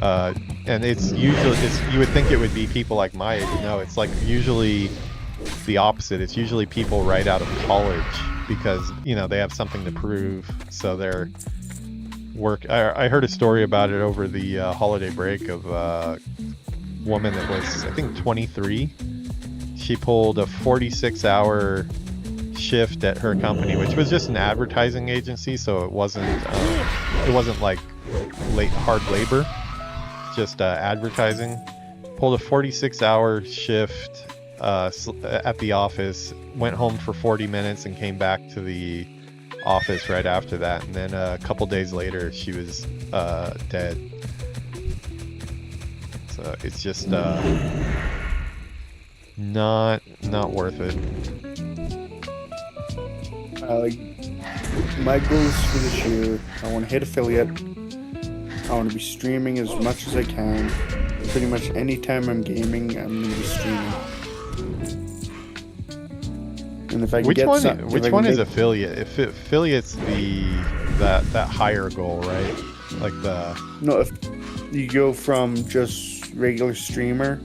And it's usually, you would think it would be people like my age. No, it's like usually the opposite. It's usually people right out of college because, you know, they have something to prove. So they're I heard a story about it over the holiday break of a woman that was, I think, 23. She pulled a 46-hour shift at her company, which was just an advertising agency, so it wasn't like hard labor, just advertising. Pulled a 46-hour shift at the office, went home for 40 minutes and came back to the office right after that, and then a couple days later she was dead. So it's just not worth it. My goals for this year, I want to hit affiliate. I want to be streaming as much as I can. Pretty much anytime I'm gaming, I'm going to be streaming. And if I can which one is affiliate? If affiliate's that higher goal, right? Like no, if you go from just regular streamer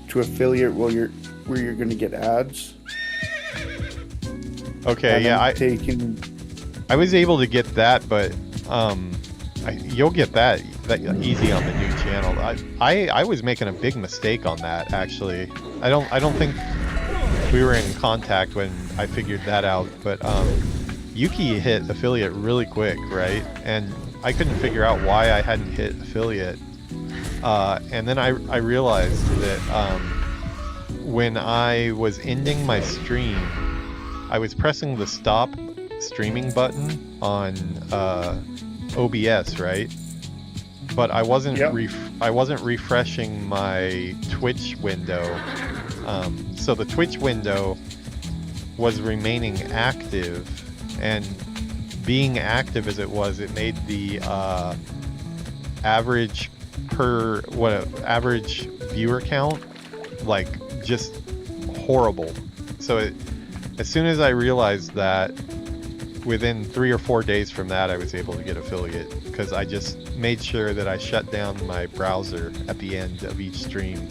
to affiliate where you're going to get ads. Okay, yeah, I was able to get that, but you'll get that easy on the new channel. I was making a big mistake on that, actually. I don't think we were in contact when I figured that out, but Yuki hit affiliate really quick, right? And I couldn't figure out why I hadn't hit affiliate. And then I realized that when I was ending my stream, I was pressing the stop streaming button on OBS, right? But I wasn't I wasn't refreshing my Twitch window. So the Twitch window was remaining active, and being active as it was, it made the average viewer count like just horrible. So as soon as I realized that, within 3 or 4 days from that, I was able to get affiliate, because I just made sure that I shut down my browser at the end of each stream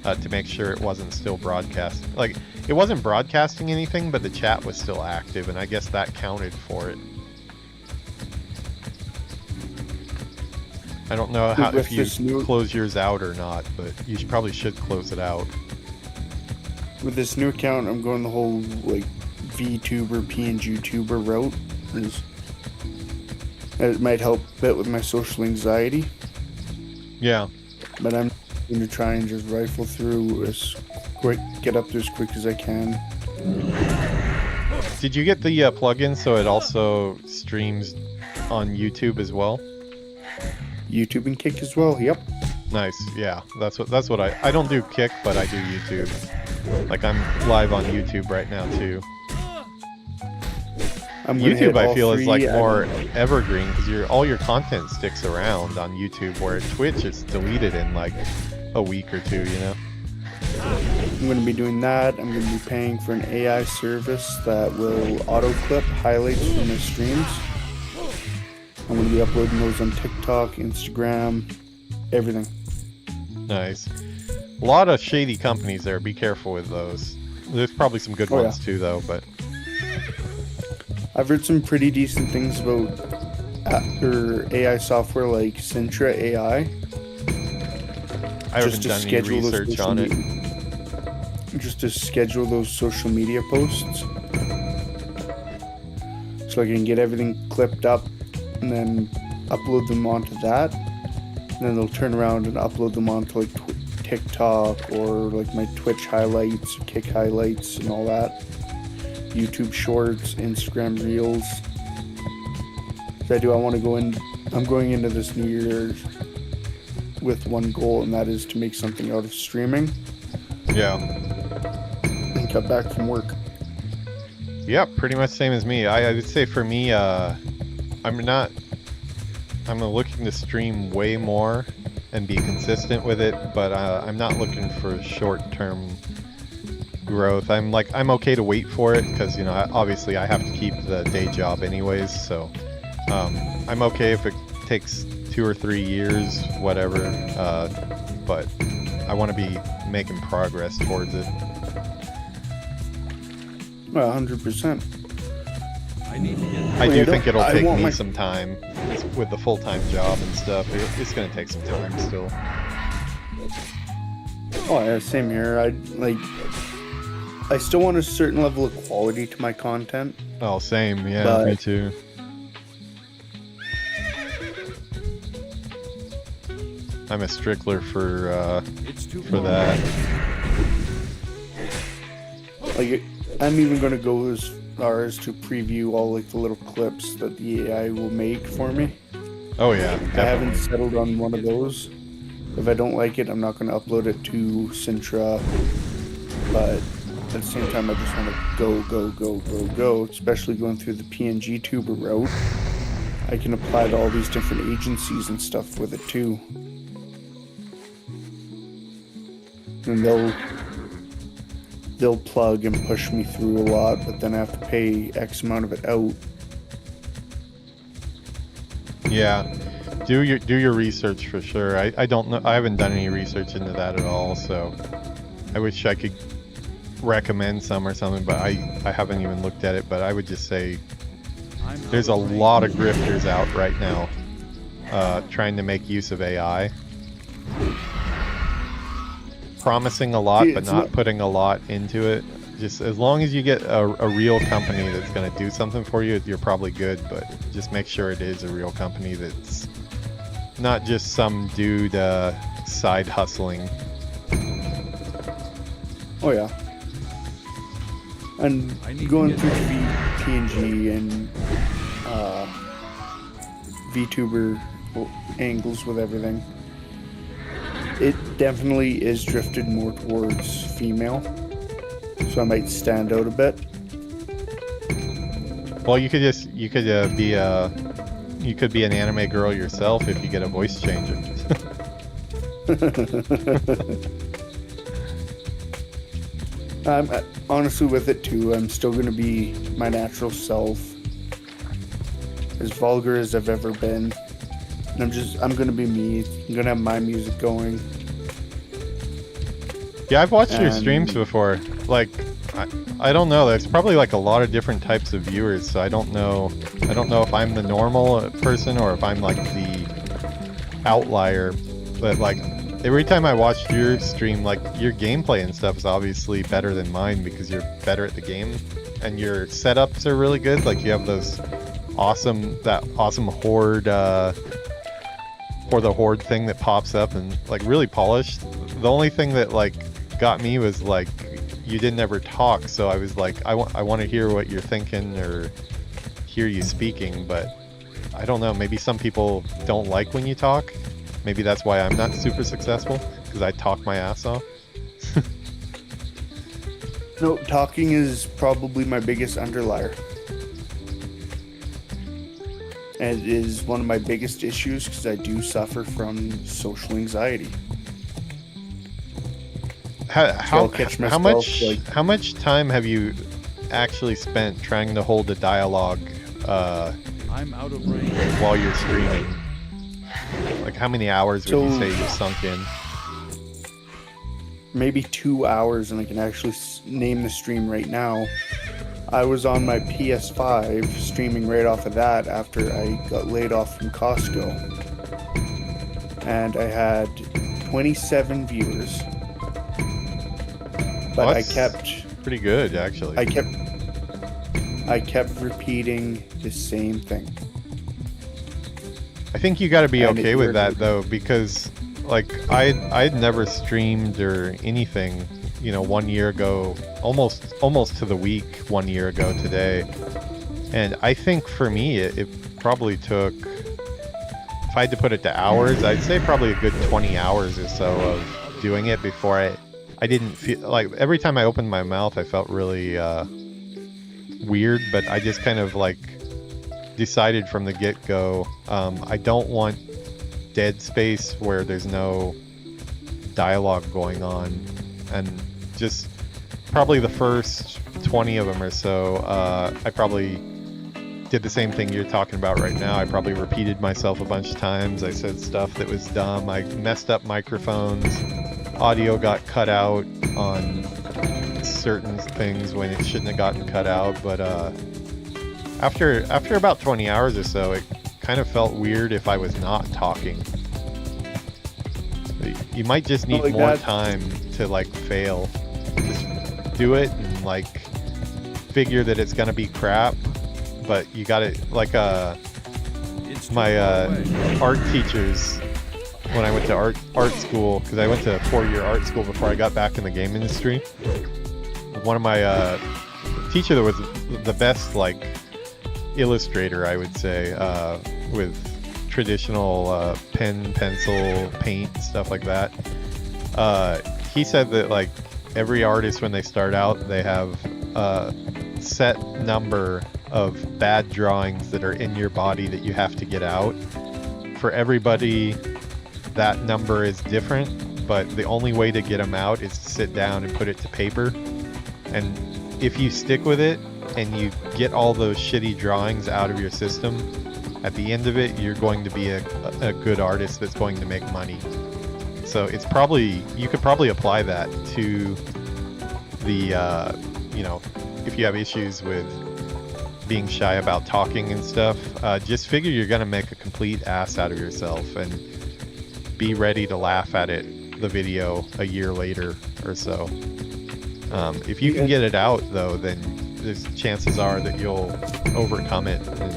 to make sure it wasn't still broadcasting. Like, it wasn't broadcasting anything, but the chat was still active, and I guess that counted for it. I don't know if you close yours out or not, but you probably should close it out. With this new account, I'm going the whole like VTuber, PNG tuber route. It might help a bit with my social anxiety. Yeah. But I'm going to try and just rifle through get up there as quick as I can. Did you get the plugin so it also streams on YouTube as well? YouTube and Kick as well, yep. Nice, yeah. That's what I don't do Kick, but I do YouTube. Like, I'm live on YouTube right now too. YouTube, I feel, is like more evergreen, because all your content sticks around on YouTube, where Twitch is deleted in like a week or two, you know? I'm going to be doing that. I'm going to be paying for an AI service that will auto-clip highlights from my streams. I'm going to be uploading those on TikTok, Instagram, everything. Nice. A lot of shady companies there. Be careful with those. There's probably some good ones too, though, but... I've heard some pretty decent things about AI software like Sintra AI. I haven't done any research on it. Just to schedule those social media posts. So I can get everything clipped up and then upload them onto that. And then they'll turn around and upload them onto like TikTok or like my Twitch highlights, Kick highlights and all that. YouTube Shorts, Instagram Reels. So I want to go in. I'm going into this new year with one goal, and that is to make something out of streaming Yeah. and cut back from work. Yeah, pretty much same as me. I would say for me, I'm looking to stream way more and be consistent with it, but I'm not looking for short-term growth. I'm okay to wait for it because, you know, obviously I have to keep the day job anyways, so I'm okay if it takes 2 or 3 years, whatever, but I want to be making progress towards it. Well, 100%. I do think it'll take me some time with the full-time job and stuff. It's going to take some time still. Oh yeah, same here. I still want a certain level of quality to my content. Oh, same. Yeah, me too. I'm a stickler for that. Like, I'm even going to go as far as to preview all like the little clips that the AI will make for me. Oh yeah, definitely. I haven't settled on one of those. If I don't like it, I'm not going to upload it to Sintra. But at the same time, I just want to go, especially going through the PNG tuber route. I can apply to all these different agencies and stuff with it too. And they'll plug and push me through a lot, but then I have to pay X amount of it out. Yeah, do your research for sure. I don't know. I haven't done any research into that at all, so I wish I could recommend some or something, but I haven't even looked at it. But I would just say there's a lot of grifters out right now trying to make use of AI. Promising a lot, but not putting a lot into it. Just as long as you get a real company that's going to do something for you, you're probably good, but just make sure it is a real company that's not just some dude side hustling. Oh yeah. And going through PNG and VTuber angles with everything, it definitely is drifted more towards female, so I might stand out a bit. Well, you could be an anime girl yourself if you get a voice changer. Honestly, with it too, I'm still gonna be my natural self, as vulgar as I've ever been. And I'm gonna be me. I'm gonna have my music going. Yeah, I've watched your streams before. Like, I don't know. There's probably like a lot of different types of viewers, so I don't know if I'm the normal person or if I'm like the outlier. But like, every time I watch your stream, like your gameplay and stuff is obviously better than mine because you're better at the game, and your setups are really good. Like you have that awesome horde. Or the horde thing that pops up and like really polished. The only thing that like got me was like you didn't ever talk, so I was like I want to hear what you're thinking or hear you speaking, but I don't know, maybe some people don't like when you talk. Maybe that's why I'm not super successful, because I talk my ass off. No, talking is probably my biggest underlier. And it is one of my biggest issues because I do suffer from social anxiety. How much time have you actually spent trying to hold a dialogue I'm out of range while you're streaming? Like how many hours would you say you've sunk in? Maybe 2 hours, and I can actually name the stream right now. I was on my PS5 streaming right off of that after I got laid off from Costco. And I had 27 viewers. But well, I kept... pretty good, actually. I kept repeating the same thing. I think you got to be okay with that, though, because like I'd never streamed or anything, you know, 1 year ago, almost to the week 1 year ago today. And I think for me, it probably took, if I had to put it to hours, I'd say probably a good 20 hours or so of doing it before I didn't feel like every time I opened my mouth I felt really weird, but I just kind of like decided from the get-go I don't want dead space where there's no dialogue going on, and just probably the first 20 of them or so I probably did the same thing you're talking about right now. I probably repeated myself a bunch of times. I said stuff that was dumb. I messed up microphones. Audio got cut out on certain things when it shouldn't have gotten cut out, but after about 20 hours or so, it kind of felt weird if I was not talking. You might just need like more that. time to like fail. Just do it and like figure that it's gonna be crap, but you gotta like my art teachers when I went to art school, because I went to a 4-year art school before I got back in the game industry. One of my teacher that was the best like illustrator, I would say, with traditional pen, pencil, paint, stuff like that. He said that like every artist when they start out, they have a set number of bad drawings that are in your body that you have to get out. For everybody, that number is different, but the only way to get them out is to sit down and put it to paper. And if you stick with it and you get all those shitty drawings out of your system, at the end of it, you're going to be a good artist that's going to make money. So it's probably, you could probably apply that to the, you know, if you have issues with being shy about talking and stuff, just figure you're going to make a complete ass out of yourself and be ready to laugh at it, the video, a year later or so. If you can get it out, though, then there's chances are that you'll overcome it and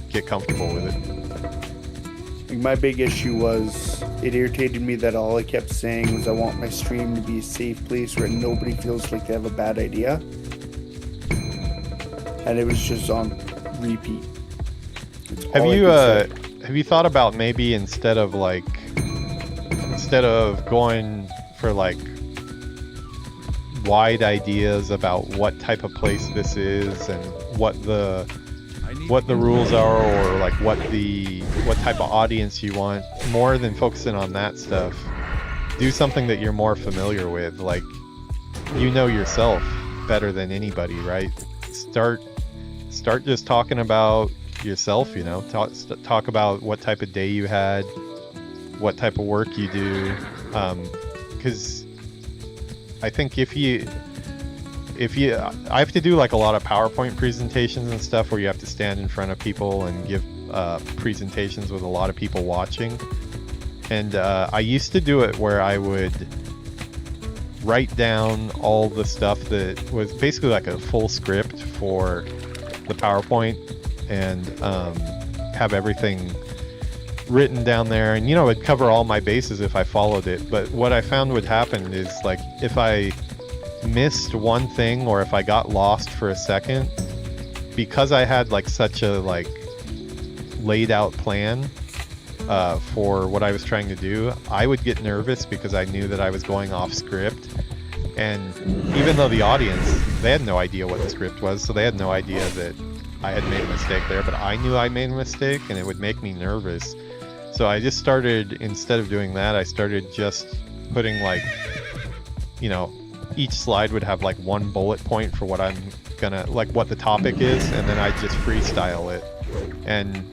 get comfortable with it. My big issue was it irritated me that all I kept saying was I want my stream to be a safe place where nobody feels like they have a bad idea. And it was just on repeat. Have you thought about maybe instead of going for like wide ideas about what type of place this is and what the rules are, or like what type of audience you want, more than focusing on that stuff, do something that you're more familiar with, like you know yourself better than anybody, right? Start just talking about yourself, you know, talk about what type of day you had, what type of work you do, because I think if you I have to do like a lot of PowerPoint presentations and stuff where you have to stand in front of people and give presentations with a lot of people watching, and I used to do it where I would write down all the stuff that was basically like a full script for the PowerPoint, and have everything written down there, and you know, it'd cover all my bases if I followed it. But what I found would happen is, like, if I missed one thing or if I got lost for a second, because I had like such a like laid out plan for what I was trying to do, I would get nervous because I knew that I was going off script. And even though the audience, they had no idea what the script was, so they had no idea that I had made a mistake there, but I knew I made a mistake, and it would make me nervous. So I just started, instead of doing that, I started just putting, like, you know, each slide would have like one bullet point for what I'm gonna, like what the topic is, and then I just freestyle it. And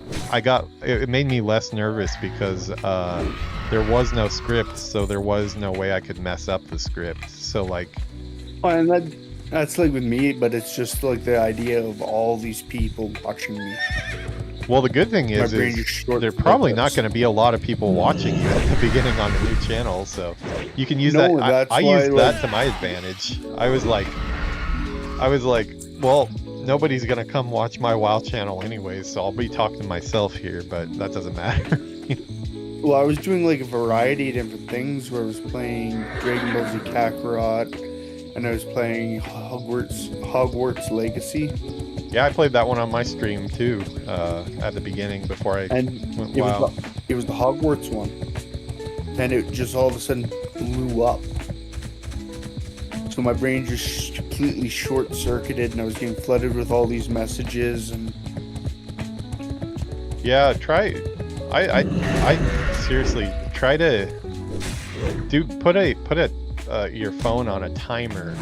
it made me less nervous because there was no script, so there was no way I could mess up the script. So like, and that's like with me, but it's just like the idea of all these people watching me. Well, the good thing is there are probably not going to be a lot of people watching you at the beginning on the new channel, so you can use that. I used that to my advantage. I was like, well, nobody's going to come watch my WoW channel anyways, so I'll be talking to myself here, but that doesn't matter. Well, I was doing like a variety of different things where I was playing Dragon Ball Z Kakarot, and I was playing Hogwarts Legacy, Yeah, I played that one on my stream too, at the beginning before I and went it WoW. was the Hogwarts one, and it just all of a sudden blew up. So my brain just completely short-circuited, and I was getting flooded with all these messages, and Yeah, try. I seriously try to put your phone on a timer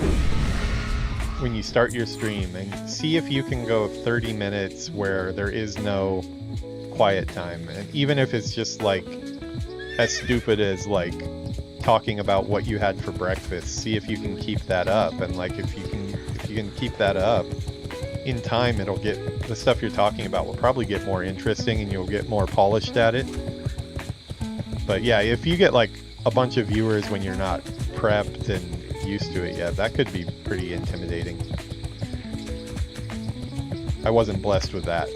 when you start your stream and see if you can go 30 minutes where there is no quiet time, and even if it's just like as stupid as like talking about what you had for breakfast, see if you can keep that up. And like if you can keep that up, in time it'll get, the stuff you're talking about will probably get more interesting and you'll get more polished at it. But yeah, if you get like a bunch of viewers when you're not prepped and used to it, yeah, that could be pretty intimidating. I wasn't blessed with that.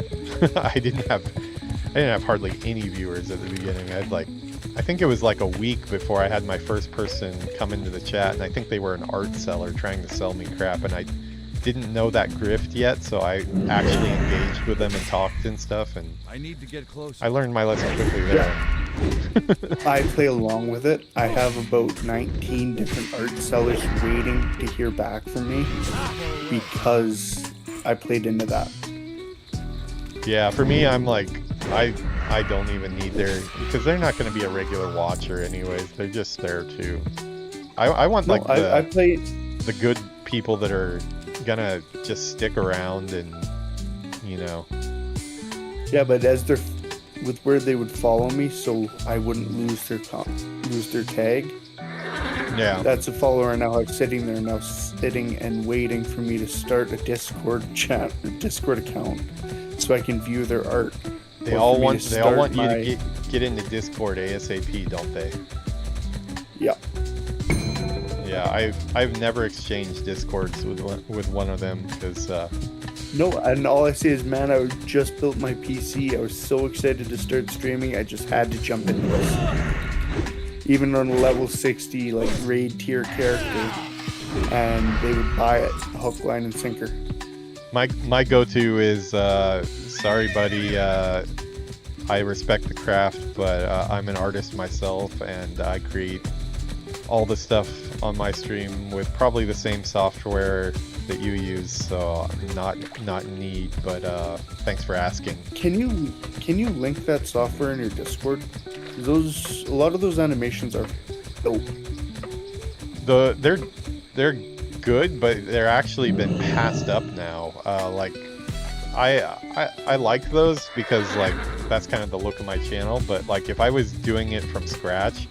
I didn't have hardly any viewers at the beginning. I think it was like a week before I had my first person come into the chat, and I think they were an art seller trying to sell me crap, and I didn't know that grift yet, so I actually engaged with them and talked and stuff, and I need to get closer. I learned my lesson quickly there. I play along with it. I have about 19 different art sellers waiting to hear back from me because I played into that. Yeah, for me, I'm like, I don't even need their, because they're not going to be a regular watcher anyways. They're just there too. I want like I play the good people that are gonna just stick around and, you know. Yeah, but as they're with where they would follow me, so I wouldn't lose their tag. Yeah. That's a follower now. I'm sitting there now, sitting and waiting for me to start a Discord chat, or Discord account, so I can view their art. They all want you to get into Discord ASAP, don't they? Yeah. Yeah, I've never exchanged Discords with one of them because. No, and all I say is, man, I just built my PC. I was so excited to start streaming. I just had to jump into this. Even on a level 60, like raid tier character, and they would buy it, hook, line, and sinker. My go-to is, sorry, buddy. I respect the craft, but I'm an artist myself, and I create all the stuff on my stream with probably the same software that you use, so not in need, but thanks for asking. Can you link that software in your Discord? A lot of those animations are dope. They're good, but they're actually been passed up now. Like I like those because like that's kind of the look of my channel, but like if I was doing it from scratch,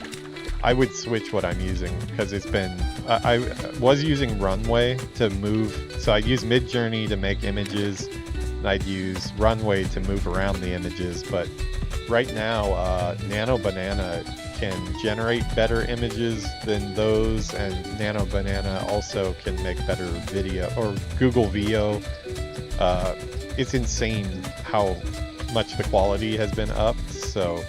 I would switch what I'm using because it's been, I was using Runway to move, so I'd use Midjourney to make images, and I'd use Runway to move around the images, but right now, Nano Banana can generate better images than those, and Nano Banana also can make better video, or Google VO. It's insane how much the quality has been upped, so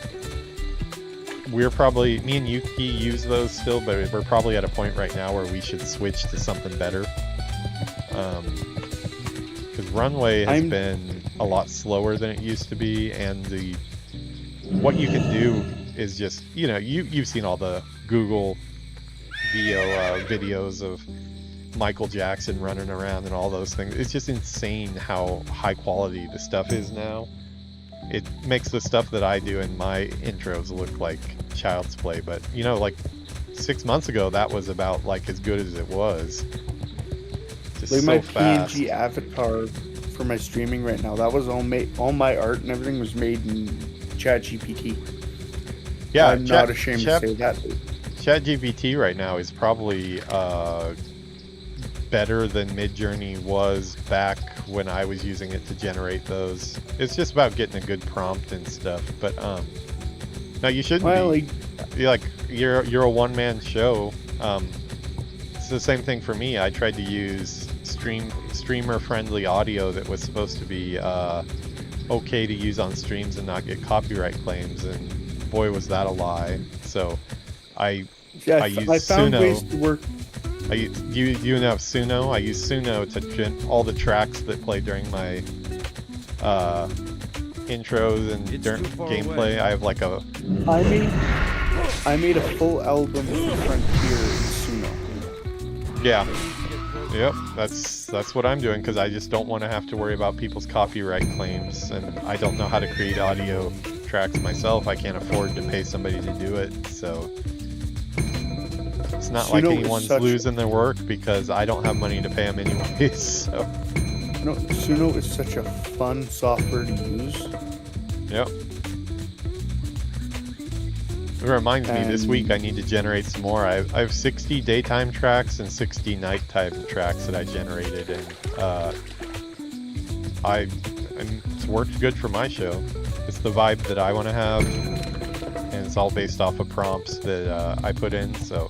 we're probably, me and Yuki use those still, but we're probably at a point right now where we should switch to something better. Because Runway has been a lot slower than it used to be, and what you can do is just, you know, you've seen all the Google VO videos of Michael Jackson running around and all those things. It's just insane how high quality the stuff is now. It makes the stuff that I do in my intros look like child's play, but you know, like 6 months ago, that was about like as good as it was. Just like so my fast. PNG avatar for my streaming right now, that was all my art and everything was made in ChatGPT. Yeah, I'm not ashamed to say that. ChatGPT right now is probably better than Midjourney was back when I was using it to generate those. It's just about getting a good prompt and stuff. But no, you shouldn't be. You're a one-man show. It's the same thing for me. I tried to use streamer-friendly audio that was supposed to be okay to use on streams and not get copyright claims, and boy was that a lie. So I used found Suno. ways to work. You know Suno? I use Suno to all the tracks that play during my intros and during gameplay. Away. I have like a I made a full album for Frontier in Suno. yeah. Yep, that's what I'm doing because I just don't want to have to worry about people's copyright claims, and I don't know how to create audio tracks myself. I can't afford to pay somebody to do it, so it's not like Suno is anyone's such- losing their work because I don't have money to pay them anyways. So No, Suno is such a fun software to use. yep. It reminds me, this week I need to generate some more. I have 60 daytime tracks and 60 nighttime tracks that I generated, and it's worked good for my show. It's the vibe that I want to have, and it's all based off of prompts that I put in, so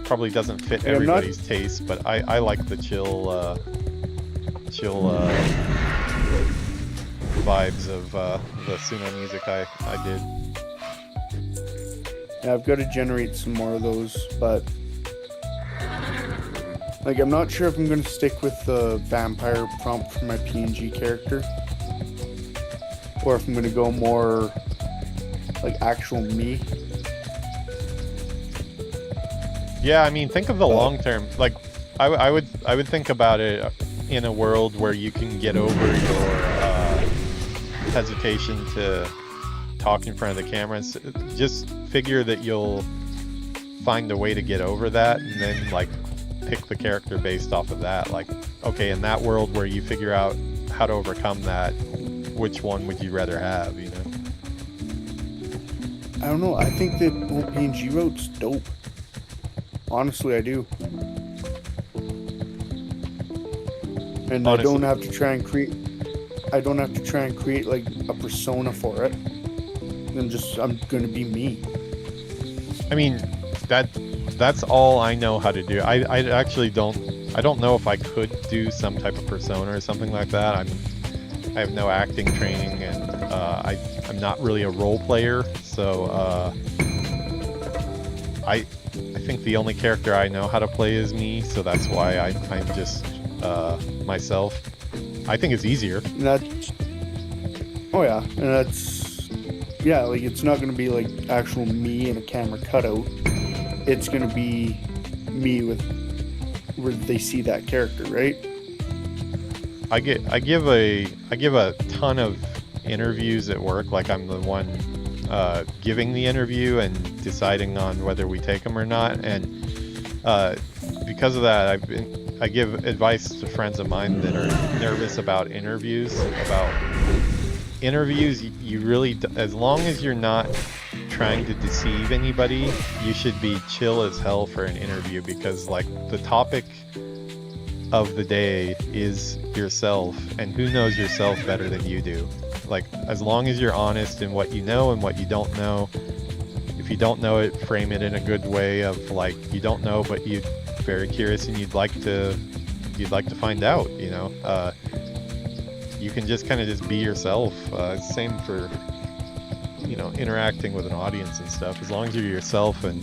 probably doesn't fit Yeah, I'm not- everybody's taste, but I like the chill vibes of the Suno music I did. Yeah, I've got to generate some more of those, but like I'm not sure if I'm going to stick with the vampire prompt for my PNG character, or if I'm going to go more like actual me. Yeah, I mean, think of the long term. Like, I would think about it in a world where you can get over your hesitation to talk in front of the cameras. Just figure that you'll find a way to get over that, and then like pick the character based off of that. Like, okay, in that world where you figure out how to overcome that, which one would you rather have? You know? I don't know. I think that whole PNG route's dope. Honestly, I do. And I don't have to try and create. I don't have to try and create like a persona for it. I'm gonna be me. I mean, that's all I know how to do. I actually don't. I don't know if I could do some type of persona or something like that. I have no acting training, and I'm not really a role player. So I think the only character I know how to play is me. So that's why I'm just myself. I think it's easier. Like it's not gonna be like actual me in a camera cutout. It's gonna be me with where they see that character, right? I give a ton of interviews at work. Like I'm the one giving the interview and deciding on whether we take them or not. And because of that, I give advice to friends of mine that are nervous about interviews. You really, as long as you're not trying to deceive anybody, you should be chill as hell for an interview, because like the topic of the day is yourself, and who knows yourself better than you do? Like, as long as you're honest in what you know and what you don't know. If you don't know it, frame it in a good way of like, you don't know, but you're very curious and you'd like to find out, you know. You can just kind of just be yourself. Same for, you know, interacting with an audience and stuff. As long as you're yourself. And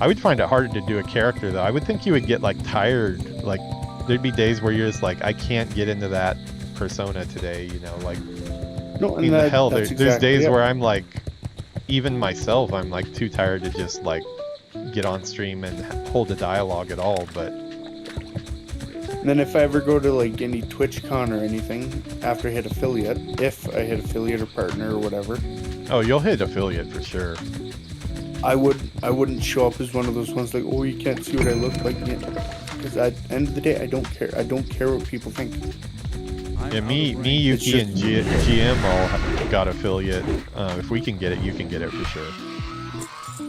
I would find it harder to do a character though. I would think you would get like tired. Like there'd be days where you're just like, I can't get into that persona today, you know, like. No, I mean, there's days where I'm like, even myself, I'm like too tired to just like get on stream and hold a dialogue at all. But and then if I ever go to like any TwitchCon or anything after I hit affiliate, if I hit affiliate or partner or whatever, oh, you'll hit affiliate for sure. I wouldn't show up as one of those ones like, oh, you can't see what I look like, because at the end of the day, I don't care. I don't care what people think. Yeah, me, Yuki, and GM all got affiliate. If we can get it, you can get it for sure.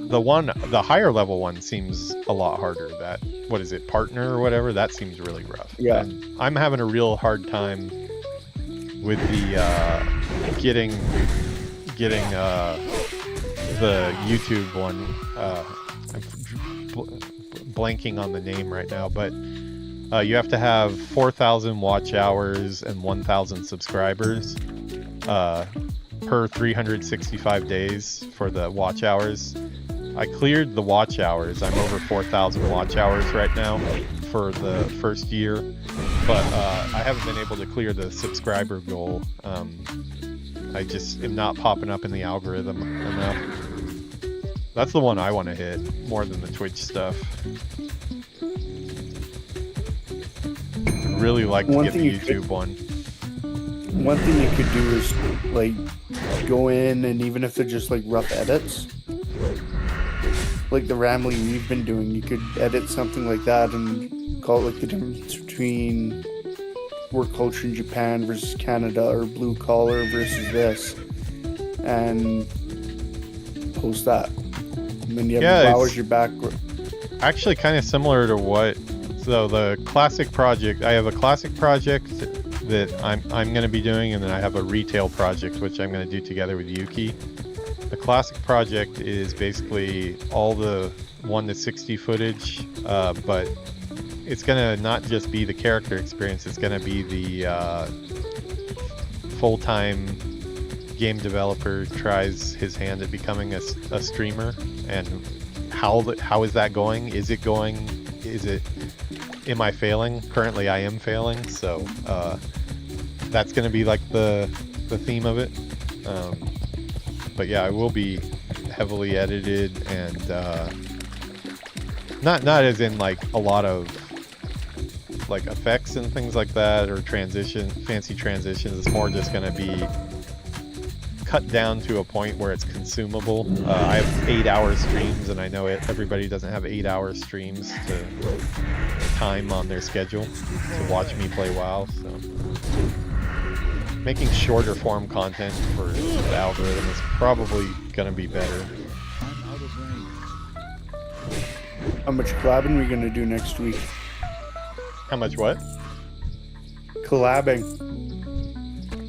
The higher level one seems a lot harder. That, what is it, partner or whatever? That seems really rough. Yeah. And I'm having a real hard time with the getting the YouTube one. I'm blanking on the name right now, but you have to have 4,000 watch hours and 1,000 subscribers per 365 days for the watch hours. I cleared the watch hours. I'm over 4,000 watch hours right now for the first year, but I haven't been able to clear the subscriber goal. I just am not popping up in the algorithm enough. That's the one I want to hit more than the Twitch stuff. I'd really like to get the YouTube one. One thing you could do is like go in, and even if they're just like rough edits, like the rambling we've been doing, you could edit something like that and call it like the difference between work culture in Japan versus Canada, or blue collar versus this, and post that. And then you have flowers your back. Actually kind of similar to what, so the classic project, I have a classic project that I'm going to be doing, and then I have a retail project which I'm going to do together with Yuki. The classic project is basically all the 1 to 60 footage, but it's going to not just be the character experience, it's going to be the full-time game developer tries his hand at becoming a streamer, and how is that going? Is it going? Am I failing? Currently I am failing, so that's going to be like the theme of it. But yeah, I will be heavily edited, and not as in like a lot of like effects and things like that, or fancy transitions. It's more just going to be cut down to a point where it's consumable. I have 8-hour streams, and I know everybody doesn't have 8-hour streams to time on their schedule to watch me play WoW, so making shorter form content for the algorithm is probably gonna be better. How much collabing are we gonna do next week? How much what? Collabing.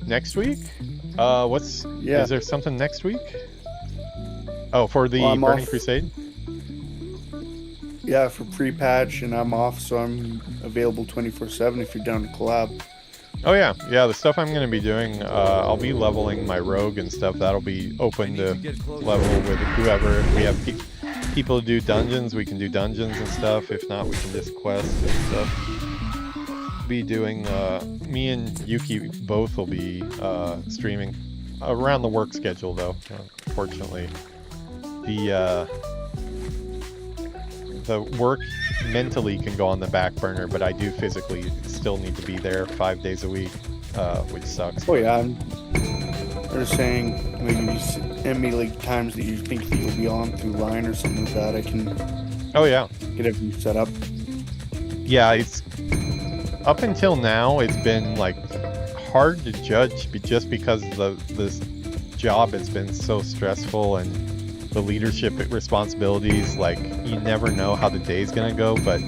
Next week? Is there something next week? Oh, for the Burning Crusade? Yeah, for pre-patch, and I'm off, so I'm available 24/7 if you're down to collab. Oh yeah, the stuff I'm going to be doing, I'll be leveling my rogue and stuff. That'll be open to level with whoever. If we have people to do dungeons, we can do dungeons and stuff. If not, we can just quest and stuff. Be doing, me and Yuki both will be streaming around the work schedule though. Unfortunately, the work mentally can go on the back burner, but I do physically still need to be there 5 days a week, which sucks. Oh yeah, they're saying maybe you send me like times that you think that you'll be on through line or something like that. I can get everything set up. Yeah, it's up until now it's been like hard to judge just because this job has been so stressful, and the leadership responsibilities, like you never know how the day's gonna go. But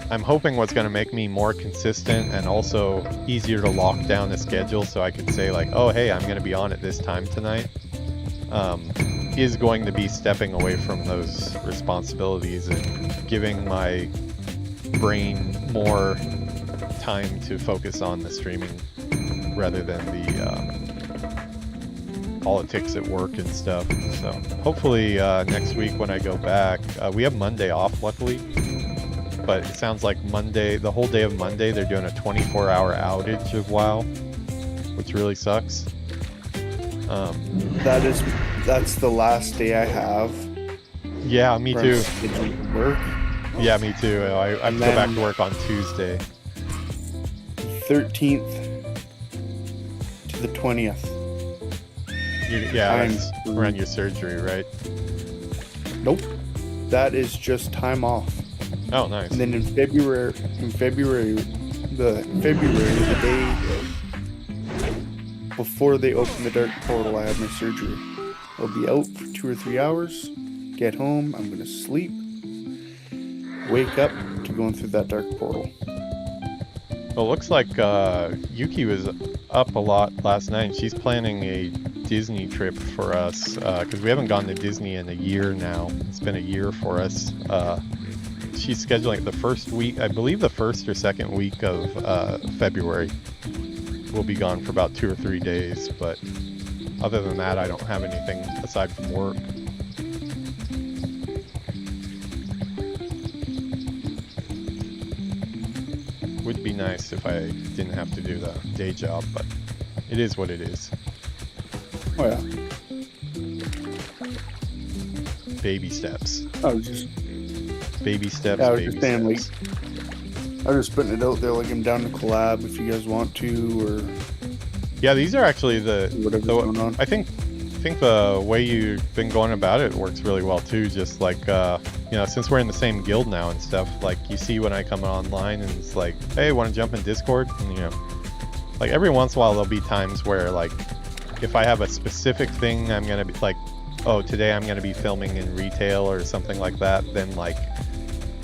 I'm hoping what's gonna make me more consistent and also easier to lock down a schedule, so I can say like, oh hey, I'm gonna be on at this time tonight, is going to be stepping away from those responsibilities and giving my brain more time to focus on the streaming rather than the politics at work and stuff. So hopefully next week when I go back, we have Monday off luckily, but it sounds like the whole day of Monday, they're doing a 24-hour outage of WoW, which really sucks. That's the last day I have. Yeah, me too. Work. Yeah, me too. I have to go back to work on Tuesday. 13th to the 20th. That's around your surgery, right? Nope. That is just time off. Oh, nice. And then in February, the day before they open the dark portal, I have my surgery. I'll be out for 2 or 3 hours, get home, I'm gonna sleep, wake up to going through that dark portal. Well, it looks like Yuki was up a lot last night. She's planning a Disney trip for us because we haven't gone to Disney in a year now. It's been a year for us. She's scheduling the first week, I believe the first or second week of February. We'll be gone for about 2 or 3 days, but other than that, I don't have anything aside from work. nice if I didn't have to do the day job, but it is what it is. Oh yeah. Baby steps. I was just Baby steps, Yeah, I was baby just saying, steps. I was just putting it out there, like I'm down to collab if you guys want to, or Yeah, these are actually whatever's going on. I think the way you've been going about it works really well too. Just like you know, since we're in the same guild now and stuff, like you see when I come online and it's like, hey, want to jump in Discord? And you know, like every once in a while there'll be times where like if I have a specific thing I'm gonna be like, oh, today I'm gonna be filming in retail or something like that, then like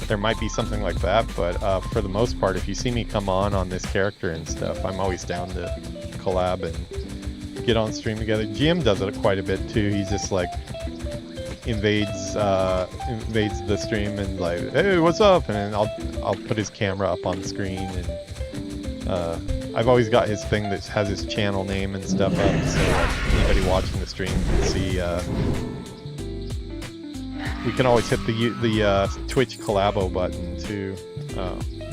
there might be something like that. But for the most part, if you see me come on this character and stuff, I'm always down to collab and get on stream together. GM does it quite a bit too. He's just like invades the stream and like, hey, what's up? And then I'll put his camera up on the screen, and I've always got his thing that has his channel name and stuff up, so like anybody watching the stream can see. We can always hit the Twitch collabo button too.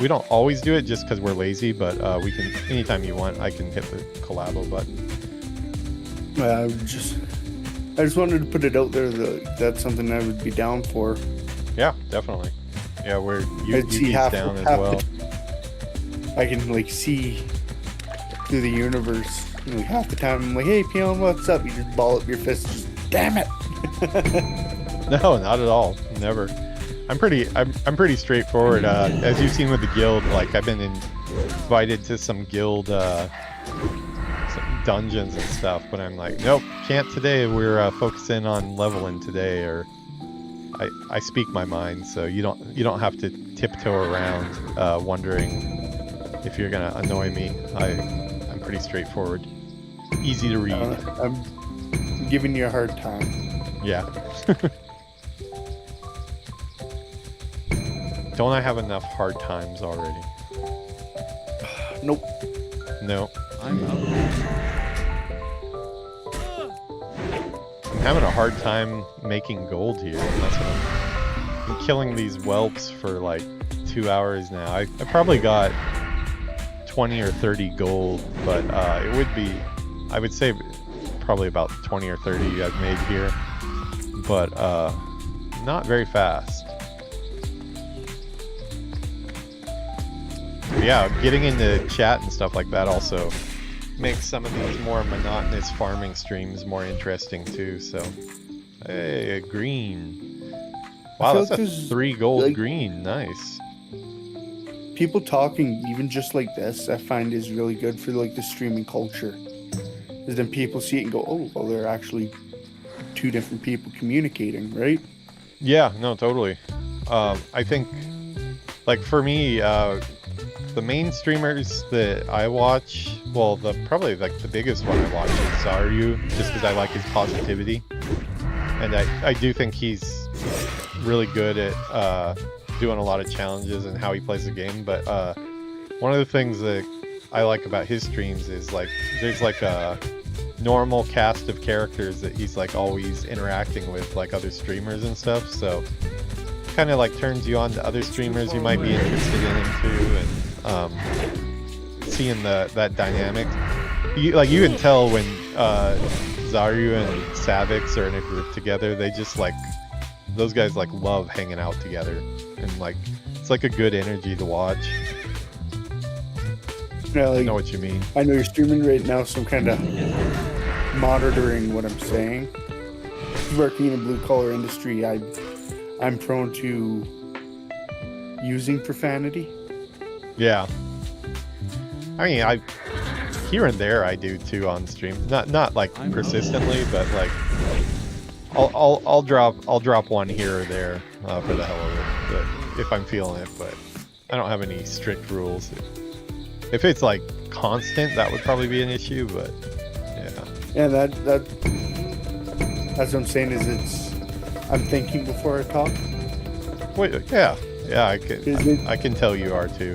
We don't always do it just because we're lazy, but we can anytime you want. I can hit the collabo button. I just wanted to put it out there that that's something I would be down for. Yeah, definitely. Yeah, we're I'd see UB's half down as half well. I can like see through the universe. Like half the time I'm like, hey Peon, what's up? You just ball up your fist, just damn it. No, not at all. Never. I'm pretty straightforward. As you've seen with the guild, like I've been invited to some guild some dungeons and stuff, but I'm like, nope, can't today. We're focusing on leveling today, or I speak my mind, so you don't have to tiptoe around wondering if you're gonna annoy me. I'm pretty straightforward, easy to read. I'm giving you a hard time. Yeah. Don't I have enough hard times already? Nope. No. I'm up. I'm having a hard time making gold here. That's what I'm killing these whelps for like 2 hours now. I probably got 20 or 30 gold, but it would be, I would say probably about 20 or 30 I've made here, but not very fast. Yeah, getting into chat and stuff like that also makes some of these more monotonous farming streams more interesting too. So, hey, a green. Wow, that's a 3 gold like, green. Nice. People talking even just like this, I find is really good for like the streaming culture. Because then people see it and go, oh, well, they're actually two different people communicating, right? Yeah, no, totally. I think, like for me, the main streamers that I watch, well, probably like the biggest one I watch is Zaryu, just because I like his positivity, and I do think he's really good at doing a lot of challenges and how he plays the game. But one of the things that I like about his streams is like there's like a normal cast of characters that he's like always interacting with, like other streamers and stuff. So kind of like turns you on to other streamers you might be interested in too, and seeing that dynamic. You can tell when Zaryu and Savix are in a group together. They just like, those guys like love hanging out together, and like it's like a good energy to watch. Yeah, like, I know what you mean. I know you're streaming right now, so I'm kind of monitoring what I'm saying. Working in a blue collar industry, I'm prone to using profanity. Yeah. I mean, here and there I do too on stream. Not like persistently, but like I'll drop one here or there for the hell of it, but if I'm feeling it. But I don't have any strict rules. If it's like constant, that would probably be an issue. But yeah. Yeah, that's what I'm saying. Is I'm thinking before I talk. Wait, yeah, I can tell you are too.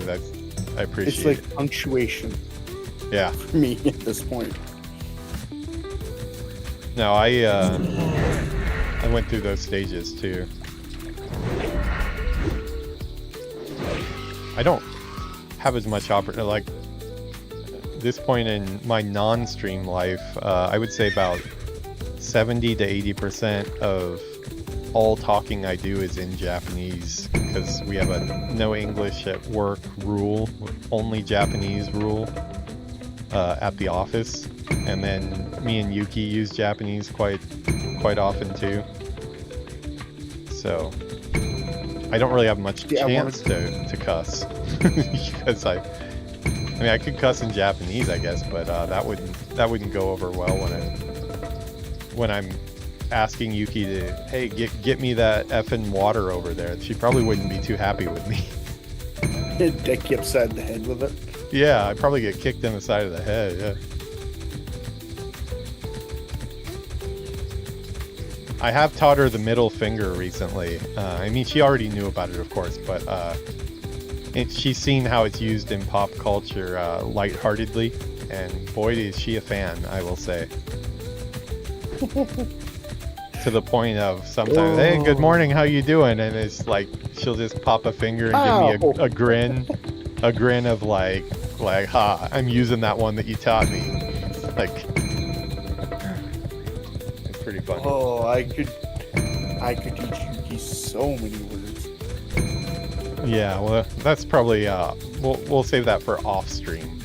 I appreciate. It's like it. punctuation. Yeah. For me at this point. No, I went through those stages too. have as much like this point in my non-stream life. I would say about 70 to 80% of all talking I do is in Japanese, because we have a no English at work rule, only Japanese rule at the office, and then me and Yuki use Japanese quite often too. So I don't really have much chance to cuss because I mean I could cuss in Japanese, I guess, but that wouldn't go over well when I'm asking Yuki to, hey, get me that effing water over there. She probably wouldn't be too happy with me. Dick you upside the head with it. Yeah, I'd probably get kicked in the side of the head. Yeah. I have taught her the middle finger recently. I mean, she already knew about it, of course, but she's seen how it's used in pop culture lightheartedly, and boy, is she a fan, I will say. To the point of sometimes, hey, good morning, how you doing? And it's like she'll just pop a finger and give me a grin of like, ha, I'm using that one that you taught me. Like, it's pretty funny. Oh, I could teach Yuki so many words. Yeah, well, that's probably we'll save that for off stream.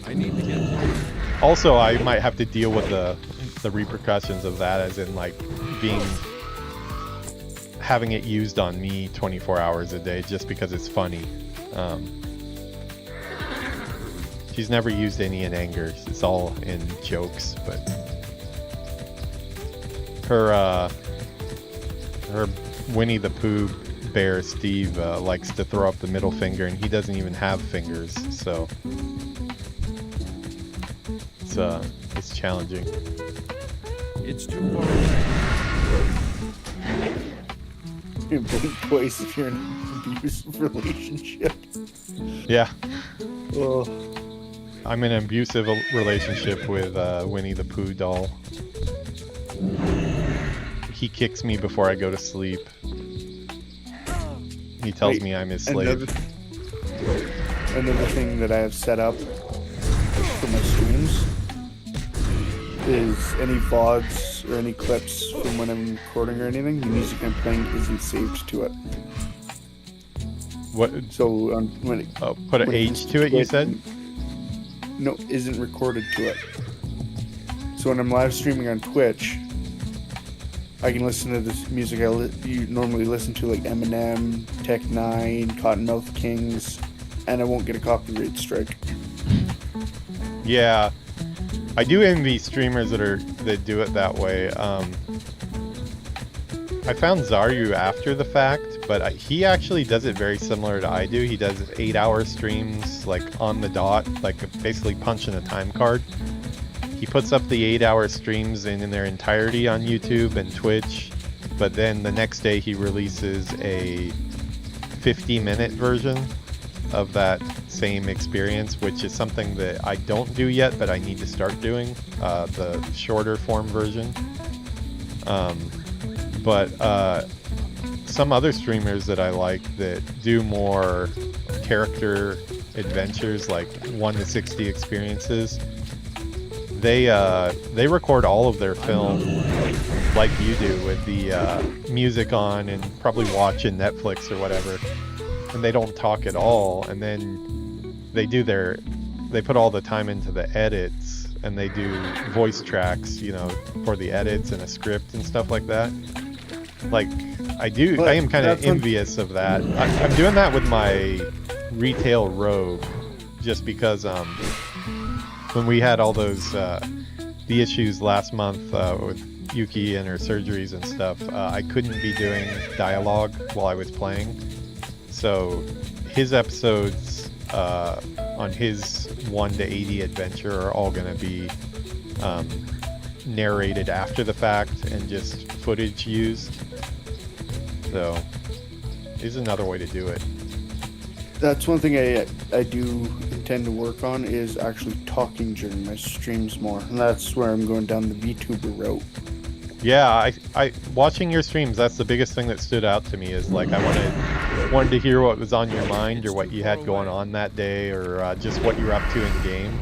I need to get. Also, I might have to deal with the repercussions of that, as in like having it used on me 24 hours a day just because it's funny. She's never used any in anger. It's all in jokes, but her Winnie the Pooh bear Steve likes to throw up the middle finger, and he doesn't even have fingers, so it's challenging. It's too far. You're being twice if you're in an abusive relationship. Yeah. Oh. I'm in an abusive relationship with Winnie the Pooh doll. He kicks me before I go to sleep. He tells me I'm his slave. Another thing that I have set up for my streams is any VODs or any clips from when I'm recording or anything, the music I'm playing isn't saved to it. What? So when it, put an H to it, you said? No, isn't recorded to it. So when I'm live streaming on Twitch, I can listen to this music you normally listen to, like Eminem, Tech 9, Cottonmouth Kings, and I won't get a copyright strike. Yeah, I do envy streamers that do it that way. I found Zaryu after the fact, but he actually does it very similar to I do. He does 8-hour streams, like on the dot, like basically punching a time card. He puts up the 8-hour streams in their entirety on YouTube and Twitch, but then the next day he releases a 50-minute version of that same experience, which is something that I don't do yet, but I need to start doing, the shorter form version. But some other streamers that I like that do more character adventures, like 1 to 60 experiences, they record all of their film like you do, with the music on and probably watching Netflix or whatever, and they don't talk at all, and then they put all the time into the edits, and they do voice tracks, for the edits and a script and stuff like that. Like, I am kind of envious of that. I'm doing that with my retail rogue, just because when we had all those the issues last month with Yuki and her surgeries and stuff, I couldn't be doing dialogue while I was playing. So his episodes on his 1 to 80 adventure are all going to be narrated after the fact and just footage used. So is another way to do it. That's one thing I do intend to work on, is actually talking during my streams more, and that's where I'm going down the VTuber route. Yeah, I watching your streams, that's the biggest thing that stood out to me is like I wanted to hear what was on your mind or what you had going on that day or just what you were up to in game.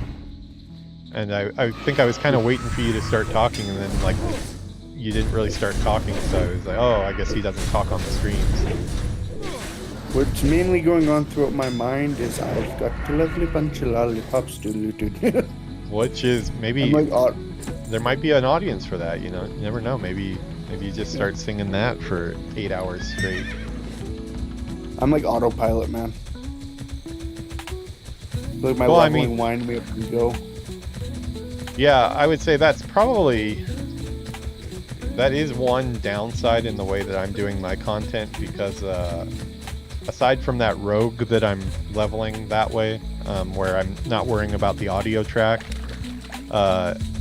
And I think I was kind of waiting for you to start talking, and then like you didn't really start talking, so I was like, oh, I guess he doesn't talk on the streams. What's mainly going on throughout my mind is I've got a lovely bunch of lollipops to loot. Which is maybe there might be an audience for that, you know. You never know. Maybe you just start singing that for 8 hours straight. I'm like autopilot, man. Like my leveling wind me up and go. Yeah, I would say that is one downside in the way that I'm doing my content, because aside from that rogue that I'm leveling that way, where I'm not worrying about the audio track,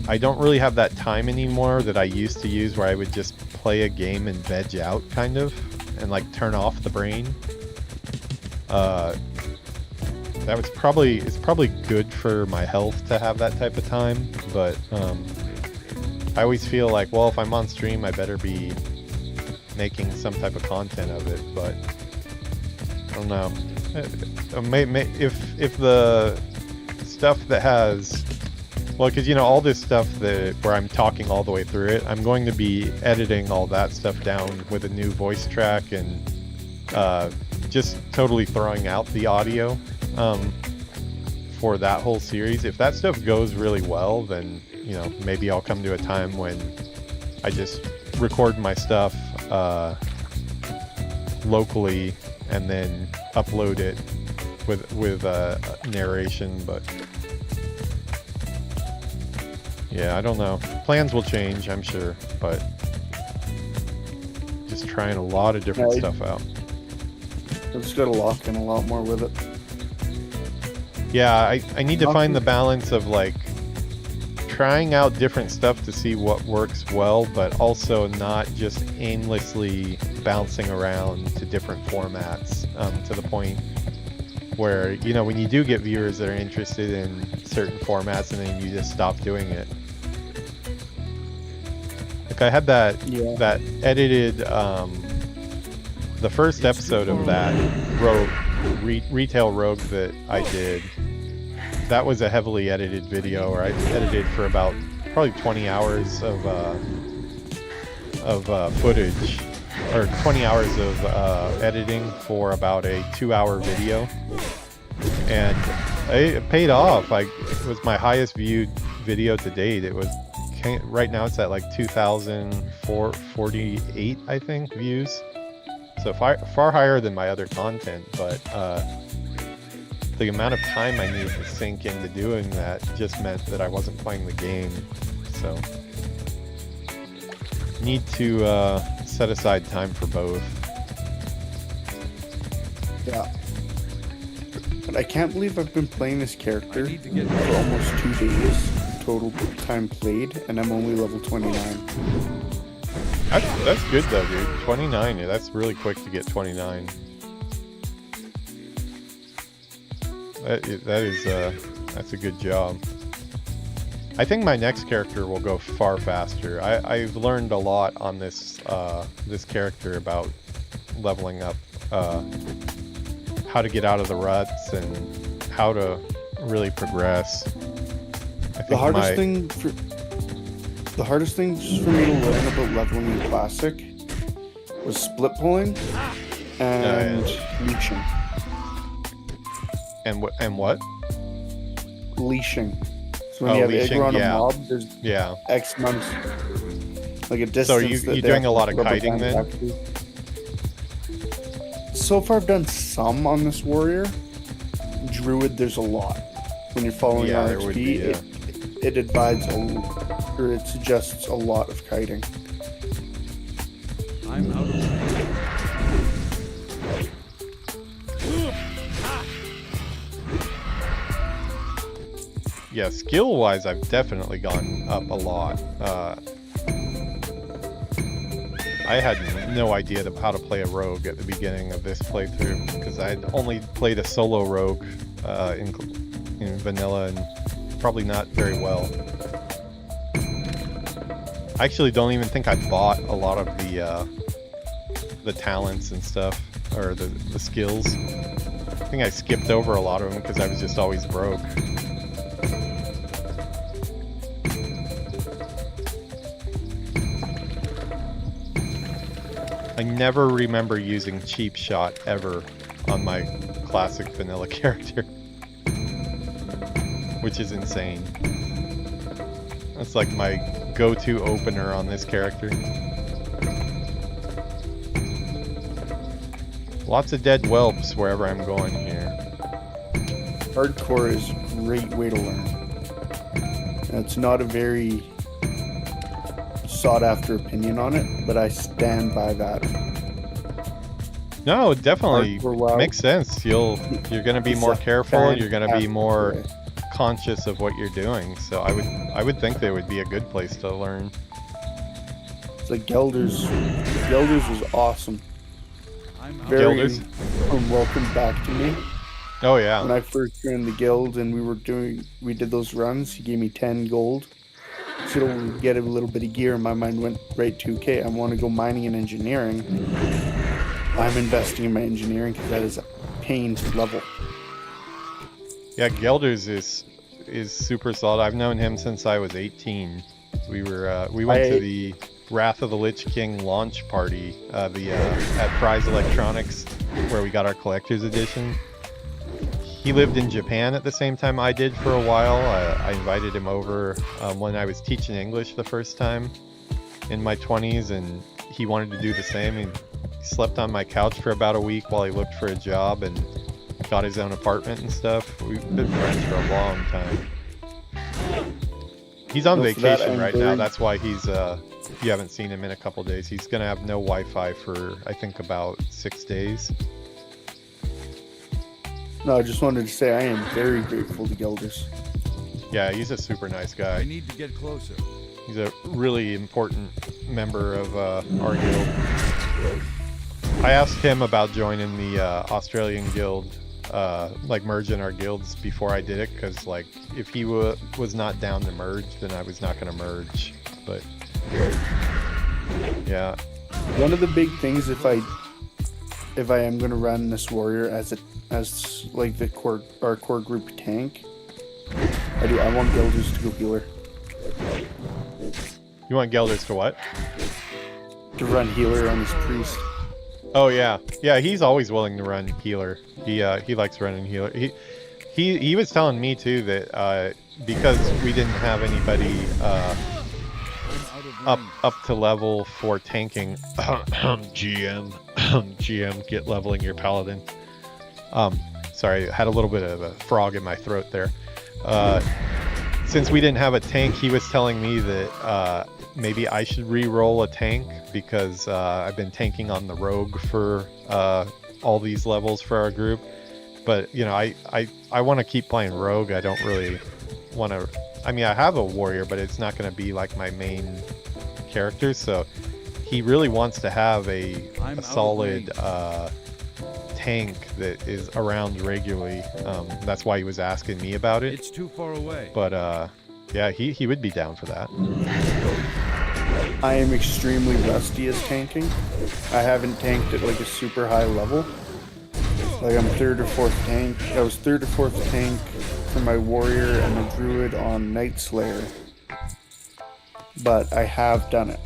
I don't really have that time anymore that I used to use, where I would just play a game and veg out, kind of, and like turn off the brain. It's probably good for my health to have that type of time, but I always feel like, well, if I'm on stream, I better be making some type of content of it. But I don't know. If the stuff that has, well, because you know all this stuff where I'm talking all the way through it, I'm going to be editing all that stuff down with a new voice track and just totally throwing out the audio for that whole series. If that stuff goes really well, then you know maybe I'll come to a time when I just record my stuff locally and then upload it with narration. But yeah, I don't know. Plans will change, I'm sure, but just trying a lot of different stuff out. I've just got to lock in a lot more with it. Yeah, I need to find the balance of like trying out different stuff to see what works well, but also not just aimlessly bouncing around to different formats to the point where, you know, when you do get viewers that are interested in certain formats and then you just stop doing it. Like I had that edited the first episode of that rogue retail rogue that I did. That was a heavily edited video, where I edited for about probably 20 hours of footage, or 20 hours of editing for about a 2-hour video, and it paid off. Like, it was my highest viewed video to date. It was right now it's at like 2,448, I think, views. So far higher than my other content, but the amount of time I needed to sink into doing that just meant that I wasn't playing the game. So need to set aside time for both. Yeah. But I can't believe I've been playing this character for almost 2 days total time played, and I'm only level 29. That's good though, dude. 29, yeah, that's really quick to get 29. That's a good job. I think my next character will go far faster. I've learned a lot on this this character about leveling up, how to get out of the ruts and how to really progress. The hardest thing just for me to learn about leveling in Classic was split pulling and leashing. And what? Leashing. So when you have aggro on a mob, there's X months, like a distance. So you're doing a lot of kiting then? So far I've done some on this warrior. Druid, there's a lot. When you're following RXP, it it suggests a lot of kiting. I'm out of Yeah, skill-wise, I've definitely gone up a lot. I had no idea how to play a rogue at the beginning of this playthrough, because I had only played a solo rogue in vanilla, and probably not very well. I actually don't even think I bought a lot of the talents and stuff, or the skills. I think I skipped over a lot of them because I was just always broke. I never remember using cheap shot ever on my classic vanilla character, which is insane. That's like my go-to opener on this character. Lots of dead whelps wherever I'm going here. Hardcore is a great way to learn. And it's not a very sought after opinion on it, but I stand by that. No, it definitely Hardcore WoW. makes sense. You're gonna be It's more a careful. You're gonna be fantastic more way. conscious of what you're doing. So I would think they would be a good place to learn. It's like Gelders. Gelders was awesome. Very Gelders? welcome back to me. Oh yeah. When I first joined the guild and we did those runs, he gave me 10 gold. So to get a little bit of gear, my mind went right to, okay, I want to go mining and engineering. I'm investing in my engineering because that is a pain to level. Yeah, Gelders is super solid. I've known him since I was 18. We went to the Wrath of the Lich King launch party, at Prize Electronics, where we got our collector's edition. He lived in Japan at the same time I did for a while. I invited him over when I was teaching English the first time in my 20s, and he wanted to do the same. He slept on my couch for about a week while he looked for a job and got his own apartment and stuff. We've been friends for a long time. He's on Well, for that, vacation I'm right now. very- That's why he's you haven't seen him in a couple days. He's gonna have no Wi-Fi for I think about 6 days. No, I just wanted to say I am very grateful to Gelders. Yeah, he's a super nice guy. I need to get closer. He's a really important member of our guild. I asked him about joining the Australian guild, like merging our guilds before I did it, because like if he was not down to merge, then I was not going to merge. But yeah, One of the big things if I am going to run this warrior as like our core group tank, I want Gelders to go healer. you want Gelders to what? To run healer on his priest. Oh yeah, yeah. He's always willing to run healer. He likes running healer. He was telling me too that because we didn't have anybody up to level for tanking. GM, get leveling your paladin. Sorry, I had a little bit of a frog in my throat there. Since we didn't have a tank, he was telling me that maybe I should re-roll a tank because I've been tanking on the rogue for all these levels for our group. But you know, I want to keep playing rogue. I don't really want to. I mean, I have a warrior, but it's not going to be like my main character. So he really wants to have a solid tank that is around regularly. That's why he was asking me about it. It's too far away. But yeah, he would be down for that. I am extremely rusty as tanking. I haven't tanked at like a super high level. Like I'm third or fourth tank. I was third or fourth tank for my warrior and my druid on Night Slayer. But I have done it.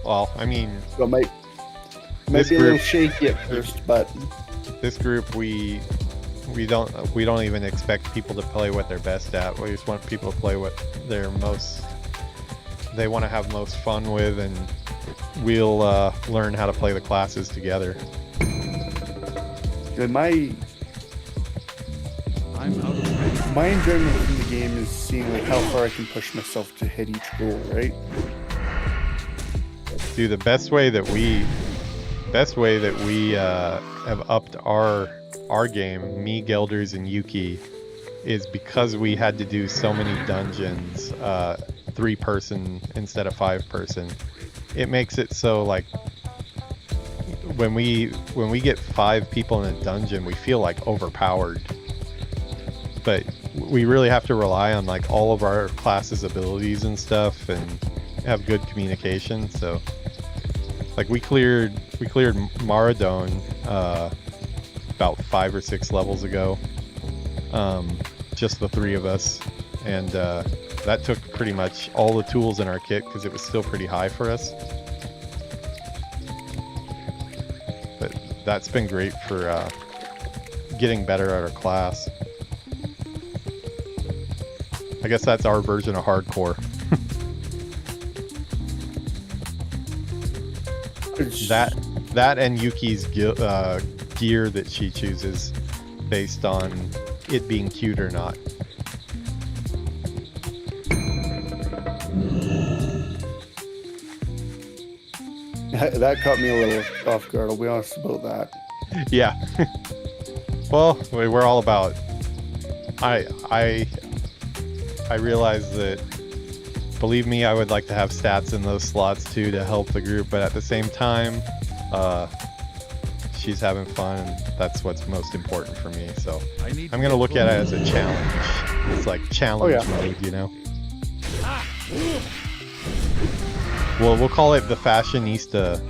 Well, I mean, So it might This be a little group- shaky at first, but this group we don't even expect people to play what they're best at. We just want people to play what they want to have most fun with, and we'll learn how to play the classes together. my I'm out of range. my enjoyment from the game is seeing like how far I can push myself to hit each goal, right? Dude, the best way that we have upped our game, me, Gelders, and Yuki, is because we had to do so many dungeons, 3-person instead of 5-person. It makes it so like when we get 5 people in a dungeon, we feel like overpowered. But we really have to rely on like all of our classes' abilities and stuff, and have good communication. So, like we cleared Maradone about 5 or 6 levels ago. Just the 3 of us, and that took pretty much all the tools in our kit because it was still pretty high for us. But that's been great for getting better at our class. I guess that's our version of hardcore. that and Yuki's gear that she chooses based on it being cute or not. That caught me a little off guard, I'll be honest about that. Yeah. Well, we're all about... I realize that, believe me, I would like to have stats in those slots too to help the group, but at the same time, she's having fun, and that's what's most important for me. So I'm gonna look at it as a challenge. It's like challenge mode, you know. Well, we'll call it the fashionista.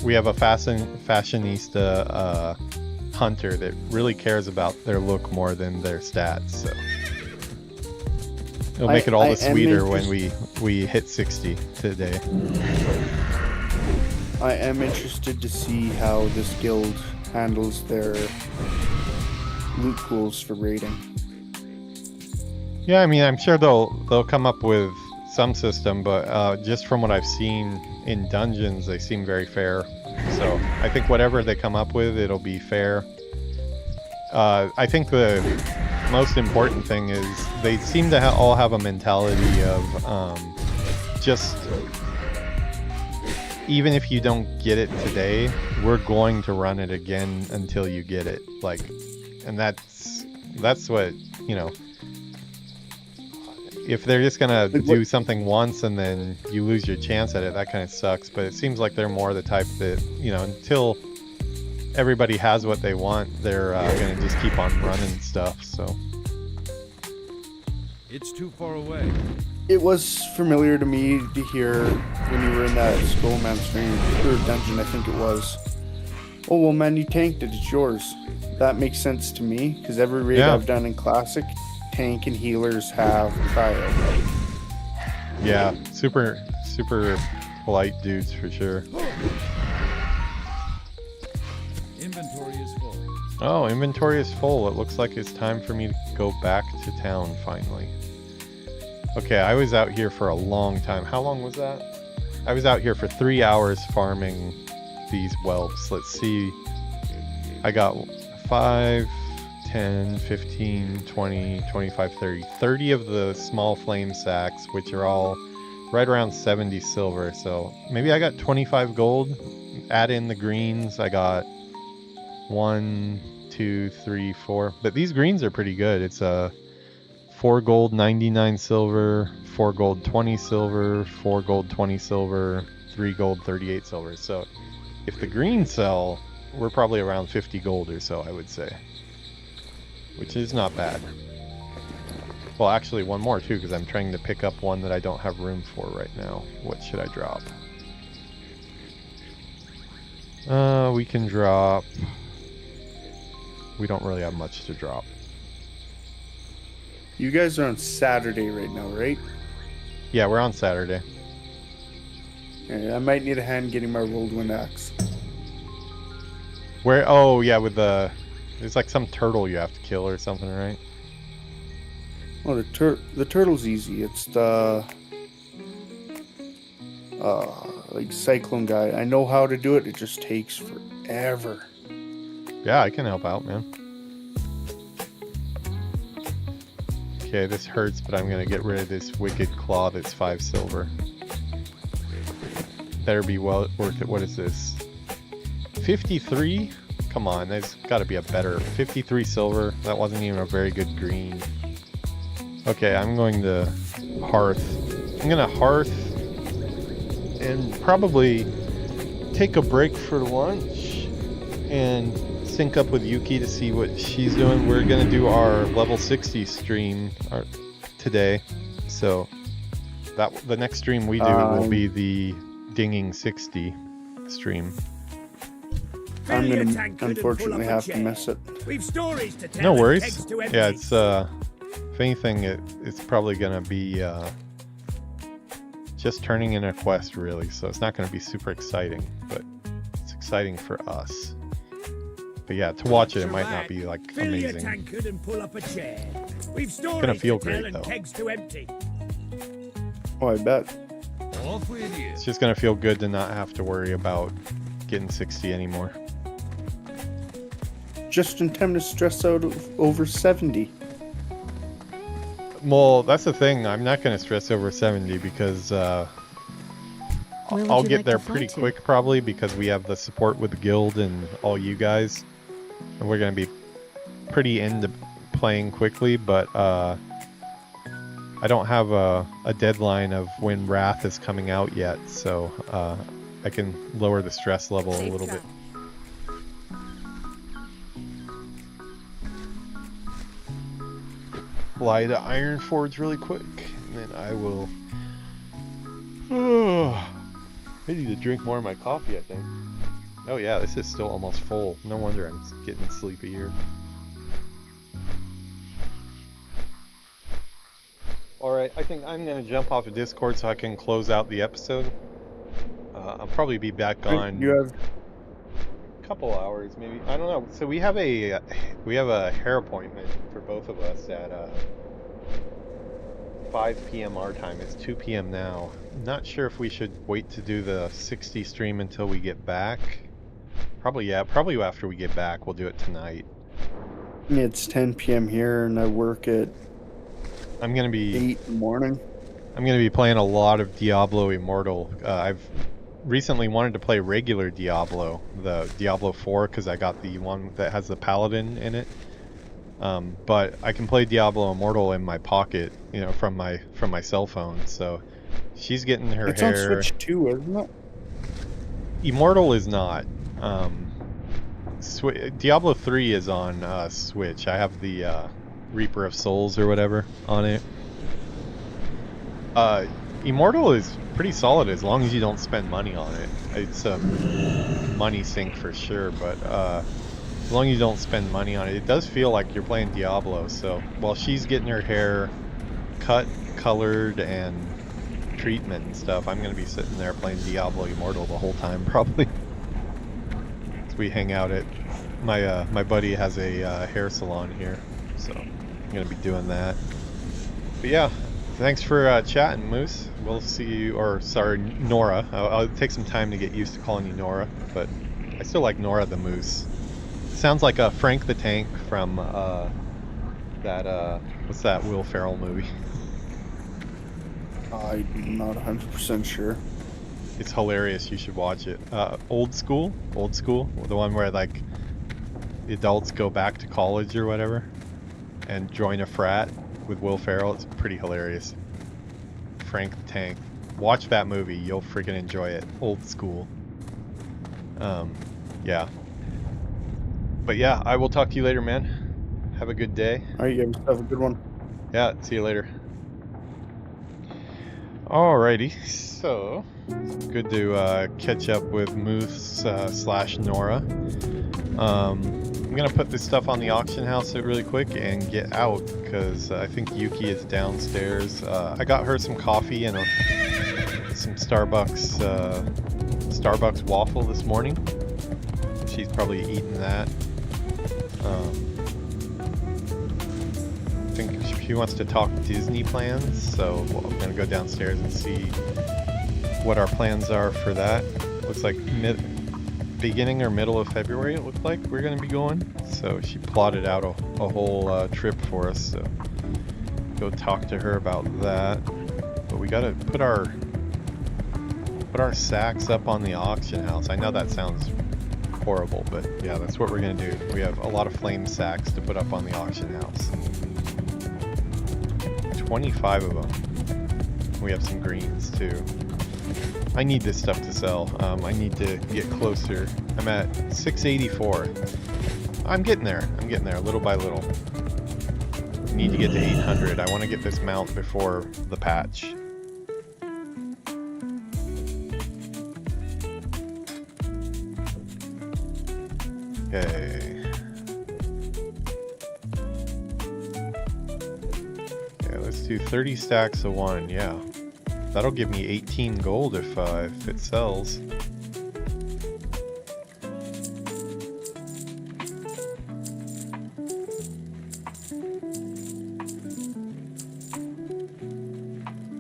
We have a fashionista hunter that really cares about their look more than their stats. So it'll make it all the sweeter when we hit 60 today. I am interested to see how this guild handles their loot pools for raiding. Yeah, I mean, I'm sure they'll come up with some system, but just from what I've seen in dungeons, they seem very fair. So I think whatever they come up with, it'll be fair. I think the most important thing is they seem to all have a mentality of just... even if you don't get it today, we're going to run it again until you get it. Like, and that's what, you know, if they're just gonna do something once and then you lose your chance at it, that kind of sucks. But it seems like they're more the type that, you know, until everybody has what they want, they're gonna just keep on running stuff. So It's too far away. It was familiar to me to hear when you were in that Skullman stream, or dungeon, I think it was. Oh, well, man, you tanked it, it's yours. That makes sense to me, because every raid I've done in Classic, tank and healers have cryo. Yeah, super polite dudes for sure. Inventory is full. Oh, inventory is full. It looks like it's time for me to go back to town finally. Okay, I was out here for a long time. How long was that? I was out here for 3 hours farming these whelps. Let's see. I got 5, 10, 15, 20, 25, 30. 30 of the small flame sacks, which are all right around 70 silver. So maybe I got 25 gold. Add in the greens. I got 1, 2, 3, 4. But these greens are pretty good. It's a 4 gold, 99 silver, 4 gold, 20 silver, 4 gold, 20 silver, 3 gold, 38 silver. So if the greens sell, we're probably around 50 gold or so, I would say. Which is not bad. Well, actually one more too, because I'm trying to pick up one that I don't have room for right now. What should I drop? We can drop... We don't really have much to drop. You guys are on Saturday right now, right? Yeah, we're on Saturday. Yeah, I might need a hand getting my whirlwind axe. Where? Oh, yeah, with the... There's like some turtle you have to kill or something, right? Oh, the turtle's easy. It's the... like cyclone guy. I know how to do it. It just takes forever. Yeah, I can help out, man. Okay, this hurts, but I'm gonna get rid of this wicked claw that's 5 silver. Better be well worth it. What is this? 53? Come on, there's gotta be a better. 53 silver. That wasn't even a very good green. Okay, I'm going to hearth. I'm gonna hearth and probably take a break for lunch and sync up with Yuki to see what she's doing. We're gonna do our level 60 stream today, so The next stream we do will be the dinging 60 stream. I'm gonna unfortunately have to miss it. We've stories to tell. No and worries. kegs to empty. Yeah, it's if anything, it's probably gonna be just turning in a quest, really. So it's not gonna be super exciting, but it's exciting for us. But yeah, to watch it, it might not be like Fill your amazing. tankard and pull up a chair. We've stories gonna feel to tell great, and though. kegs to empty. Oh, I bet. Off with you. It's just gonna feel good to not have to worry about getting 60 anymore. Just in time to stress out over 70. Well, that's the thing. I'm not gonna stress over 70 because Where would I'll you get like there to fly pretty to? quick probably because we have the support with the guild and all you guys, and we're gonna be pretty into playing quickly. But I don't have a deadline of when Wrath is coming out yet, so I can lower the stress level a little bit. Fly to Ironforge really quick, and then I will. I need to drink more of my coffee, I think. Oh yeah, this is still almost full. No wonder I'm getting sleepy here. Alright, I think I'm going to jump off of Discord so I can close out the episode. I'll probably be back on You have a couple hours, maybe. I don't know. So we have a hair appointment for both of us at 5 p.m. our time. It's 2 p.m. now. Not sure if we should wait to do the 60 stream until we get back. Probably after we get back we'll do it tonight. it's 10 p.m. here, and I work at I'm gonna be 8 in the morning. I'm gonna be playing a lot of Diablo Immortal. I've recently wanted to play regular Diablo, the Diablo 4, because I got the one that has the Paladin in it. But I can play Diablo Immortal in my pocket, you know, from my cell phone. So she's getting her It's hair. on Switch 2, isn't it? Immortal is not. Diablo 3 is on Switch. I have the Reaper of Souls or whatever on it. Immortal is pretty solid as long as you don't spend money on it. It's a money sink for sure, but as long as you don't spend money on it, it does feel like you're playing Diablo. So while she's getting her hair cut, colored, and treatment and stuff, I'm gonna be sitting there playing Diablo Immortal the whole time probably. So we hang out at my buddy has a hair salon here, so I'm gonna be doing that. But yeah, thanks for chatting, Moose. We'll see you, or sorry, Nora. I'll take some time to get used to calling you Nora, but I still like Nora the Moose. Sounds like a Frank the Tank from that what's that Will Ferrell movie? I'm not 100% sure. It's hilarious. You should watch it. Old School, the one where like the adults go back to college or whatever and join a frat with Will Ferrell. It's pretty hilarious. Frank the Tank. Watch that movie. You'll freaking enjoy it. Old School. Yeah. But yeah, I will talk to you later, man. Have a good day. Alright, you have a good one. Yeah, see you later. Alrighty, so good to catch up with Moose / Nora. I'm gonna put this stuff on the auction house really quick and get out because I think Yuki is downstairs. I got her some coffee and some Starbucks waffle this morning. She's probably eating that. I think she wants to talk Disney plans, so I'm gonna go downstairs and see what our plans are for that. Looks like beginning or middle of February it looked like we're gonna be going, so she plotted out a whole trip for us, so go talk to her about that. But we gotta put our sacks up on the auction house. I know that sounds horrible, but yeah, that's what we're gonna do. We have a lot of flame sacks to put up on the auction house. 25 of them. We have some greens too. I need this stuff to sell. I need to get closer. I'm at 684. I'm getting there little by little. Need to get to 800. I want to get this mount before the patch. do 30 stacks of one. Yeah, that'll give me 18 gold if it sells.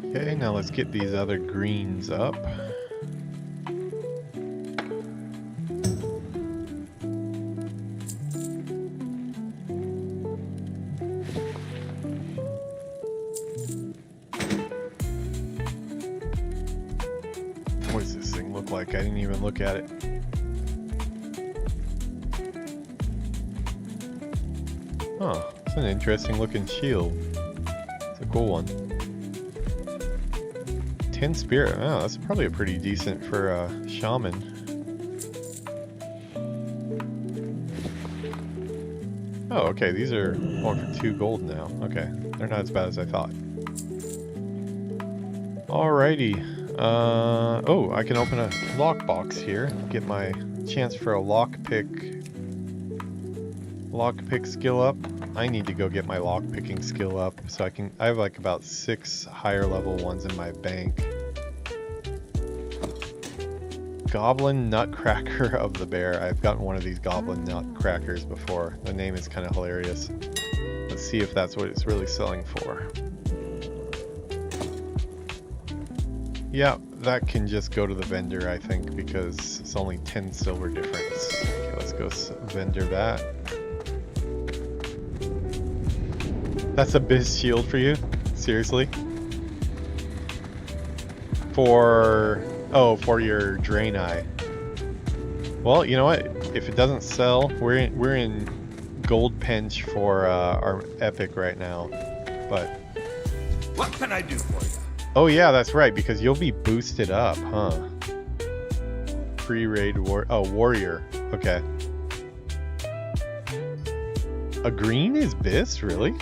Okay, now let's get these other greens up. What does this thing look like? I didn't even look at it. Oh, it's an interesting looking shield. It's a cool one. 10 spirit. Oh, that's probably a pretty decent for a shaman. Oh, okay. These are going for 2 gold now. Okay, they're not as bad as I thought. Alrighty. Oh, I can open a lockbox here. Get my chance for a lockpick skill up. I need to go get my lockpicking skill up so I have like about 6 higher level ones in my bank. Goblin Nutcracker of the Bear. I've gotten one of these Goblin Nutcrackers before. The name is kind of hilarious. Let's see if that's what it's really selling for. Yeah, that can just go to the vendor, I think, because it's only 10 silver difference. Okay, let's go vendor that. That's a biz shield for you? Seriously? For your drain eye. Well, you know what? If it doesn't sell, we're in gold pinch for our epic right now. But What can I do for you? oh yeah, that's right, because you'll be boosted up, huh? Pre-raid warrior. Okay. A green is bis, really?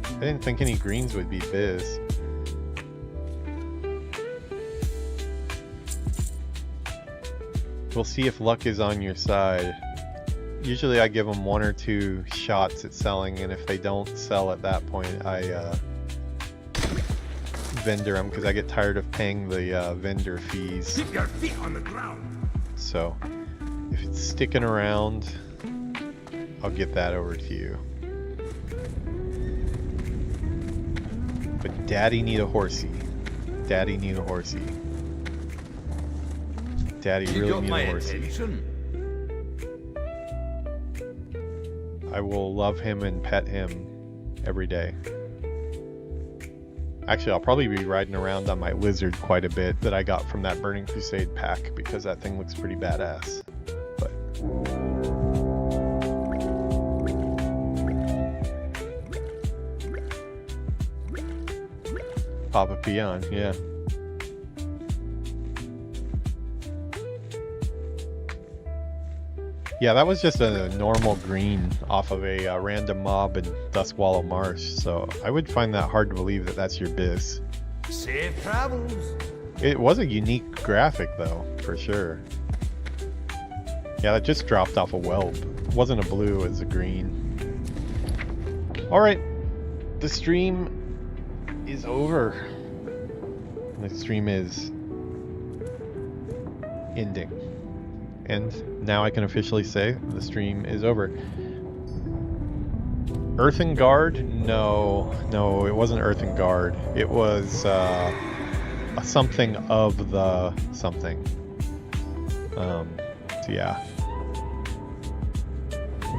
I didn't think any greens would be biz. We'll see if luck is on your side. Usually I give them 1 or 2 shots at selling, and if they don't sell at that point, I vendor them because I get tired of paying the vendor fees. Keep your feet on the ground. So if it's sticking around, I'll get that over to you. But Daddy need a horsey. Daddy need a horsey. Daddy really need a horsey. Attention. I will love him and pet him every day. Actually, I'll probably be riding around on my lizard quite a bit that I got from that Burning Crusade pack because that thing looks pretty badass. But Papa Peon, yeah. Yeah, that was just a normal green off of a random mob in Duskwallow Marsh, so I would find that hard to believe that that's your biz. Safe travels. It was a unique graphic, though, for sure. Yeah, that just dropped off a whelp. It wasn't a blue, it was a green. Alright, the stream is over. The stream is ending. And now I can officially say the stream is over. Earthen Guard? No, it wasn't Earthen Guard. It was a something of the something. So yeah,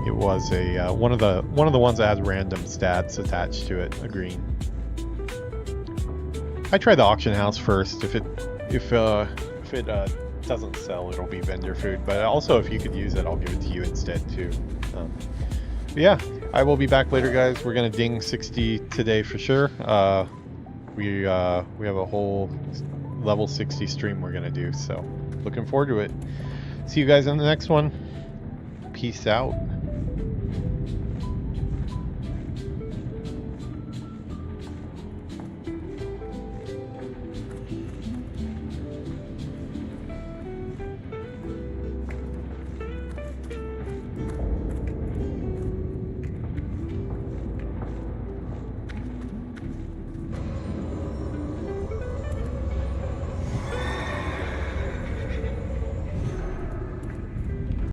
it was a one of the ones that had random stats attached to it. A green. I try the auction house first. If it doesn't sell, it'll be vendor food, but also if you could use it, I'll give it to you instead too. But yeah, I will be back later, guys. We're gonna ding 60 today for sure. We have a whole level 60 stream we're gonna do, so looking forward to it. See you guys in the next one. Peace out.